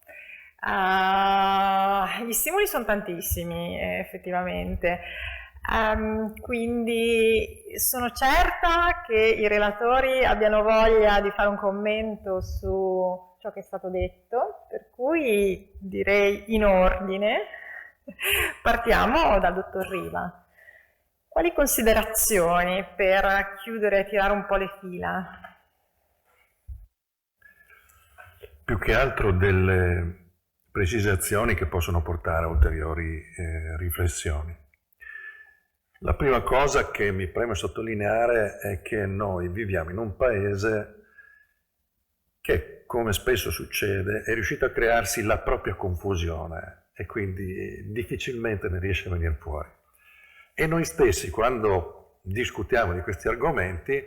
Gli stimoli sono tantissimi, effettivamente. Quindi sono certa che i relatori abbiano voglia di fare un commento su ciò che è stato detto, per cui direi in ordine. Partiamo dal dottor Riva. Quali considerazioni per chiudere e tirare un po' le fila? Più che altro delle precisazioni che possono portare a ulteriori riflessioni. La prima cosa che mi preme sottolineare è che noi viviamo in un paese che, come spesso succede, è riuscito a crearsi la propria confusione e quindi difficilmente ne riesce a venire fuori. E noi stessi, quando discutiamo di questi argomenti,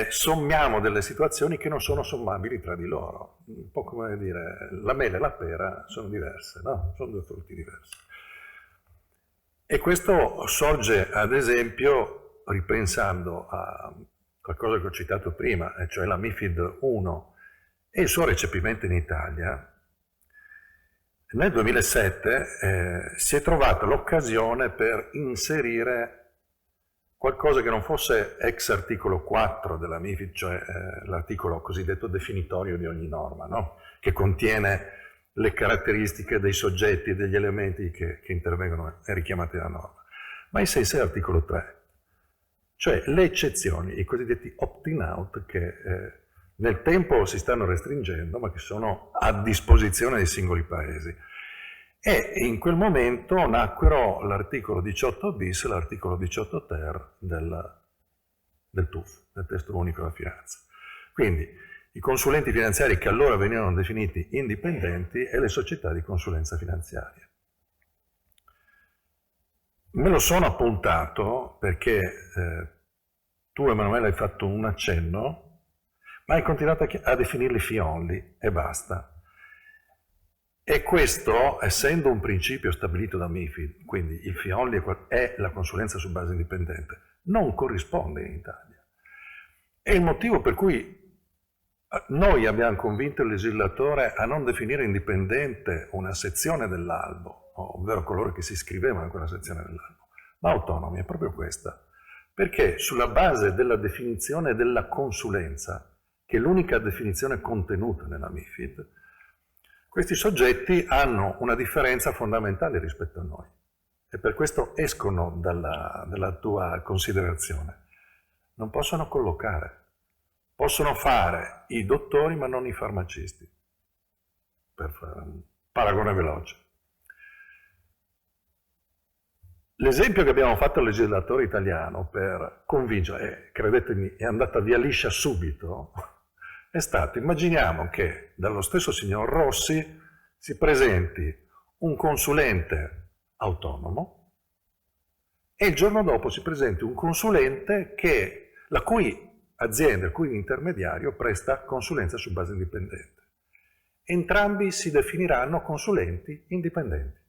sommiamo delle situazioni che non sono sommabili tra di loro. Un po' come dire, la mela e la pera sono diverse, no? Sono due frutti diversi. E questo sorge, ad esempio, ripensando a qualcosa che ho citato prima, cioè la MiFID 1 e il suo recepimento in Italia. Nel 2007 si è trovata l'occasione per inserire qualcosa che non fosse ex articolo 4 della MiFID, cioè l'articolo cosiddetto definitorio di ogni norma, no? Che contiene le caratteristiche dei soggetti e degli elementi che intervengono e richiamati dalla norma, ma in senso è l'articolo 3, cioè le eccezioni, i cosiddetti opt-in out che nel tempo si stanno restringendo, ma che sono a disposizione dei singoli paesi. E in quel momento nacquero l'articolo 18 bis e l'articolo 18 ter del TUF, del Testo Unico della Finanza. Quindi i consulenti finanziari che allora venivano definiti indipendenti e le società di consulenza finanziaria. Me lo sono appuntato perché tu, Emanuele, hai fatto un accenno, ma hai continuato a definirli fee-only e basta. E questo, essendo un principio stabilito da MiFID, quindi il fee-only è la consulenza su base indipendente, non corrisponde in Italia. È il motivo per cui noi abbiamo convinto il legislatore a non definire indipendente una sezione dell'albo, ovvero coloro che si iscrivevano in quella sezione dell'albo, ma autonomi, è proprio questa. Perché sulla base della definizione della consulenza, che è l'unica definizione contenuta nella MiFID, questi soggetti hanno una differenza fondamentale rispetto a noi e per questo escono dalla tua considerazione. Non possono collocare, possono fare i dottori ma non i farmacisti, per fare un paragone veloce. L'esempio che abbiamo fatto al legislatore italiano per convincere, credetemi, è andata via liscia subito, è stato, immaginiamo che dallo stesso signor Rossi si presenti un consulente autonomo e il giorno dopo si presenti un consulente la cui azienda, il cui intermediario presta consulenza su base indipendente. Entrambi si definiranno consulenti indipendenti,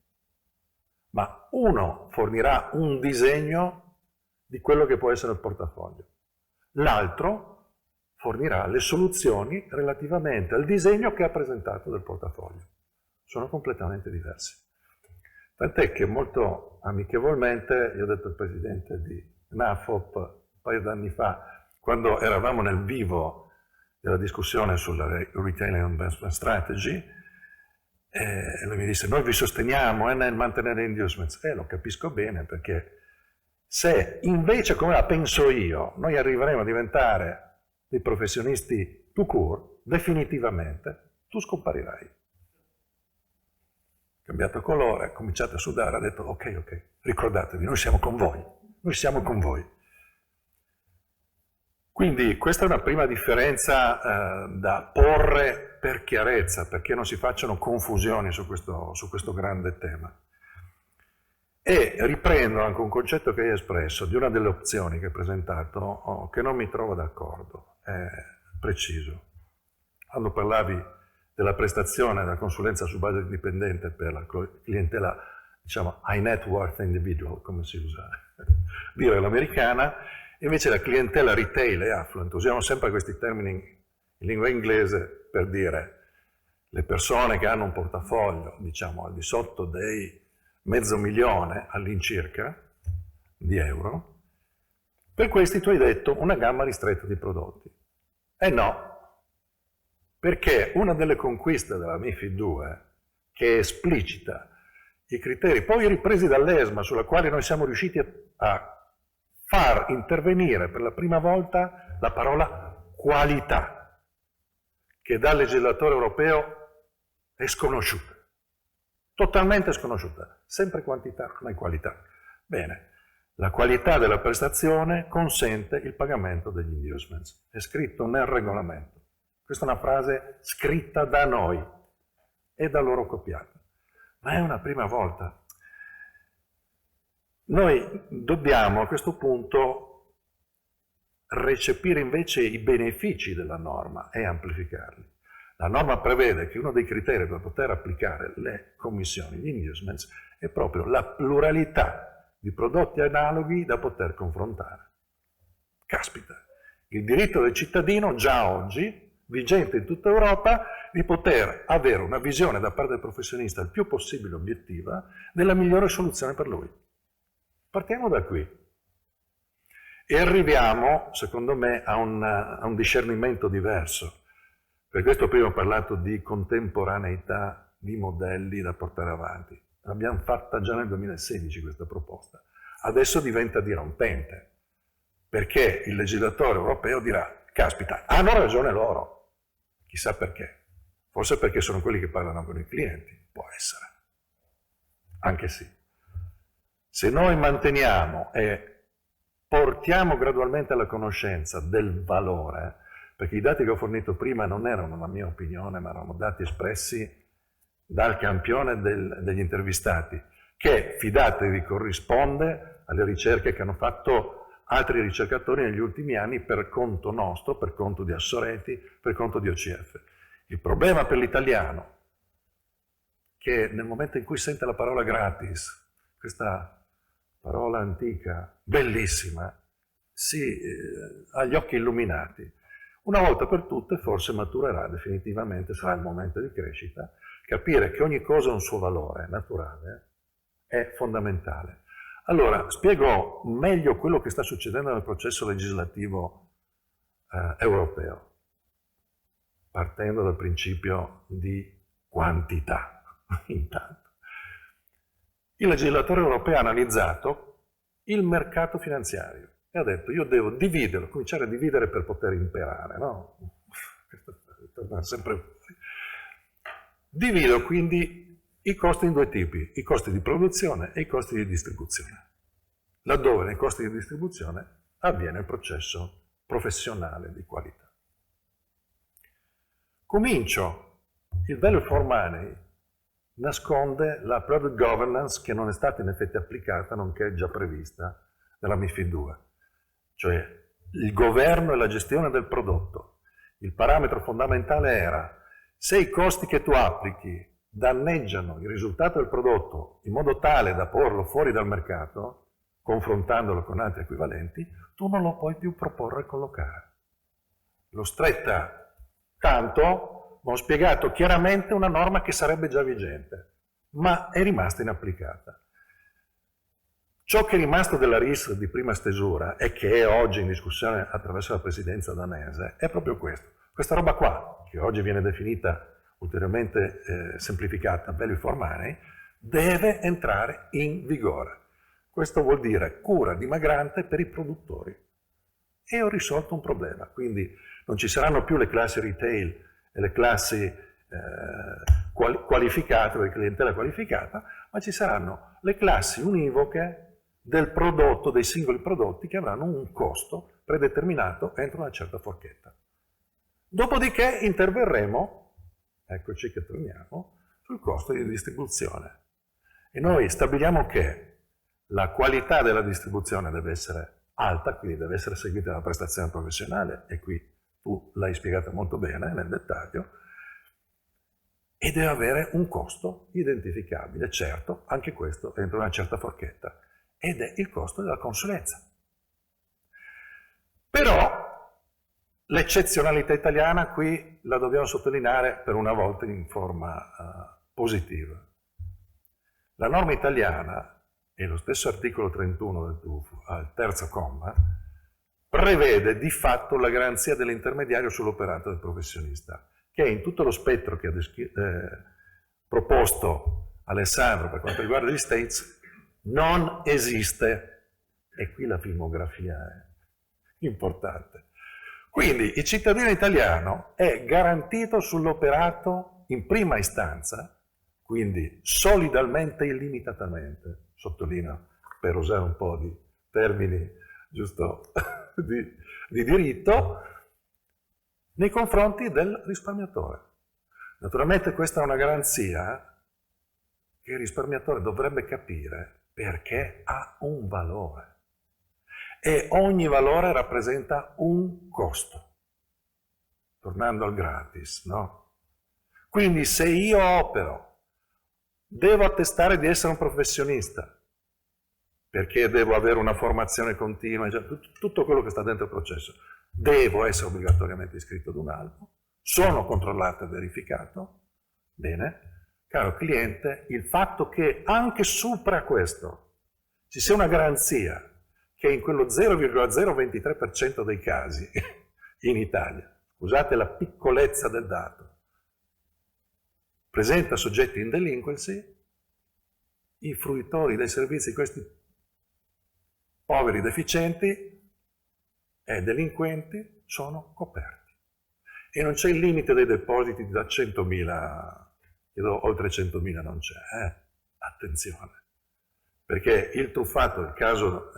ma uno fornirà un disegno di quello che può essere il portafoglio, l'altro fornirà le soluzioni relativamente al disegno che ha presentato del portafoglio. Sono completamente diversi. Tant'è che molto amichevolmente io ho detto al presidente di NAFOP un paio d'anni fa, quando eravamo nel vivo della discussione sulla Retail Investment Strategy, lui mi disse: noi vi sosteniamo nel mantenere inducements. Lo capisco bene, perché se invece, come la penso io, noi arriveremo a diventare dei professionisti tout court, definitivamente, tu scomparirai. Cambiato colore, cominciate a sudare, ha detto ok, ricordatevi, noi siamo con voi, noi siamo con voi. Quindi questa è una prima differenza da porre per chiarezza, perché non si facciano confusioni su questo grande tema. E riprendo anche un concetto che hai espresso di una delle opzioni che hai presentato, che non mi trovo d'accordo, è preciso. Quando parlavi della prestazione della consulenza su base indipendente per la clientela, diciamo, high net worth individual, come si usa dire all'americana, invece la clientela retail e affluent, usiamo sempre questi termini in lingua inglese per dire le persone che hanno un portafoglio, diciamo, al di sotto dei $500,000 all'incirca di euro, per questi tu hai detto una gamma ristretta di prodotti. No, perché una delle conquiste della MiFID 2, che esplicita i criteri poi ripresi dall'ESMA, sulla quale noi siamo riusciti a far intervenire per la prima volta la parola qualità, che dal legislatore europeo è sconosciuta, totalmente sconosciuta, sempre quantità, mai qualità. Bene, la qualità della prestazione consente il pagamento degli inducements, è scritto nel regolamento. Questa è una frase scritta da noi e da loro copiata, ma è una prima volta. Noi dobbiamo a questo punto recepire invece i benefici della norma e amplificarli. La norma prevede che uno dei criteri per poter applicare le commissioni, gli inducements, è proprio la pluralità di prodotti analoghi da poter confrontare. Caspita, il diritto del cittadino già oggi, vigente in tutta Europa, di poter avere una visione da parte del professionista il più possibile obiettiva della migliore soluzione per lui. Partiamo da qui e arriviamo, secondo me, a un discernimento diverso. Per questo prima ho parlato di contemporaneità di modelli da portare avanti. L'abbiamo fatta già nel 2016 questa proposta. Adesso diventa dirompente, perché il legislatore europeo dirà: caspita, hanno ragione loro. Chissà perché. Forse perché sono quelli che parlano con i clienti. Può essere. Anche sì. Se noi manteniamo e portiamo gradualmente alla conoscenza del valore, perché i dati che ho fornito prima non erano una mia opinione, ma erano dati espressi dal campione degli intervistati, che, fidatevi, corrisponde alle ricerche che hanno fatto altri ricercatori negli ultimi anni per conto nostro, per conto di Assoreti, per conto di OCF. Il problema per l'italiano, che nel momento in cui sente la parola gratis, questa parola antica, bellissima, ha gli occhi illuminati. Una volta per tutte forse maturerà definitivamente, sarà il momento di crescita, capire che ogni cosa ha un suo valore naturale, è fondamentale. Allora, spiego meglio quello che sta succedendo nel processo legislativo europeo, partendo dal principio di quantità, intanto. Il legislatore europeo ha analizzato il mercato finanziario e ha detto: io devo dividerlo, cominciare a dividere per poter imperare, no? Questo torna sempre fuori. Divido quindi i costi in due tipi, i costi di produzione e i costi di distribuzione, laddove nei costi di distribuzione avviene il processo professionale di qualità. Comincio. Il value for money nasconde la product governance che non è stata in effetti applicata, nonché già prevista nella MiFID II, cioè il governo e la gestione del prodotto. Il parametro fondamentale era: se i costi che tu applichi danneggiano il risultato del prodotto in modo tale da porlo fuori dal mercato, confrontandolo con altri equivalenti, tu non lo puoi più proporre e collocare. L'ho stretta tanto, ma ho spiegato chiaramente una norma che sarebbe già vigente, ma è rimasta inapplicata. Ciò che è rimasto della RIS di prima stesura e che è oggi in discussione attraverso la presidenza danese è proprio questo. Questa roba qua, che oggi viene definita ulteriormente semplificata, value for money, deve entrare in vigore. Questo vuol dire cura dimagrante per i produttori. E ho risolto un problema, quindi non ci saranno più le classi retail e le classi qualificate, le clientela qualificata, ma ci saranno le classi univoche del prodotto, dei singoli prodotti che avranno un costo predeterminato entro una certa forchetta. Dopodiché interverremo, eccoci che torniamo, sul costo di distribuzione. E noi stabiliamo che la qualità della distribuzione deve essere alta, quindi deve essere seguita da una prestazione professionale, e qui tu l'hai spiegata molto bene nel dettaglio, e deve avere un costo identificabile, certo, anche questo entro una certa forchetta, ed è il costo della consulenza. Però l'eccezionalità italiana qui la dobbiamo sottolineare per una volta in forma positiva. La norma italiana, e lo stesso articolo 31 del TUF, al terzo comma, prevede di fatto la garanzia dell'intermediario sull'operato del professionista, che in tutto lo spettro che ha proposto Alessandro per quanto riguarda gli States non esiste. E qui la filmografia è importante. Quindi il cittadino italiano è garantito sull'operato in prima istanza, quindi solidalmente e illimitatamente, sottolineo per usare un po' di termini giusto di diritto, nei confronti del risparmiatore. Naturalmente questa è una garanzia che il risparmiatore dovrebbe capire perché ha un valore. e ogni valore rappresenta un costo. Tornando al gratis, no? Quindi se io opero, devo attestare di essere un professionista, perché devo avere una formazione continua, cioè tutto quello che sta dentro il processo. Devo essere obbligatoriamente iscritto ad un albo, sono controllato e verificato. Bene, caro cliente, il fatto che anche sopra questo ci sia una garanzia che in quello 0,023% dei casi in Italia, scusate la piccolezza del dato, presenta soggetti in delinquency, i fruitori dei servizi, questi poveri deficienti e delinquenti, sono coperti. E non c'è il limite dei depositi da 100.000, oltre 100.000 non c'è, attenzione. Perché il truffato, il caso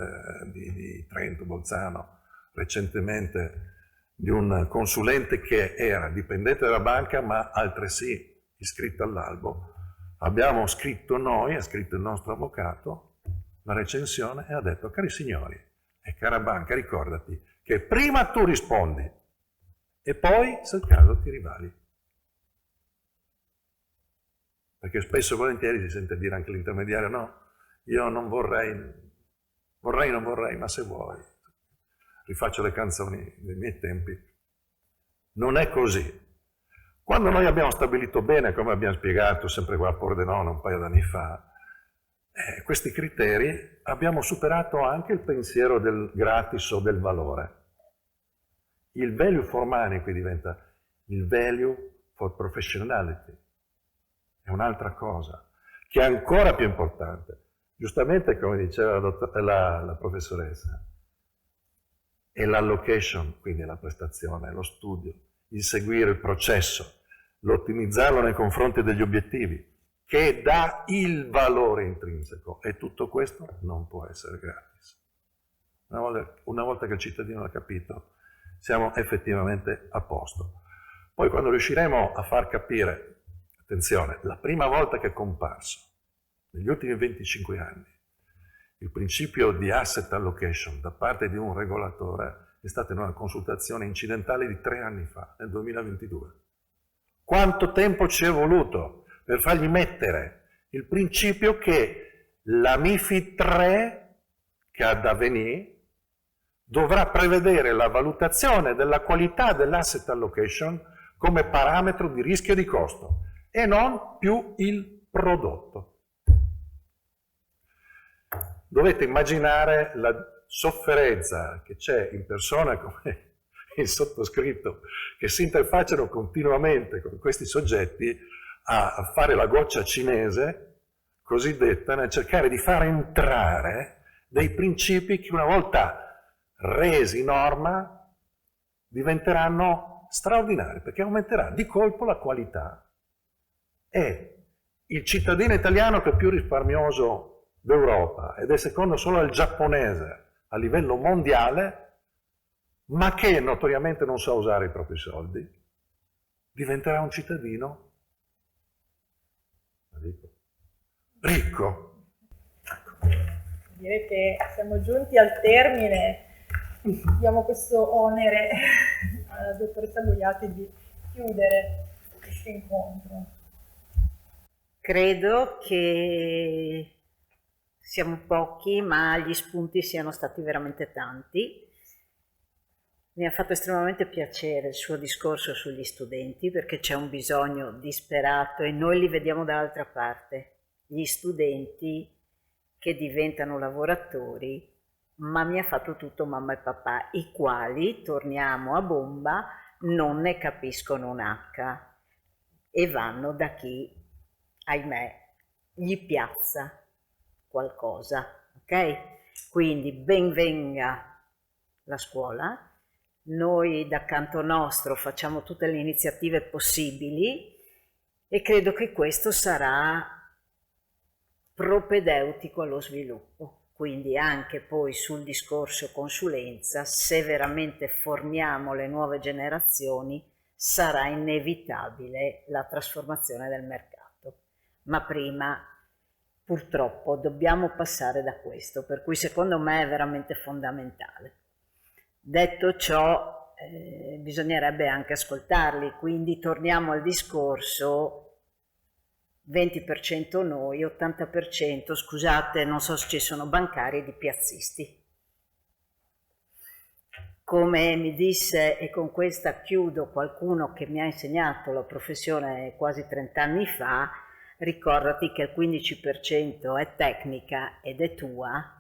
di Trento, Bolzano, recentemente di un consulente che era dipendente dalla banca ma altresì iscritto all'albo, abbiamo scritto noi, ha scritto il nostro avvocato, la recensione e ha detto: cari signori e cara banca, ricordati che prima tu rispondi e poi, se il caso, ti rivali. Perché spesso e volentieri si sente dire anche l'intermediario: no, io non vorrei, non vorrei, ma se vuoi. Rifaccio le canzoni dei miei tempi. Non è così. Quando noi abbiamo stabilito bene, come abbiamo spiegato sempre qua a Pordenone un paio d'anni fa, questi criteri, abbiamo superato anche il pensiero del gratis o del valore. Il value for money qui diventa il value for professionality. È un'altra cosa, che è ancora più importante. Giustamente, come diceva la professoressa, è l'allocation, quindi la prestazione, lo studio, il seguire il processo, l'ottimizzarlo nei confronti degli obiettivi, che dà il valore intrinseco, e tutto questo non può essere gratis. Una volta che il cittadino l'ha capito, siamo effettivamente a posto. Poi quando riusciremo a far capire, attenzione, la prima volta che è comparso, negli ultimi 25 anni, il principio di asset allocation da parte di un regolatore è stata in una consultazione incidentale di 3 anni fa, nel 2022. Quanto tempo ci è voluto per fargli mettere il principio che la MiFID 3, che ha da venire, dovrà prevedere la valutazione della qualità dell'asset allocation come parametro di rischio e di costo e non più il prodotto. Dovete immaginare la sofferenza che c'è in persone come il sottoscritto, che si interfacciano continuamente con questi soggetti a fare la goccia cinese cosiddetta, nel cercare di far entrare dei principi che una volta resi norma diventeranno straordinari, perché aumenterà di colpo la qualità. E il cittadino italiano che è più risparmioso d'Europa ed è secondo solo al giapponese a livello mondiale, ma che notoriamente non sa usare i propri soldi, diventerà un cittadino ricco. Direi che siamo giunti al termine, abbiamo questo onere alla dottoressa Gugliati di chiudere questo incontro. Credo che siamo pochi, ma gli spunti siano stati veramente tanti. Mi ha fatto estremamente piacere il suo discorso sugli studenti, perché c'è un bisogno disperato e noi li vediamo dall'altra parte. Gli studenti che diventano lavoratori, ma mi ha fatto tutto mamma e papà, i quali, torniamo a bomba, non ne capiscono un H e vanno da chi, ahimè, gli piazza qualcosa, ok? Quindi ben venga la scuola, noi da canto nostro facciamo tutte le iniziative possibili e credo che questo sarà propedeutico allo sviluppo. Quindi anche poi sul discorso consulenza, se veramente formiamo le nuove generazioni, sarà inevitabile la trasformazione del mercato. Ma prima Purtroppo dobbiamo passare da questo, per cui secondo me è veramente fondamentale. Detto ciò, bisognerebbe anche ascoltarli, quindi torniamo al discorso 20% noi, 80%, scusate, non so se ci sono bancari, di piazzisti. Come mi disse, e con questa chiudo, qualcuno che mi ha insegnato la professione quasi 30 anni fa, ricordati che il 15% è tecnica ed è tua,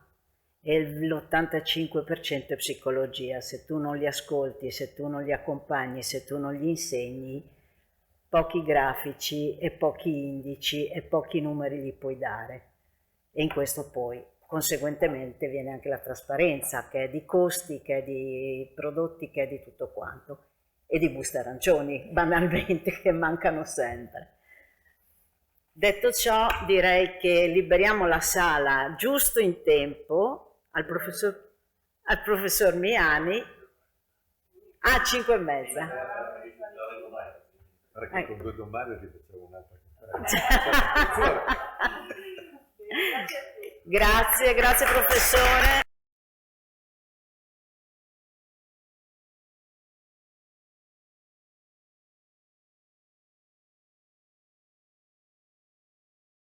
e l'85% è psicologia. Se tu non li ascolti, se tu non li accompagni, se tu non gli insegni, pochi grafici e pochi indici e pochi numeri gli puoi dare. E in questo poi, conseguentemente, viene anche la trasparenza, che è di costi, che è di prodotti, che è di tutto quanto, e di buste arancioni, banalmente, che mancano sempre. Detto ciò, direi che liberiamo la sala giusto in tempo al professor Miani a 5:30. Perché con 2 domande ti facevo un'altra conferenza. Grazie professore.